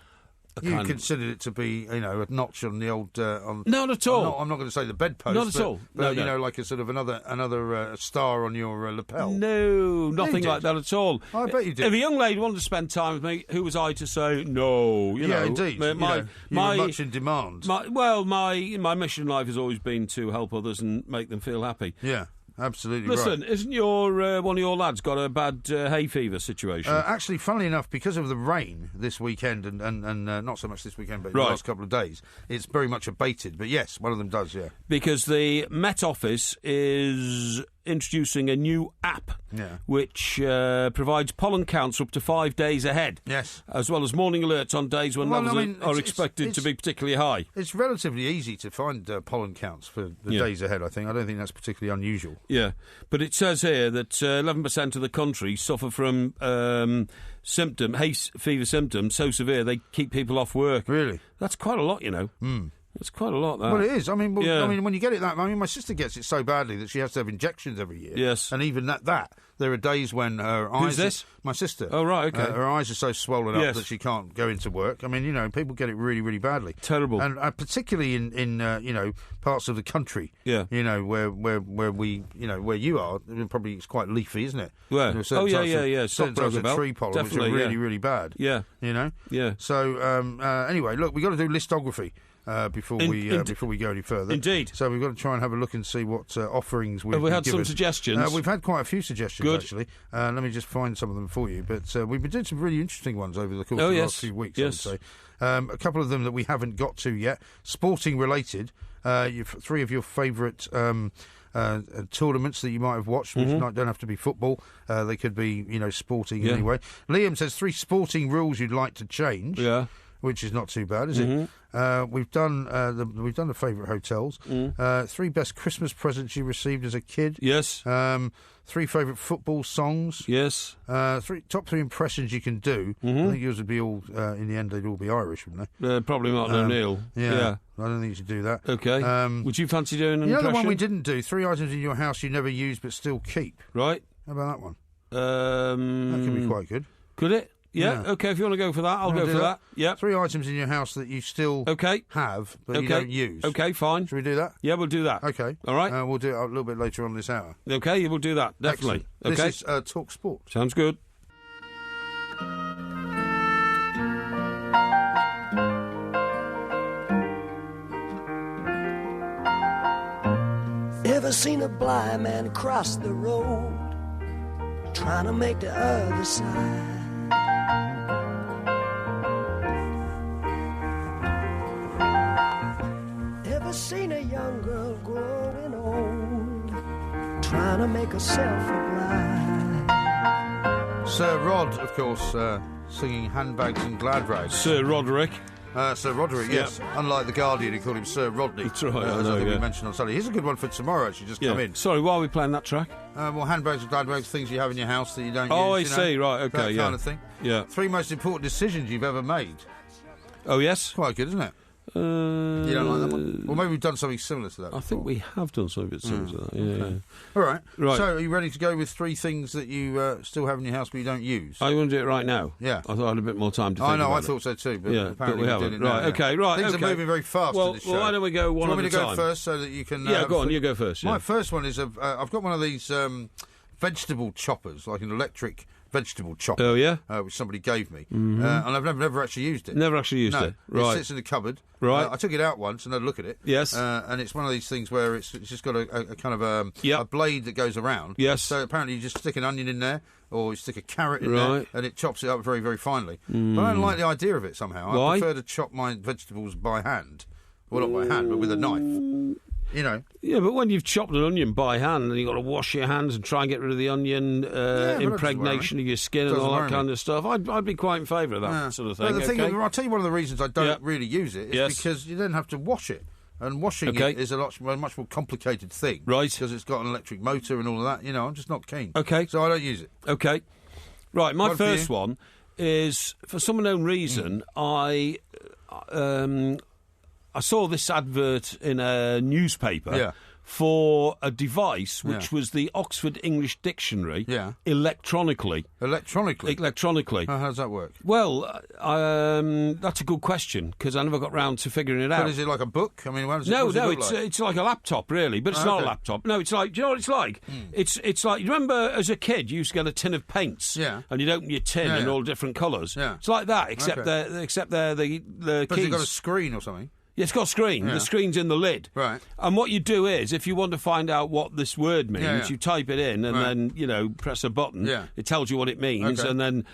You considered it to be, a notch on the old... Not at all. I'm not going to say the bedpost. Not at all. But, like a sort of another star on your lapel. No, nothing like that at all. I bet you did. If a young lady wanted to spend time with me, who was I to say no? You know, indeed. You were much in demand. My mission in life has always been to help others and make them feel happy. Yeah. Absolutely Listen, right. Isn't one of your lads got a bad hay fever situation? Actually, funnily enough, because of the rain this weekend and not so much this weekend, but the last couple of days, it's very much abated. But yes, one of them does, yeah. Because the Met Office is introducing a new app which provides pollen counts up to 5 days ahead. Yes. As well as morning alerts on days when levels are expected to be particularly high. It's relatively easy to find pollen counts for the days ahead, I think. I don't think that's particularly unusual. Yeah. But it says here that 11% of the country suffer from hay fever symptoms so severe they keep people off work. Really? That's quite a lot, you know. It's quite a lot, that. Well, it is. I mean, when you get it that... I mean, my sister gets it so badly that she has to have injections every year. Yes. And even that there are days when her eyes... Who's this? My sister. Oh, right, OK. Her eyes are so swollen up that she can't go into work. I mean, people get it really, really badly. Terrible. And particularly in parts of the country. Yeah. Where we... where you are, probably it's quite leafy, isn't it? Where? Yeah. Certain types of tree pollen, definitely, which are really, really bad. Yeah. Yeah. So, anyway, look, we've got to do listography. Before we go any further. Indeed. So we've got to try and have a look and see what offerings we've Have we had given. some suggestions? We've had quite a few suggestions, Good. actually. Let me just find some of them for you. But we've been doing some really interesting ones over the course of the last few weeks, I would say. A couple of them that we haven't got to yet. Sporting related. Three of your favourite... tournaments that you might have watched, which don't have to be football. They could be, sporting anyway. Liam says 3 sporting rules you'd like to change. Yeah. Which is not too bad, is it? We've done the favourite hotels. 3 best Christmas presents you received as a kid. Yes. 3 favourite football songs. Yes. Top 3 impressions you can do. I think yours would be all. In the end, they'd all be Irish, wouldn't they? Probably Martin O'Neill. Yeah. I don't think you should do that. Okay. Would you fancy doing an impression? The one we didn't do. 3 items in your house you never use but still keep. Right. How about that one? That could be quite good. Could it? Yeah, OK, if you want to go for that, I'll go for that. Yeah. 3 items in your house that you still have, but you don't use. OK, fine. Should we do that? Yeah, we'll do that. OK. All right. We'll do it a little bit later on this hour. OK, we'll do that, definitely. Excellent. Okay. This is Talk Sport. Sounds good. Ever seen a blind man cross the road, trying to make the other side? Ever seen a young girl growing old, trying to make herself a bride? Sir Rod, of course, singing Handbags and Glad Rags. Sir Roderick. Sir Roderick, yes. Unlike The Guardian, he called him Sir Rodney. That's right, as I think we mentioned on Sunday. Here's a good one for tomorrow, actually, just come in. Sorry, why are we playing that track? Handbags and Glad Rags, things you have in your house that you don't use. Oh, I see, right, OK, that kind of thing. Yeah. 3 most important decisions you've ever made. Oh, yes? Quite good, isn't it? You don't like that one? Well, maybe we've done something similar to that before. I think we have done something similar to that, okay. All right. So, are you ready to go with 3 things that you still have in your house but you don't use? Oh, you want to do it right now? Yeah. I thought I had a bit more time to think about I it. thought so too, but apparently we haven't. did it right, now, OK, right, Things are moving very fast in this show. Well, why don't we go one at a time? Do you want me to go first so that you can... Yeah, go on, you go first. My first one is, I've got one of these vegetable choppers, like an electric vegetable chopper. Oh, yeah? Which somebody gave me. And I've never actually used it. Never actually used it? Right. It sits in the cupboard. Right. I took it out once and had a look at it. Yes. And it's one of these things where it's just got a kind of a blade that goes around. Yes. So apparently you just stick an onion in there or you stick a carrot in there and it chops it up very, very finely. But I don't like the idea of it somehow. Why? I prefer to chop my vegetables by hand. Well, not by hand, but with a knife. you know. Yeah, but when you've chopped an onion by hand, then you've got to wash your hands and try and get rid of the onion impregnation of your skin and all that kind of stuff. I'd be quite in favour of that sort of thing. But the thing, I'll tell you one of the reasons I don't really use it is because you then have to wash it. And washing it is a much more complicated thing. Right. Because it's got an electric motor and all of that. You know, I'm just not keen. Okay. So I don't use it. Okay. Right, my first one is, for some unknown reason, I saw this advert in a newspaper for a device which was the Oxford English Dictionary electronically. Electronically? How does that work? Well, that's a good question, because I never got round to figuring it out. But is it like a book? I mean, what does it look like? It's like a laptop, really, but it's not a laptop. No, it's like, do you know what it's like? It's like, you remember as a kid, you used to get a tin of paints, and you'd open your tin in all different colours. Yeah. It's like that, except they're the keys. But it's got a screen or something? Yeah, it's got a screen. Yeah. The screen's in the lid. Right. And what you do is, if you want to find out what this word means, you type it in and then, you know, press a button. Yeah. It tells you what it means, and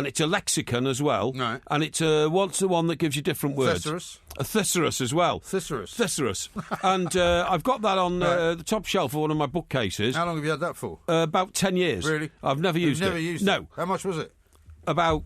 it's a lexicon as well. Right. And it's what's the one that gives you different words? Thesaurus. A thesaurus as well. Thesaurus. And I've got that on the top shelf of one of my bookcases. How long have you had that for? About 10 years. Really? I've never used it. Never used it? No. How much was it? About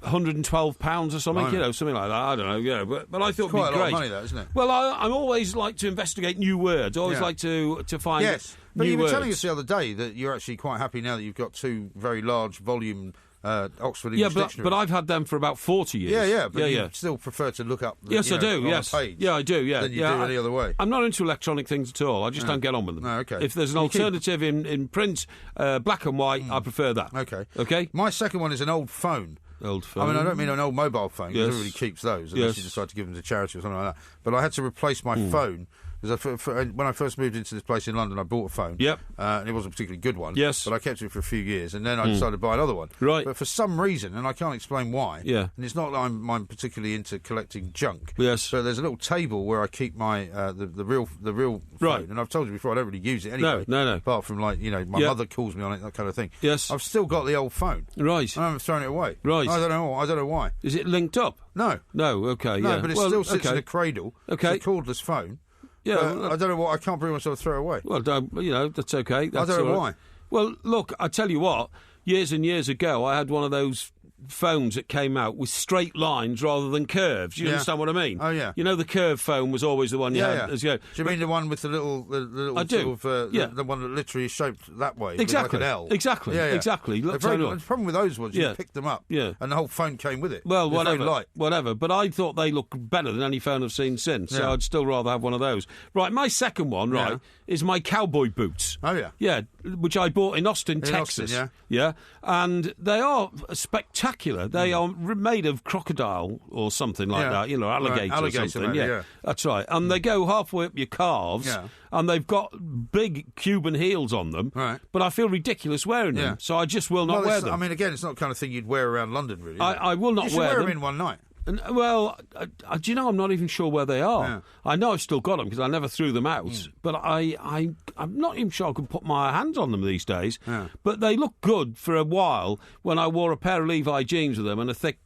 £112 or something, you know, something like that. I don't know, yeah, but I thought it'd be great. Quite a lot of money, that, isn't it? Well, I always like to investigate new words. I always like to find new words. But you were telling us the other day that you're actually quite happy now that you've got two very large volume Oxford English Dictionaries. But I've had them for about 40 years. But you still prefer to look up I do, yes. page I do, yeah. than you do any other way. I'm not into electronic things at all. I just don't get on with them. No, okay. If there's an alternative in print, black and white, I prefer that. Okay. My second one is an old phone. Old phone. I mean, I don't mean an old mobile phone, because everybody keeps those, unless you decide to give them to charity or something like that. But I had to replace my phone, because when I first moved into this place in London, I bought a phone. Yep. And it wasn't a particularly good one. Yes. But I kept it for a few years, and then I decided to buy another one. Right. But for some reason, and I can't explain why, and it's not that I'm particularly into collecting junk. Yes. But there's a little table where I keep my the real phone. Right. And I've told you before, I don't really use it anyway. No. Apart from, like, you know, my mother calls me on it, that kind of thing. Yes. I've still got the old phone. Right. And I'm throwing it away. Right. I don't know why. Is it linked up? No. No, okay, No, but it still sits in a cradle. Okay. It's a cordless phone. Yeah. I don't know what, I can't bring myself to throw it away. Well, that's okay. That's I don't know why. Well, look, I tell you what, years and years ago, I had one of those phones that came out with straight lines rather than curves. You understand what I mean? Oh, yeah. You know, the curved phone was always the one you had. Do you mean the one with the little I do. Sort of, the one that literally is shaped that way? Exactly. Like an L. Exactly. Exactly. The problem with those ones, you picked them up, and the whole phone came with it. Well, whatever. Whatever. But I thought they looked better than any phone I've seen since, so I'd still rather have one of those. Right, my second one, is my cowboy boots. Oh, yeah. Yeah, which I bought in Austin, Texas. Austin, yeah. And they are spectacular. They are made of crocodile or something like that, you know, alligator or something. Maybe, yeah, that's right. And they go halfway up your calves, and they've got big Cuban heels on them. Right. But I feel ridiculous wearing them, so I just will not wear them. I mean, again, it's not the kind of thing you'd wear around London, really. I will not wear them. You should wear them in one night. Well, do you know, I'm not even sure where they are. Yeah. I know I've still got them because I never threw them out, but I'm not even sure I can put my hands on them these days. Yeah. But they look good for a while when I wore a pair of Levi jeans with them and a thick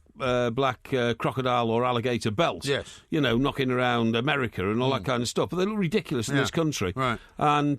black crocodile or alligator belt. Yes. You know, knocking around America and all that kind of stuff. But they look ridiculous in this country. Right. And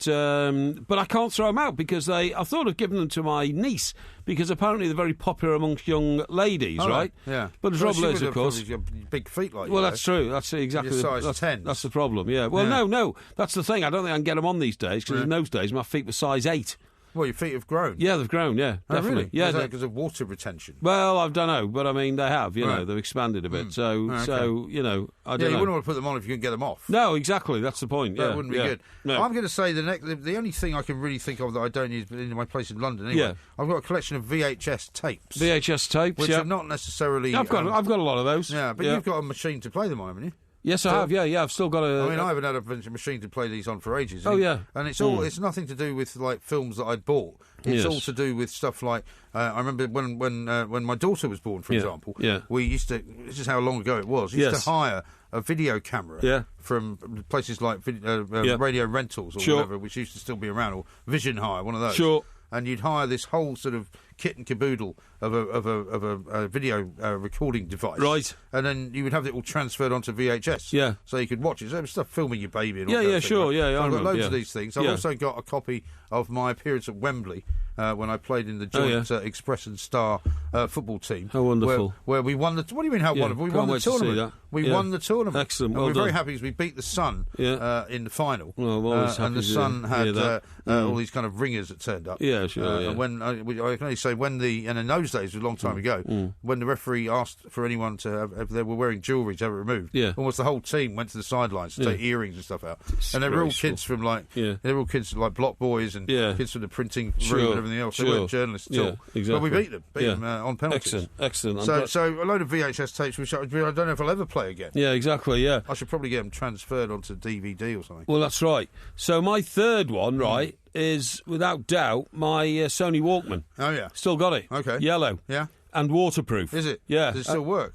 but I can't throw them out because I thought of giving them to my niece because apparently they're very popular amongst young ladies, right? Yeah. But the trouble is, of course, big feet like you. Well, that's true. That's exactly size 10. That's the problem. Yeah. Well, no. That's the thing. I don't think I can get them on these days because in those days my feet were size 8. Well, your feet have grown. Yeah, they've grown. Yeah, definitely. Really? Yeah, is that because of water retention? Well, I don't know, but I mean they have. You know, they've expanded a bit. So you know, I don't know. You wouldn't want to put them on if you can get them off. No, exactly. That's the point. That wouldn't be good. No. I'm going to say the only thing I can really think of that I don't use in my place in London. Anyway, I've got a collection of VHS tapes. VHS tapes, which are not necessarily. I've got a lot of those. Yeah, but you've got a machine to play them on, haven't you? Yes, I have. Yeah, I've still got a. I mean, I haven't had a machine to play these on for ages. Oh, yeah. And it's all. It's nothing to do with like films that I'd bought. It's all to do with stuff like I remember when my daughter was born, for example. Yeah. We used to. This is how long ago it was. We used to hire a video camera from places like radio rentals or whatever, which used to still be around, or Vision Hire, one of those. Sure. and you'd hire this whole sort of kit and caboodle of a video recording device. Right. And then you would have it all transferred onto VHS. Yeah. So you could watch it. So stuff filming your baby and all that. Yeah, sure. Right? Yeah, so I've got loads yeah. of these things. I've also got a copy of my appearance at Wembley when I played in the joint Express and Star football team. How wonderful. Where we won the... What do you mean how wonderful? We won the tournament. We won the tournament. Excellent. And Well we're done. very happy because we beat the Sun in the final. Well, I'm always happy and the to Sun had hear that. all these kind of ringers that turned up. Yeah, sure. And when I can only say and in those days, it was a long time ago, when the referee asked for anyone to have, if they were wearing jewellery to have it removed, almost the whole team went to the sidelines to take earrings and stuff out. And they were all kids from they were all kids like block boys and kids from the printing room and everything else. They weren't journalists at all. Exactly. But we beat them on penalties. Excellent. So a load of VHS tapes, which I don't know if I'll ever play again. Yeah, exactly. Yeah, I should probably get them transferred onto DVD or something. Well, that's right. So my third one, right, is without doubt my Sony Walkman. Oh yeah, still got it. Okay, yellow. Yeah, and waterproof. Is it? Yeah. Does it still work?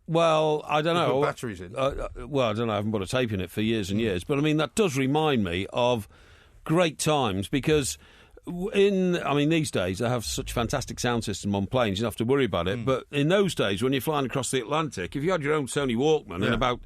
Well, I don't know. Put batteries in. Well, I don't know. I haven't put a tape in it for years and years. But I mean, that does remind me of great times because. These days they have such fantastic sound system on planes, you don't have to worry about it. But in those days, when you're flying across the Atlantic, if you had your own Sony Walkman and about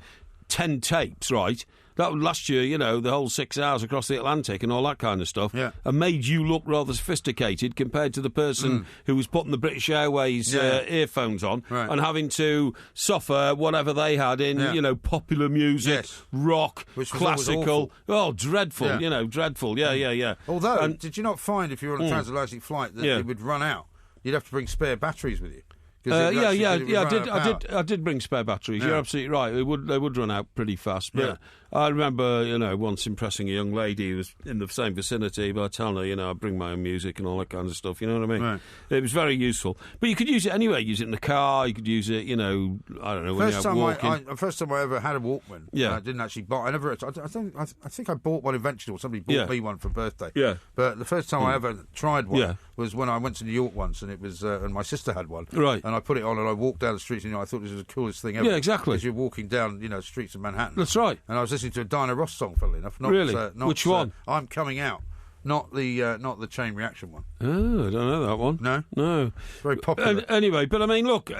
10 tapes, right, that would last you, the whole 6 hours across the Atlantic and all that kind of stuff, and made you look rather sophisticated compared to the person who was putting the British Airways earphones on and having to suffer whatever they had in, popular music, rock, classical. Oh, dreadful, dreadful. Yeah. Although, did you not find if you were on a transatlantic flight that it would run out? You'd have to bring spare batteries with you. I did bring spare batteries. You're absolutely right. They would run out pretty fast. But I remember, once impressing a young lady who was in the same vicinity by telling her, I bring my own music and all that kind of stuff. You know what I mean? Right. It was very useful. But you could use it anyway. Use it in the car. You could use it, I don't know, when you're walking. First time I ever had a Walkman. I didn't actually buy. I think I bought one eventually, or somebody bought me one for birthday. Yeah. But the first time I ever tried one was when I went to New York once, and it was, and my sister had one. Right. And I put it on, and I walked down the streets, and I thought this was the coolest thing ever. Yeah, exactly. Because you're walking down, streets of Manhattan. That's right. And I was listening to a Diana Ross song, funnily enough. Really? Which one? I'm Coming Out. Not the Chain Reaction one. Oh, I don't know that one. No. Very popular. Anyway, but I mean, look,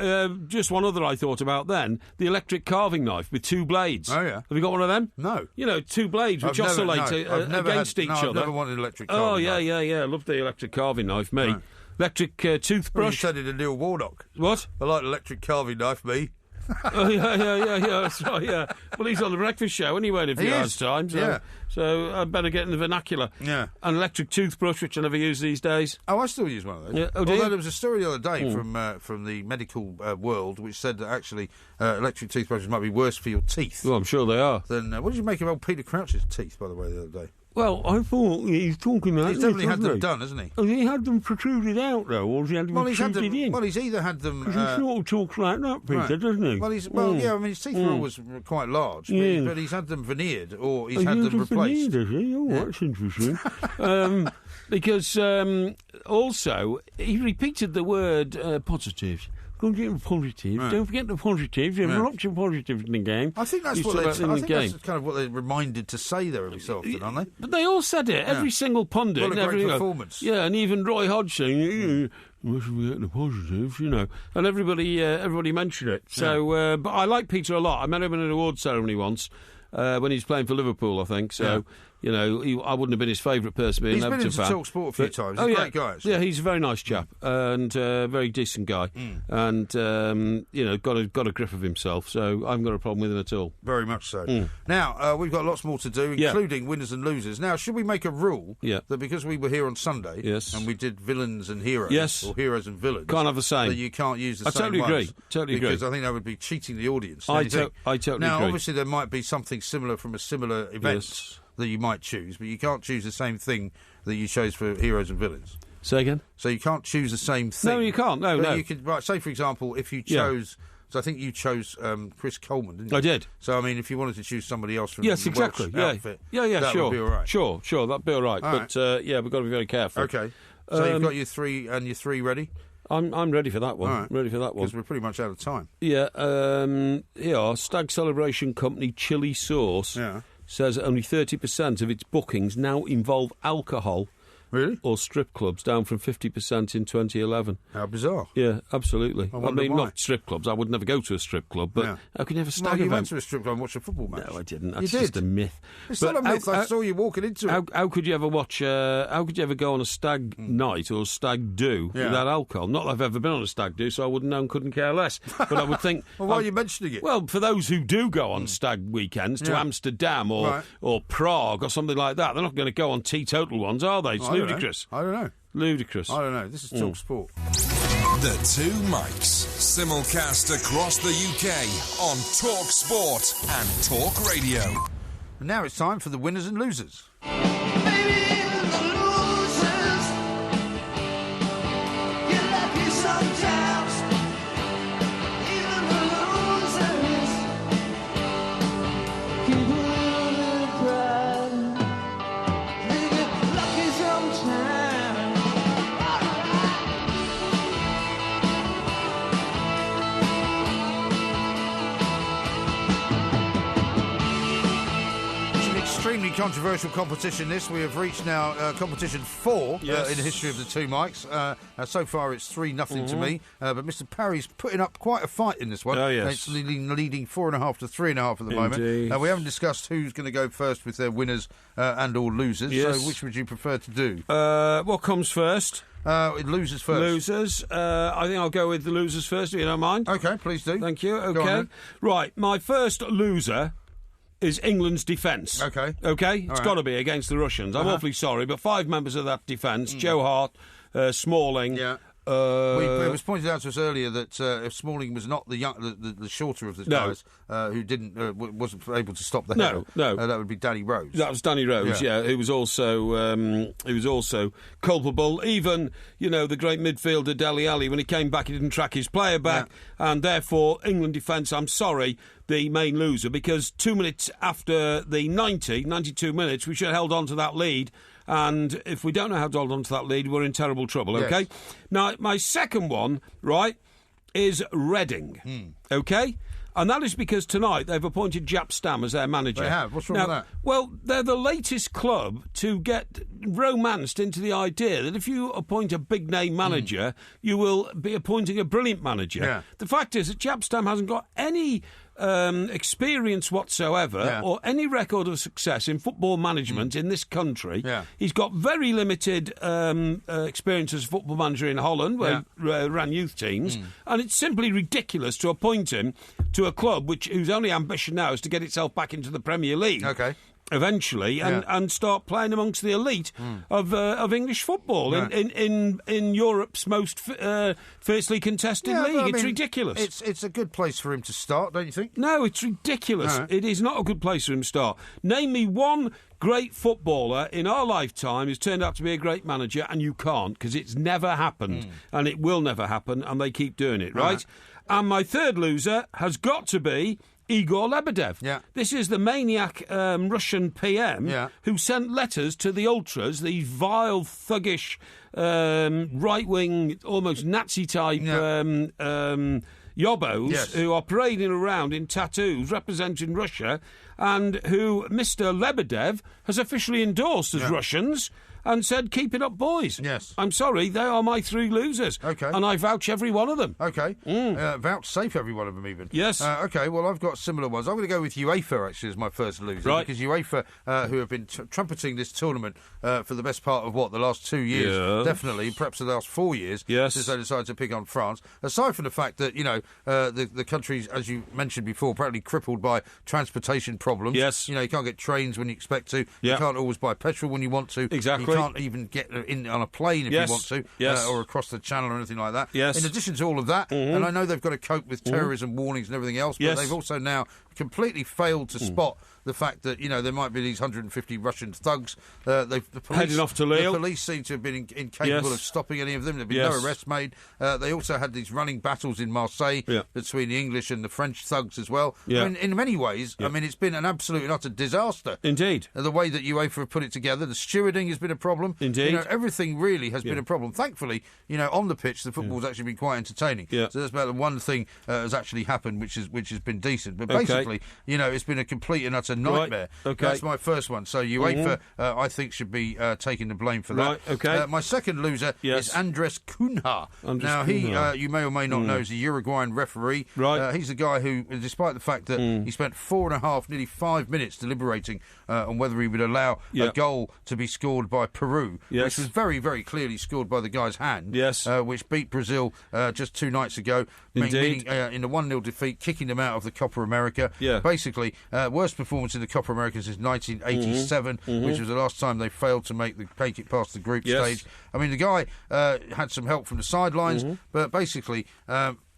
just one other I thought about then, the electric carving knife with two blades. Oh, yeah. Have you got one of them? No. Two blades which oscillate against each other. I've never wanted an electric carving knife. I love the electric carving knife, me. Right. Electric toothbrush. Well, you said it to Neil Warnock. What? I like an electric carving knife, me. Yeah, that's right, yeah. Well, he's on the breakfast show anyway in a few hours' time, so I'd better get in the vernacular. Yeah. An electric toothbrush, which I never use these days. Oh, I still use one of those. Yeah. Although there was a story the other day from the medical world which said that actually electric toothbrushes might be worse for your teeth. Well, I'm sure they are. Then what did you make of old Peter Crouch's teeth, by the way, the other day? Well, I thought he's talking about. He's definitely had them done, hasn't he? Oh, he had them protruded out, though, or has he had them protruded in? Well, he's either had them. He sort of talks like that, Peter, doesn't he? Well, his teeth are always quite large, but he's had them veneered, or he's had them replaced. Veneered, has he? Oh, that's interesting. Because also he repeated the word positives. Don't forget the positives. Right. Don't forget the positives. There's lots of positives in the game. I think that's that's kind of what they're reminded to say there every so often, aren't they? But they all said it. Every single pundit. What a great performance. And even Roy Hodgson. Must forget the positives, and everybody mentioned it. So, but I like Peter a lot. I met him in an award ceremony once when he was playing for Liverpool, I think. So. I wouldn't have been his favourite person being an Everton fan. He's been into Talk Sport a few times. He's a great guy, actually. Yeah, he's a very nice chap and a very decent guy. And, got a grip of himself, so I haven't got a problem with him at all. Very much so. Now, we've got lots more to do, including winners and losers. Now, should we make a rule that because we were here on Sunday and we did villains and heroes, or heroes and villains, can't have the same. That you can't use the same ones? Totally agree. Because I think that would be cheating the audience. I totally agree. Now, obviously, there might be something similar from a similar event that you might choose, but you can't choose the same thing that you chose for heroes and villains. Say again? So you can't choose the same thing. No, you can't. No. You could, say, for example, if you chose... So I think you chose Chris Coleman, didn't you? I did. So, I mean, if you wanted to choose somebody else from the Welsh outfit, that sure. would be all right. Sure, that'd be all right. But, we've got to be very careful. Okay. So you've got your three ready? I'm ready for that one. Right. Ready for that one. Because we're pretty much out of time. Yeah. Stag Celebration Company Chili Sauce says only 30% of its bookings now involve alcohol Really? Or strip clubs, down from 50% in 2011. How bizarre. Yeah, absolutely. I mean, why. Not strip clubs. I would never go to a strip club, but how can you have a stag you event? went to a strip club and watched a football match. No, I didn't. That's just a myth. It's not a myth. I saw you walking into it. How could you ever watch? How could you ever go on a stag night or stag do without alcohol? Not that I've ever been on a stag do, so I wouldn't know and couldn't care less. But I would think. Well, why are you mentioning it? Well, for those who do go on stag weekends to Amsterdam or Prague or something like that, they're not going to go on teetotal ones, are they? It's ludicrous. I don't know. Ludicrous. I don't know. This is Talk Sport. The Two Mics, simulcast across the UK on Talk Sport and Talk Radio. And now it's time for the winners and losers. Extremely controversial competition this. We have reached now competition 4 in the history of the Two Mics. So far it's 3-0 to me, but Mr. Parry's putting up quite a fight in this one. Oh, yes. It's leading 4.5 to 3.5 at the moment. We haven't discussed who's going to go first with their winners and or losers, so which would you prefer to do? What comes first? Losers first. Losers. I think I'll go with the losers first, if you don't mind. OK, please do. Thank you. Go on, OK. then. Right, my first loser is England's defence. OK. It's got to be against the Russians. I'm awfully sorry, but 5 members of that defence, Joe Hart, Smalling... it was pointed out to us earlier that if Smalling was not the shorter of the guys who wasn't able to stop the header, that would be Danny Rose. That was Danny Rose, who was also culpable. Even the great midfielder Dele Alli, when he came back, he didn't track his player back, and therefore England defence. I'm sorry, the main loser, because 2 minutes after the 92 minutes, we should have held on to that lead. And if we don't know how to hold on to that lead, we're in terrible trouble, OK? Yes. Now, my second one, is Reading, OK? And that is because tonight they've appointed Jaap Stam as their manager. They have? What's wrong with that? Well, they're the latest club to get romanced into the idea that if you appoint a big-name manager, you will be appointing a brilliant manager. Yeah. The fact is that Jaap Stam hasn't got any experience whatsoever or any record of success in football management in this country. Yeah. He's got very limited experience as a football manager in Holland, where he ran youth teams, and it's simply ridiculous to appoint him to a club whose only ambition now is to get itself back into the Premier League. OK. Eventually, and start playing amongst the elite of English football in Europe's most fiercely contested league. It's ridiculous. It's a good place for him to start, don't you think? No, it's ridiculous. No. It is not a good place for him to start. Name me one great footballer in our lifetime who's turned out to be a great manager, and you can't, because it's never happened, and it will never happen, and they keep doing it, right? And my third loser has got to be Igor Lebedev. Yeah. This is the maniac Russian PM who sent letters to the ultras, these vile, thuggish, right-wing, almost Nazi-type yobbos who are parading around in tattoos representing Russia, and who Mr. Lebedev has officially endorsed as Russians and said, keep it up, boys. Yes. I'm sorry, they are my 3 losers. OK. And I vouch every one of them. OK. Vouchsafe every one of them, even. Yes. OK, well, I've got similar ones. I'm going to go with UEFA, actually, as my first loser. Right. Because UEFA, who have been trumpeting this tournament for the best part of, the last 2 years, definitely, perhaps the last 4 years, since they decided to pick on France. Aside from the fact that, the country's, as you mentioned before, apparently crippled by transportation problems. Yes. You can't get trains when you expect to. Yeah. You can't always buy petrol when you want to. Exactly. You can't even get in on a plane if you want to, or across the channel or anything like that. Yes. In addition to all of that, and I know they've got to cope with terrorism warnings and everything else, but they've also now completely failed to spot the fact that, there might be these 150 Russian thugs. The police, heading off to Lille. The police seem to have been incapable of stopping any of them. There have been no arrests made. They also had these running battles in Marseille between the English and the French thugs as well. Yeah. I mean, in many ways, it's been an absolute and utter disaster. Indeed. The way that UEFA have put it together. The stewarding has been a problem. Indeed. Everything really has been a problem. Thankfully, on the pitch, the football's actually been quite entertaining. Yeah. So that's about the one thing has actually happened, which has been decent. But basically, basically, it's been a complete and utter nightmare. Right. Okay. That's my first one. So UEFA, I think, should be taking the blame for that. Right. Okay. My second loser is Andres Cunha. Now, he, you may or may not know, is a Uruguayan referee. Right. He's the guy who, despite the fact that he spent 4.5, nearly 5 minutes deliberating on whether he would allow a goal to be scored by Peru, which was very, very clearly scored by the guy's hand, which beat Brazil just 2 nights ago, meaning in a 1-0 defeat, kicking them out of the Copa America. Basically, worst performance in the Copa America since 1987, which was the last time they failed to make it past the group stage. I mean, the guy had some help from the sidelines, but basically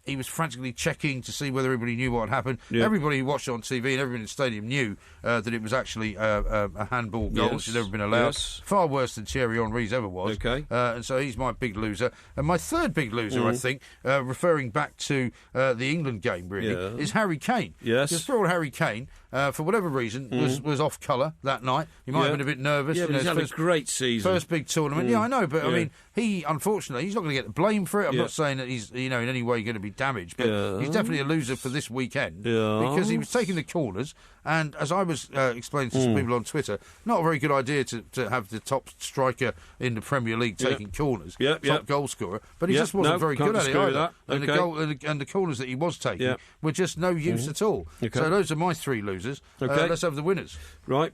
he was frantically checking to see whether everybody knew what had happened. Everybody who watched it on TV and everybody in the stadium knew that it was actually a handball goal that should never been allowed. Far worse than Thierry Henry's ever was. And so he's my big loser. And my third big loser, I think, referring back to the England game, really, is Harry Kane. Because for all Harry Kane, for whatever reason, was off colour that night. He might have been a bit nervous. Yeah, but he's had a great season. First big tournament. Yeah, I know, but I mean, he, unfortunately, he's not going to get the blame for it. I'm not saying that he's, in any way going to be damaged, but he's definitely a loser for this weekend because he was taking the corners, and as I was explaining to some people on Twitter, not a very good idea to have the top striker in the Premier League taking corners, top goal scorer, but he just wasn't very good at it either. And the corners that he was taking were just no use at all. So those are my 3 losers. Let's have the winners. Right.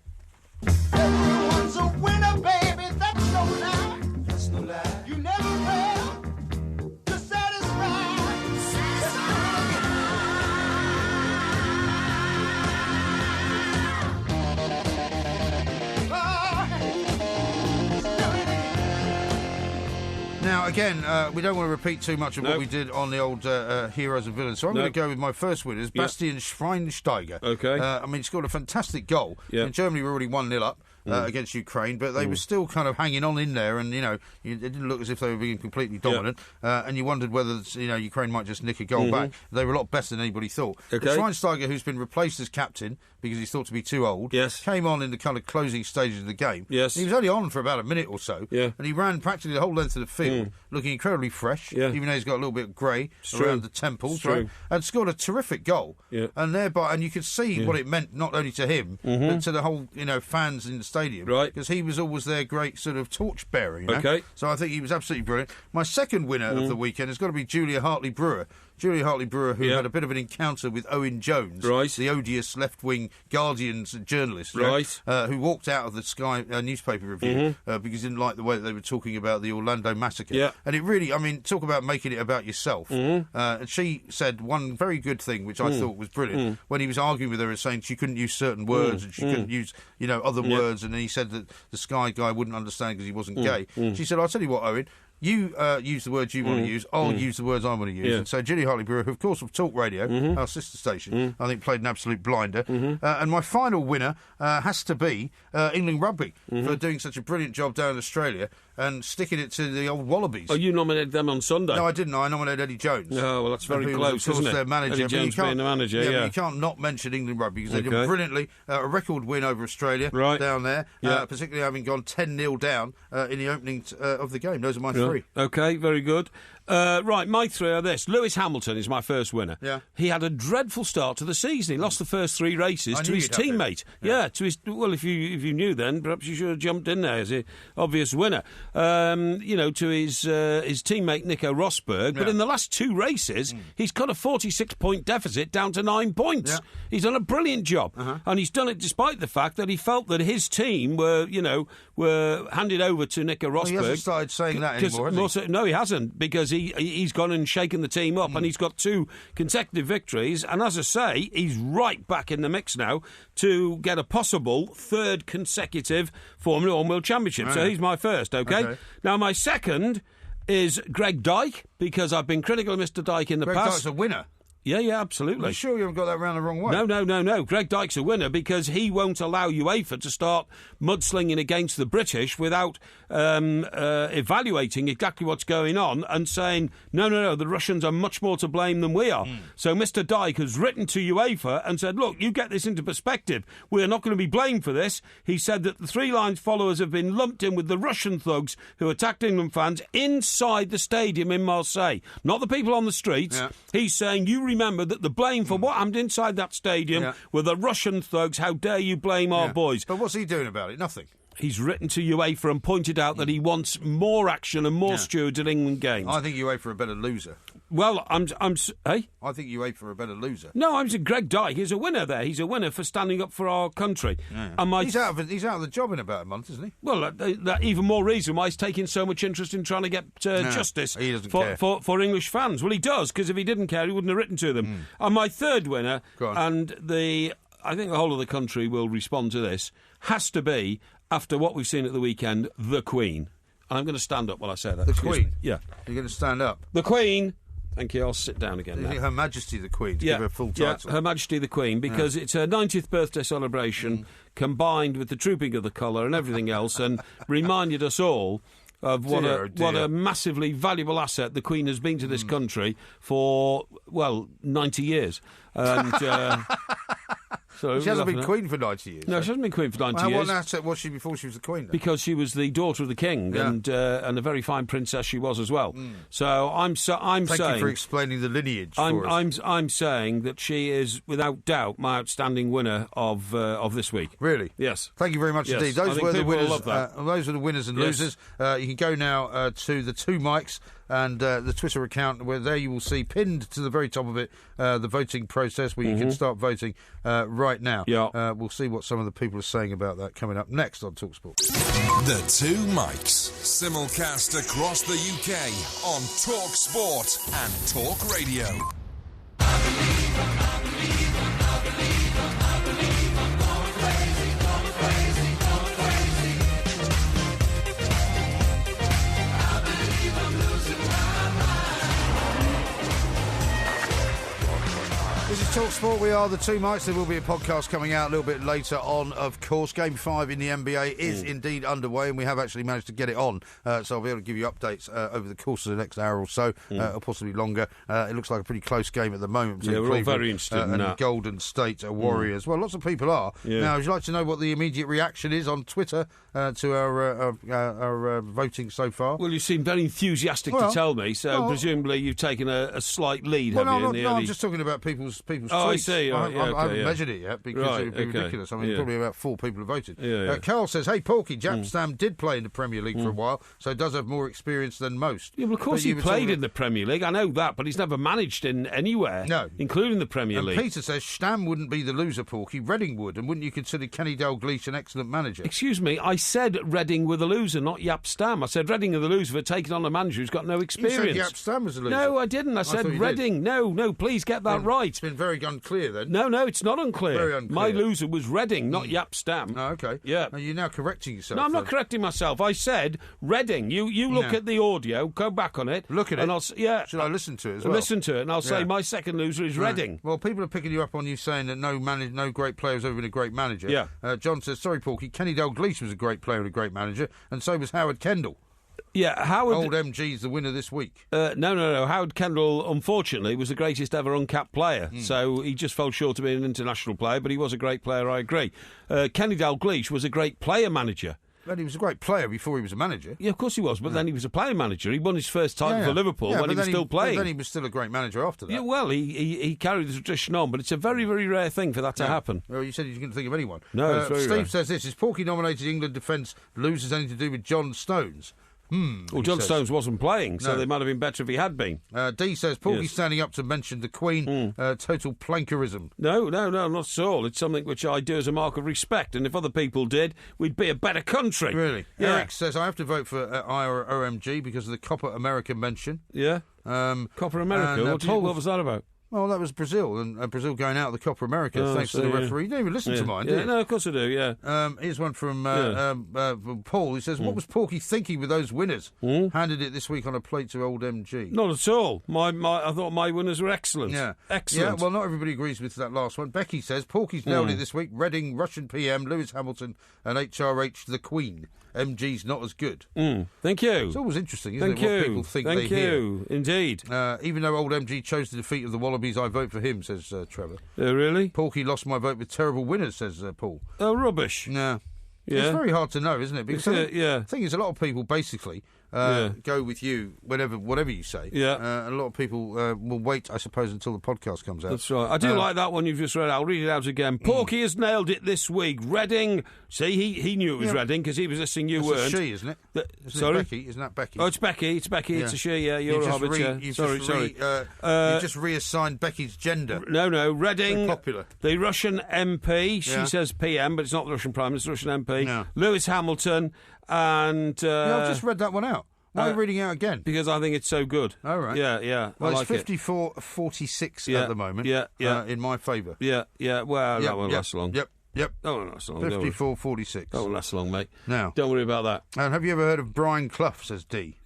Everyone's a winner, baby, that's no lie. That's no lie. You never fail to satisfy. Now, again, we don't want to repeat too much of what we did on the old Heroes and Villains, so I'm going to go with my first winners, Bastian Schweinsteiger. I mean, he scored a fantastic goal. In Germany, were already 1-0 up. Against Ukraine, but they were still kind of hanging on in there, and it didn't look as if they were being completely dominant. And you wondered whether Ukraine might just nick a goal back. They were a lot better than anybody thought. Schweinsteiger, who's been replaced as captain because he's thought to be too old, came on in the kind of closing stages of the game. He was only on for about a minute or so, and he ran practically the whole length of the field, looking incredibly fresh, even though he's got a little bit of grey around the temples, and scored a terrific goal. And thereby, and you could see what it meant not only to him but to the whole fans in the stadium, because he was always their great sort of torch bearer. So I think he was absolutely brilliant. My second winner of the weekend has got to be Julia Hartley-Brewer. Julia Hartley-Brewer, who had a bit of an encounter with Owen Jones, the odious left-wing Guardian's journalist, who walked out of the Sky newspaper review because he didn't like the way that they were talking about the Orlando massacre. And it really, I mean, talk about making it about yourself. And she said one very good thing, which I thought was brilliant, when he was arguing with her and saying she couldn't use certain words and she couldn't use, other words, and then he said that the Sky guy wouldn't understand because he wasn't gay. She said, I'll tell you what, Owen, you use the words you want to use, I'll use the words I want to use. And so Julie Hartley-Brewer, who of course of Talk Radio, our sister station, I think played an absolute blinder. And my final winner has to be England Rugby for doing such a brilliant job down in Australia and sticking it to the old Wallabies. Oh, you nominated them on Sunday? No, I didn't. I nominated Eddie Jones. Oh, well, that's very close, isn't it? Their manager. Eddie Jones being the manager, but you can't not mention England Rugby because they did brilliantly. A record win over Australia down there, particularly having gone 10-0 down in the opening of the game. Those are my 3. Okay, very good. Right, my 3 are this. Lewis Hamilton is my first winner. He had a dreadful start to the season. He lost the first 3 races to his teammate. To his. Well, if you knew then, perhaps you should have jumped in there as the obvious winner. To his teammate Nico Rosberg. But in the last 2 races, he's cut a 46-point deficit down to 9 points. He's done a brilliant job, and he's done it despite the fact that he felt that his team were handed over to Nico Rosberg. He hasn't started saying that anymore, has he? No, he hasn't, because he's gone and shaken the team up, and he's got 2 consecutive victories. And as I say, he's right back in the mix now to get a possible 3rd consecutive Formula 1 World Championship. So he's my first, okay? Now, my second is Greg Dyke, because I've been critical of Mr. Dyke in the past. Greg Dyke's a winner. Yeah, absolutely. I'm sure you haven't got that round the wrong way. No. Greg Dyke's a winner because he won't allow UEFA to start mudslinging against the British without evaluating exactly what's going on and saying, no, the Russians are much more to blame than we are. So Mr. Dyke has written to UEFA and said, look, you get this into perspective. We are not going to be blamed for this. He said that the 3 Lions followers have been lumped in with the Russian thugs who attacked England fans inside the stadium in Marseille. Not the people on the streets. He's saying, you remember that the blame for what happened inside that stadium were the Russian thugs. How dare you blame our boys? But what's he doing about it? Nothing. He's written to UEFA and pointed out that he wants more action and more stewards at England games. I think UEFA are a better loser. Well, I think UEFA are a better loser. No, I'm saying Greg Dyke is a winner there. He's a winner for standing up for our country. Yeah. And he's out of the job in about a month, isn't he? Well, that even more reason why he's taking so much interest in trying to get justice for English fans. Well, he does, because if he didn't care, he wouldn't have written to them. And my third winner, and I think the whole of the country will respond to this, has to be, after what we've seen at the weekend, the Queen. And I'm going to stand up while I say that. The Queen? Yeah. You're going to stand up? The Queen. Thank you. I'll sit down again now. Her Majesty the Queen, to give her full title. Yeah, Her Majesty the Queen, because it's her 90th birthday celebration combined with the trooping of the colour and everything else, and reminded us all of what a massively valuable asset the Queen has been to this country for, 90 years. And so she hasn't been Queen for 90 years. No, she hasn't been Queen for 90 years. What asset was she before she was the Queen, then? Because she was the daughter of the King, and a very fine princess she was as well. So I'm saying... Thank you for explaining the lineage for us. I'm saying that she is, without doubt, my outstanding winner of this week. Really? Yes. Thank you very much indeed. Those were the winners. Those were the winners and losers. You can go now to the Two Mics and the Twitter account, where there you will see pinned to the very top of it the voting process, where you can start voting right now. Yeah. We'll see what some of the people are saying about that coming up next on TalkSport. The Two Mics, simulcast across the UK on TalkSport and Talk Radio. This is TalkSport. We are the Two Mics. There will be a podcast coming out a little bit later on, of course. Game 5 in the NBA is indeed underway, and we have actually managed to get it on. So I'll be able to give you updates over the course of the next hour or so, or possibly longer. It looks like a pretty close game at the moment. Yeah, we're all very interested in that. Golden State Warriors. Well, lots of people are. Yeah. Now, would you like to know what the immediate reaction is on Twitter to our voting so far? Well, you seem very enthusiastic to tell me, so presumably you've taken a slight lead, have you? I'm just talking about people's tweets. I see. I haven't measured it yet, because it would be ridiculous. I mean, probably about 4 people have voted. Carl says, hey, Porky, Jaap Stam did play in the Premier League for a while, so does have more experience than most. Yeah, well, of course he played in the Premier League, I know that, but he's never managed in anywhere, including the Premier League. Peter says, Stam wouldn't be the loser, Porky, Reading would, and wouldn't you consider Kenny Dalglish an excellent manager? Excuse me, I said Reading were the loser, not Jaap Stam. I said Reading are the loser for taking on a manager who's got no experience. You said Jaap Stam was the loser. No, I didn't. I said Reading. No, please get that right. It's been very unclear then. No, it's not unclear. Very unclear. My loser was Reading, not Jaap Stam. Oh, okay. Yeah. Are you now correcting yourself? No, I'm not correcting myself. I said Reading. You look at the audio, go back on it. Look at it. And should I listen to it as well? Listen to it, and I'll say my second loser is Reading. Well, people are picking you up on you saying that no great player has ever been a great manager. Yeah. John says, sorry, Porky, Kenny Dalglish was a great player and a great manager, and so was Howard Kendall. Yeah, Howard... Old MG's the winner this week. No. Howard Kendall, unfortunately, was the greatest ever uncapped player. So he just fell short of being an international player, but he was a great player, I agree. Kenny Dalglish was a great player-manager. But he was a great player before he was a manager. Yeah, of course he was, but then he was a player-manager. He won his first title for Liverpool when he was still playing. But then he was still a great manager after that. Yeah, well, he carried the tradition on, but it's a very, very rare thing for that to happen. Well, you said you couldn't think of anyone. No, it's very rare. Steve says this, is Porky nominated England defence losers anything to do with John Stones? Well, John Stones wasn't playing, so they might have been better if he had been. D says, Porky's standing up to mention the Queen, total plankerism. No, not at all. It's something which I do as a mark of respect, and if other people did, we'd be a better country. Really? Yeah. Eric says, I have to vote for IROMG because of the Copa America mention. Yeah? Copa America? What was that about? Well, that was Brazil, and Brazil going out of the Copa America thanks to the referee. You didn't even listen to mine, did you? No, of course I do, yeah. Here's one from Paul. He says, what was Porky thinking with those winners? Handed it this week on a plate to old MG. Not at all. I thought my winners were excellent. Yeah. Excellent. Yeah, well, not everybody agrees with that last one. Becky says, Porky's nailed it this week. Reading, Russian PM, Lewis Hamilton, and HRH the Queen. MG's not as good. Thank you. It's always interesting, isn't it, what people think they hear. Thank you, indeed. Even though old MG chose the defeat of the Wallabies, I vote for him, says Trevor. Really? Porky lost my vote with terrible winners, says Paul. Oh, rubbish. No. Yeah. It's very hard to know, isn't it? Because the thing is, a lot of people basically go with you whatever you say. Yeah. A lot of people will wait, I suppose, until the podcast comes out. That's right. I do like that one you've just read. I'll read it out again. Porky has nailed it this week. Reading. See, he knew it was Reading because he was listening. You weren't. It's a she, isn't it? Sorry? It Becky? Isn't that Becky? Oh, it's Becky. It's Becky. It's a she. Yeah, you're a hobbit. Sorry. You've just reassigned Becky's gender. No. Reading. So popular. The Russian MP. She says PM, but it's not the Russian Prime Minister. It's the Russian MP. No. Lewis Hamilton and. I've just read that one out. Why are you reading it out again? Because I think it's so good. Oh, right. Yeah. Well, it's 54-46 at the moment. Yeah. In my favour. Yeah. Well, that won't last long. Yep. That won't last long. 54-46. That won't last long, mate. Now. Don't worry about that. And have you ever heard of Brian Clough, says D?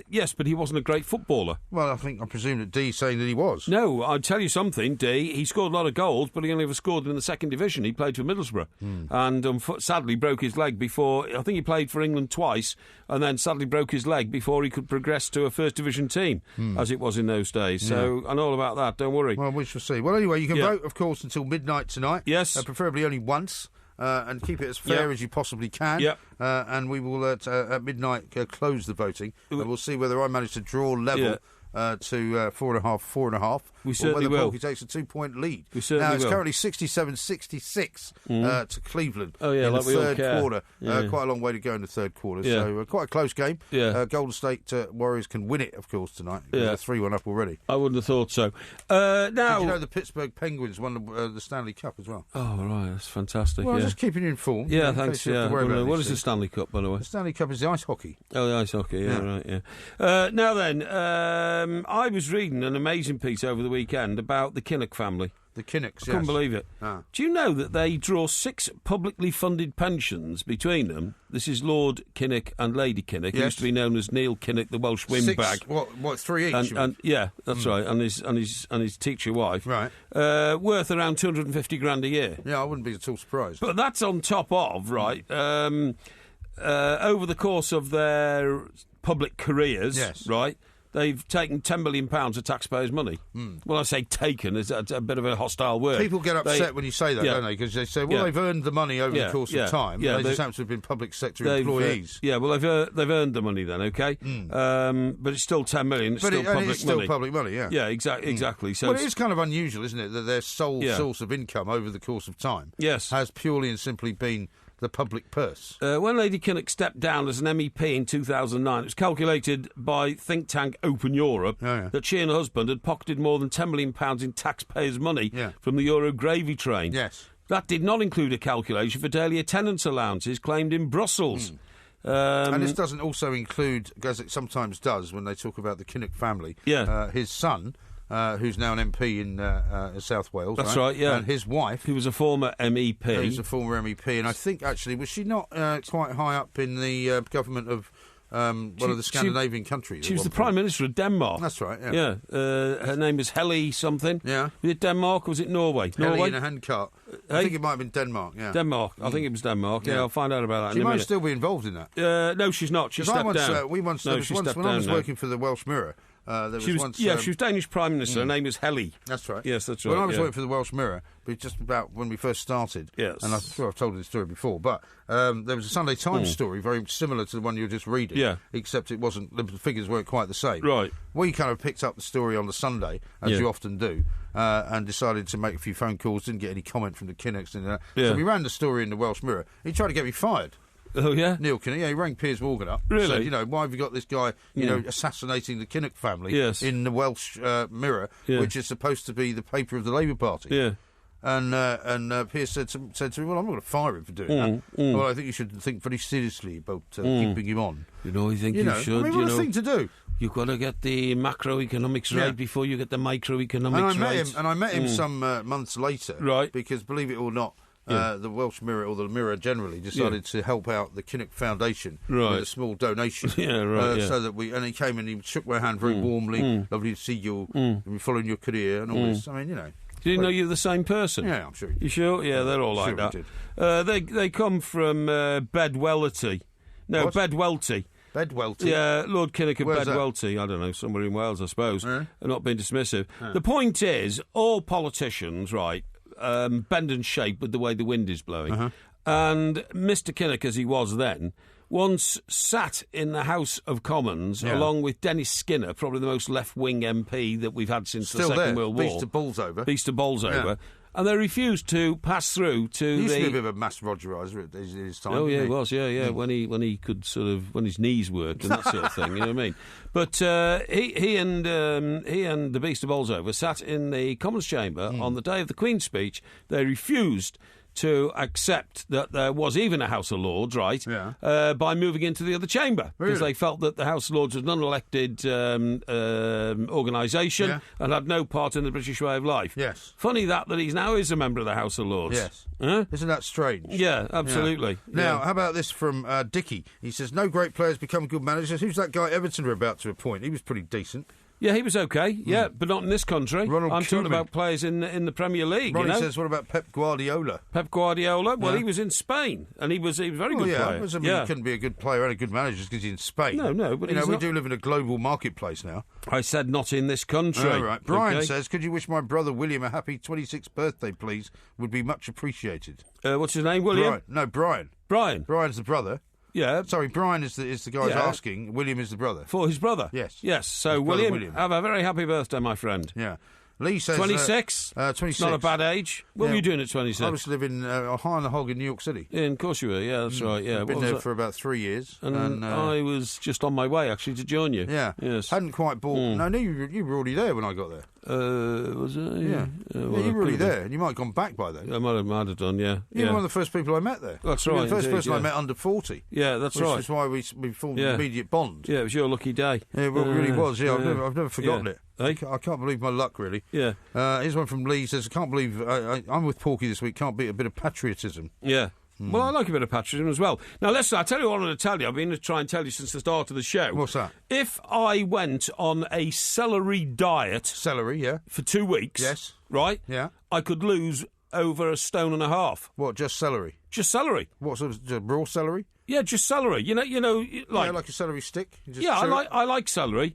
Yes, but he wasn't a great footballer. Well, I presume that D's saying that he was. No, I'll tell you something, D. He scored a lot of goals, but he only ever scored them in the second division. He played for Middlesbrough and sadly broke his leg before. I think he played for England twice and then sadly broke his leg before he could progress to a first division team, as it was in those days. So I know all about that, don't worry. Well, we shall see. Well, anyway, you can vote, of course, until midnight tonight. Yes. Preferably only once. And keep it as fair as you possibly can. Yep. And we will, at midnight, close the voting. And we'll see whether I manage to draw level to 4.5. We certainly or whether will. Porky takes a 2-point lead. We certainly now, it's will. currently 67-66 to Cleveland in the like we all third care. quarter. Yeah. Quite a long way to go in the third quarter. Yeah. So quite a close game. Yeah. Golden State Warriors can win it, of course, tonight. They're 3-1 up already. I wouldn't have thought so. Now, did you know the Pittsburgh Penguins won the Stanley Cup as well? Oh, right, that's fantastic. Well, just keeping you informed. Yeah, in thanks. case you have to worry about What these is the things. Stanley Cup, by the way? The Stanley Cup is the ice hockey. Oh, the ice hockey, yeah. Now then, I was reading an amazing piece over the weekend about the Kinnock family. The Kinnocks, I couldn't believe it. Do you know that they draw 6 publicly funded pensions between them? This is Lord Kinnock and Lady Kinnock, who used to be known as Neil Kinnock, the Welsh windbag. What, 3 each? And yeah, that's right. And his teacher wife, right? Worth around 250 grand a year. Yeah, I wouldn't be at all surprised. But that's on top of over the course of their public careers, right? They've taken £10 million of taxpayers' money. Well, I say taken, it's a bit of a hostile word. People get upset when you say that, don't they? Because they say, well, they've earned the money over the course of time. They just happen to have been public sector employees. Well, they've earned the money then, OK? But it's still £10 million. It's still public money. It's still public money, yeah. Yeah, exactly. So well, it is kind of unusual, isn't it, that their sole source of income over the course of time has purely and simply been the public purse. When Lady Kinnock stepped down as an MEP in 2009, it was calculated by think tank Open Europe that she and her husband had pocketed more than £10 million in taxpayers' money from the Euro gravy train. Yes. That did not include a calculation for daily attendance allowances claimed in Brussels. And this doesn't also include, as it sometimes does when they talk about the Kinnock family, his son, who's now an MP in South Wales. That's right, yeah. And his wife. Who was a former MEP. Who's a former MEP. And I think, actually, was she not quite high up in the government of one of the Scandinavian countries? She was the Prime Minister of Denmark. That's right, yeah. Her name was Helle something. Yeah. Was it Denmark or was it Norway? Helle in a handcart. I think it might have been Denmark, yeah. Denmark. I think it was Denmark. Yeah, I'll find out about that she in a minute. Might still be involved in that. No, she's not. She stepped down. When I was working for the Welsh Mirror, she was Danish Prime Minister. Her name was Helle. That's right. Yes, that's right. When I was working for the Welsh Mirror, just about when we first started, and I'm sure I've told you the story before, but there was a Sunday Times story very similar to the one you were just reading, except it wasn't, the figures weren't quite the same. Right. We kind of picked up the story on the Sunday, as you often do, and decided to make a few phone calls, didn't get any comment from the Kinnocks. So we ran the story in the Welsh Mirror. He tried to get me fired. Oh, yeah? Neil Kinnock, he rang Piers Morgan up. Really? Said, why have you got this guy, assassinating the Kinnock family in the Welsh Mirror, which is supposed to be the paper of the Labour Party? Yeah. And Piers said to me, well, I'm not going to fire him for doing that. Well, I think you should think very seriously about keeping him on. I think you should. I mean, what a thing to do. You've got to get the macroeconomics right before you get the microeconomics right. I met him some months later. Right. Because, believe it or not, the Welsh Mirror, or the Mirror generally, decided to help out the Kinnock Foundation with a small donation. So that and he came and he shook my hand very warmly. Lovely to see you. We're following your career and all this. I mean, Did you know you're the same person? Yeah, I'm sure. You sure? Yeah, they're all like that. They come from Bedwellty. No, what? Bedwellty. Bedwellty? Yeah, Lord Kinnock of Where's Bedwellty. I don't know, somewhere in Wales, I suppose. Not being dismissive. The point is, all politicians, right, bend and shape with the way the wind is blowing. And Mr. Kinnock, as he was then, once sat in the House of Commons along with Dennis Skinner, probably the most left-wing MP that we've had since the Second World War. Beast of Bolsover. Beast of Bolsover. And they refused to pass through to he used to be a bit of a mass Rogeriser at his time. Oh, yeah, he was, yeah. When he could sort of, when his knees worked and that sort of thing, you know what I mean? But he and the Beast of Bolsover sat in the Commons chamber on the day of the Queen's speech. They refused to accept that there was even a House of Lords, right, by moving into the other chamber. Because they felt that the House of Lords was an unelected organisation and had no part in the British way of life. Yes. Funny that he now is a member of the House of Lords. Yes. Huh? Isn't that strange? Yeah, absolutely. Yeah. Now, how about this from Dickie? He says, no great players become good managers. Who's that guy Everton were about to appoint? He was pretty decent. Yeah, he was okay. Yeah, but not in this country. I'm talking about players in the Premier League. Ronnie says, what about Pep Guardiola? Pep Guardiola? Well, he was in Spain, and he was a very good player. I mean, he couldn't be a good player and a good manager just because he's in Spain. No, but we do live in a global marketplace now. I said not in this country. All right. Brian says, could you wish my brother William a happy 26th birthday, please? Would be much appreciated. What's his name, William? Brian. Brian. Brian's the brother. Yeah. Sorry, Brian is the guy who's asking. William is the brother. For his brother? Yes. Yes. So, William, have a very happy birthday, my friend. Yeah. Lee says... 26? 26. Not a bad age. What were you doing at 26? I was living high on the hog in New York City. Yeah, of course you were. Yeah, that's right. Yeah. I've been there for about 3 years. And I was just on my way, actually, to join you. Yeah. Yes. Hadn't quite bought... No, you were already there when I got there. Was it? Yeah. Well, you were already there, and you might have gone back by then. I might have done, yeah. You were one of the first people I met there. That's You right. were the first indeed, person I met under 40. Yeah, that's right. Which is why we formed an immediate bond. Yeah, it was your lucky day. Yeah, it really was. Yeah, I've never forgotten it. Hey? I can't believe my luck, really. Yeah. Here's one from Lee. He says, I can't believe... I'm with Porky this week. Can't beat a bit of patriotism. Yeah. Well, I like a bit of patriotism as well. Now, listen, I'll tell you what I'm going to tell you. I've been to try and tell you since the start of the show. What's that? If I went on a celery diet... Celery, yeah. For 2 weeks... Yes. Right? Yeah. I could lose over 1.5 stone. What, just celery? Just celery. What, sort of raw celery? Yeah, just celery. You know, like a celery stick. I like celery.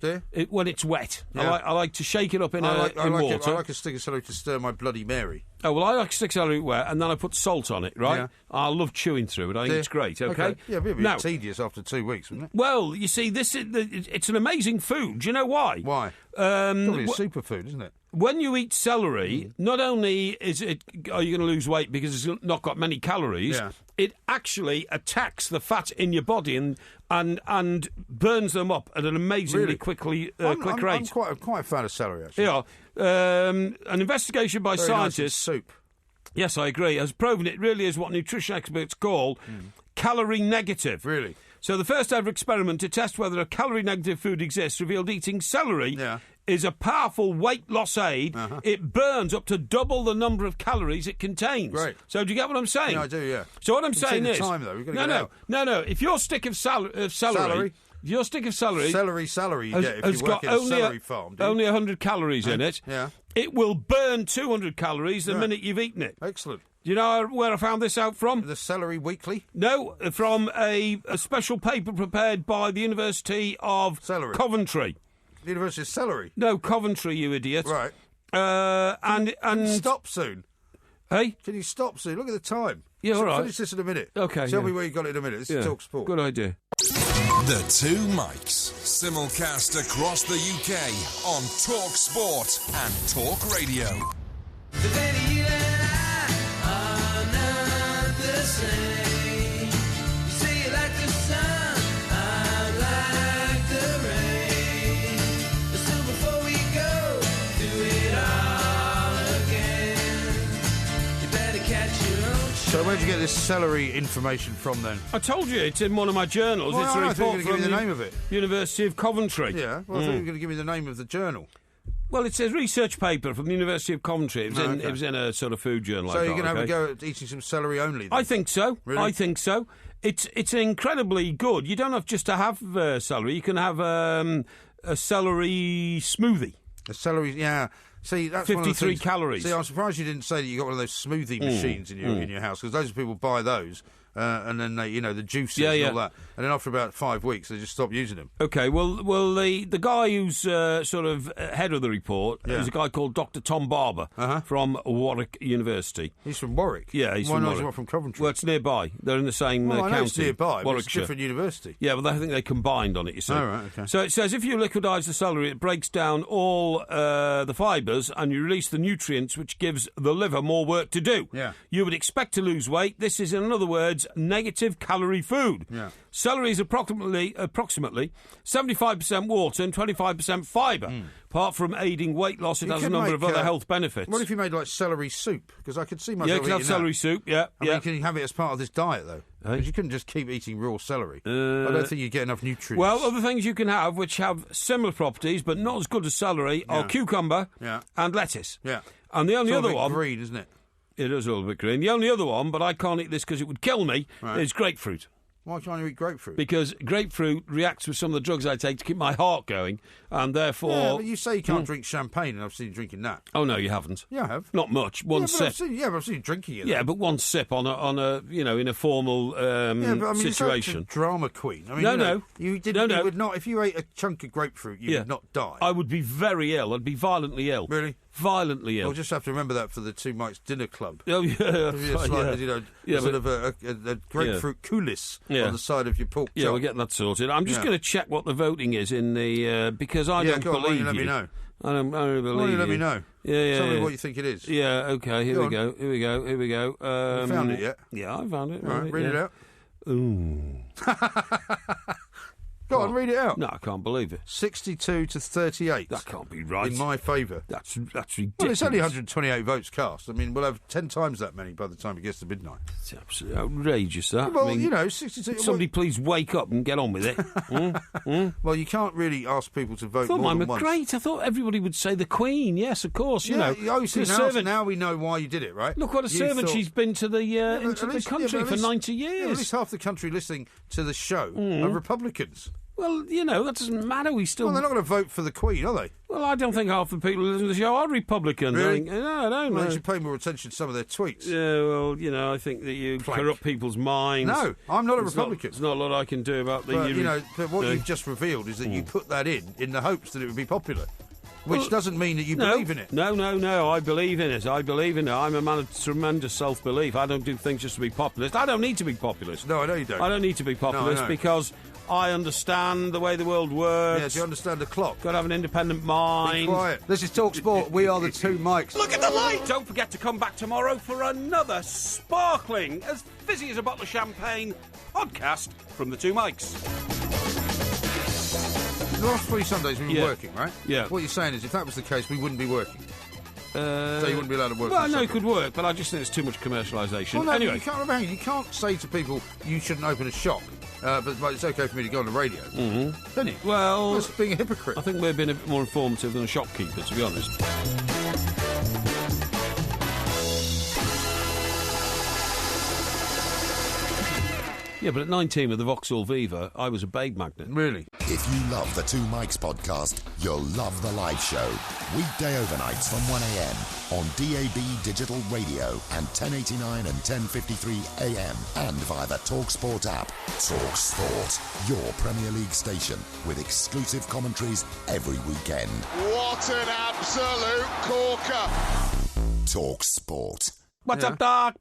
When it's wet. Yeah. I like to shake it up in water. I like a stick of celery to stir my Bloody Mary. Oh well, I like a stick of celery wet, and then I put salt on it. Right. Yeah. I love chewing through it. I think it's great. Okay. Yeah, it'd be a bit tedious after 2 weeks, wouldn't it? Well, you see, it's an amazing food. Do you know why? Why? Probably a superfood, isn't it? When you eat celery, not only are you going to lose weight because it's not got many calories, it actually attacks the fat in your body and burns them up at an amazingly quick rate. I'm quite a fan of celery, actually. Yeah. An investigation by scientists... Nice soup. Yes, I agree. Has proven it really is what nutrition experts call calorie negative. Really? So the first ever experiment to test whether a calorie negative food exists revealed eating celery is a powerful weight loss aid. It burns up to double the number of calories it contains. Right. So do you get what I'm saying? Yeah, I do, yeah. So what I'm saying is... time, though. We've got to get out. No. If your stick of celery... If your stick of celery... Celery you get if you work in a celery farm. Only 100 calories in it. Yeah. It will burn 200 calories the minute you've eaten it. Excellent. Do you know where I found this out from? The Celery Weekly? No, from a special paper prepared by the University of Coventry. The University of Celery? No, Coventry, you idiot. Right. And Can you stop soon? Hey? Can you stop soon? Look at the time. Yeah, all right. Finish this in a minute. Okay. Tell me where you got it in a minute. This is Talk Sport. Good idea. The Two Mikes. Simulcast across the UK on Talk Sport and Talk Radio. The baby, you and I are not the same. You say you like the sun, I like the rain. So before we go, do it all again. You better catch your own. So where'd you get this celery information from then? I told you, it's in one of my journals. Well, it's a I report thought you were going to from give me the name of it. University of Coventry. Yeah, well, I thought you were going to give me the name of the journal. Well, it's a research paper from the University of Coventry. It was in a sort of food journal. So you're going to have a go at eating some celery only then? I think so. Really? I think so. It's incredibly good. You don't have just to have celery. You can have a celery smoothie. A celery, yeah. See, that's 53 calories. See, I'm surprised you didn't say that you got one of those smoothie machines in your house, because those people buy those and then they, the juices and all that. And then after about 5 weeks, they just stop using them. Okay, well, the guy who's sort of head of the report is a guy called Dr. Tom Barber from Warwick University. He's from Warwick? Yeah, he's from Warwick. He's not from Coventry? Well, it's nearby. They're in the same county. I know it's nearby, but it's a Warwickshire. different university. Yeah, well, I think they combined on it, you see. Oh, right, okay. So it says if you liquidise the celery, it breaks down all the fibres and you release the nutrients, which gives the liver more work to do. Yeah. You would expect to lose weight. This is, in other words, negative calorie food. Yeah. Celery is approximately 75% water and 25% fibre. Apart from aiding weight loss, it has a number of other health benefits. What if you made like celery soup? Because I could see myself you can have celery soup, I mean, can you have it as part of this diet, though? Because you couldn't just keep eating raw celery. I don't think you get enough nutrients. Well, other things you can have which have similar properties but not as good as celery are cucumber and lettuce. Yeah. And the only it's other all a bit one... green, isn't it? It is a little bit green. The only other one, but I can't eat this because it would kill me, is grapefruit. Why can't you eat grapefruit? Because grapefruit reacts with some of the drugs I take to keep my heart going, and therefore... Yeah, but you say you can't drink champagne, and I've seen you drinking that. Oh, no, you haven't. Yeah, I have. Not much. One sip. I've seen you drinking it. Yeah, but one sip on a in a formal situation. It's drama queen. I mean, you would not. If you ate a chunk of grapefruit, you would not die. I would be very ill. I'd be violently ill. Really? Violently ill. We'll just have to remember that for the Two Mikes dinner club. Oh yeah, sort of a grapefruit coulis on the side of your pork chop. Yeah, we're getting that sorted. I'm just going to check what the voting is in the because I don't believe you. Let me know. I don't believe you. Why don't you let me know? Yeah. Tell me what you think it is. Yeah. Okay. Here we go. You found it yet? Yeah, I found it. All right, read it out. Ooh. Go on, read it out. No, I can't believe it. 62 to 38. That can't be right. In my favour. That's ridiculous. Well, it's only 128 votes cast. I mean, we'll have 10 times that many by the time it gets to midnight. It's absolutely outrageous, that. Well, I mean, 62... Somebody please wake up and get on with it. Well, you can't really ask people to vote more mine than were once. great. I thought everybody would say the Queen. Yes, of course, you know. Oh, see, now we know why you did it, right? Look what a servant she's been to the into the country for 90 years. At least half the country listening to the show are Republicans. Well, that doesn't matter. We still... Well, they're not going to vote for the Queen, are they? Well, I don't think half the people who listen to the show are Republicans. Really? No, I don't know. Well, you should pay more attention to some of their tweets. Yeah, well, I think that you corrupt people's minds. No, I'm not a Republican. There's not a lot I can do about the... But what you've just revealed is that you put that in the hopes that it would be popular. Which doesn't mean that you believe in it. No, I believe in it. I'm a man of tremendous self-belief. I don't do things just to be populist. I don't need to be populist. No, I know you don't. I don't need to be populist because I understand the way the world works. Yeah, do you understand the clock? Got to have an independent mind. Be quiet. This is Talk Sport. We are the Two Mikes. Look at the light! Don't forget to come back tomorrow for another sparkling, as fizzy as a bottle of champagne podcast from the Two Mikes. The last 3 Sundays we've been working, right? Yeah. What you're saying is if that was the case, we wouldn't be working. So you wouldn't be allowed to work. Well, no, it could work, but I just think it's too much commercialisation. Well, no, anyway, you can't say to people you shouldn't open a shop, but it's okay for me to go on the radio. Mm-hmm. Can you? Well, that's being a hypocrite. I think we're being a bit more informative than a shopkeeper, to be honest. Yeah, but at 19 with the Vauxhall Viva, I was a babe magnet. Really? If you love the Two Mikes podcast, you'll love the live show. Weekday overnights from 1am on DAB Digital Radio and 1089 and 1053 AM and via the TalkSport app. TalkSport, your Premier League station with exclusive commentaries every weekend. What an absolute corker! TalkSport. What's up, Doc?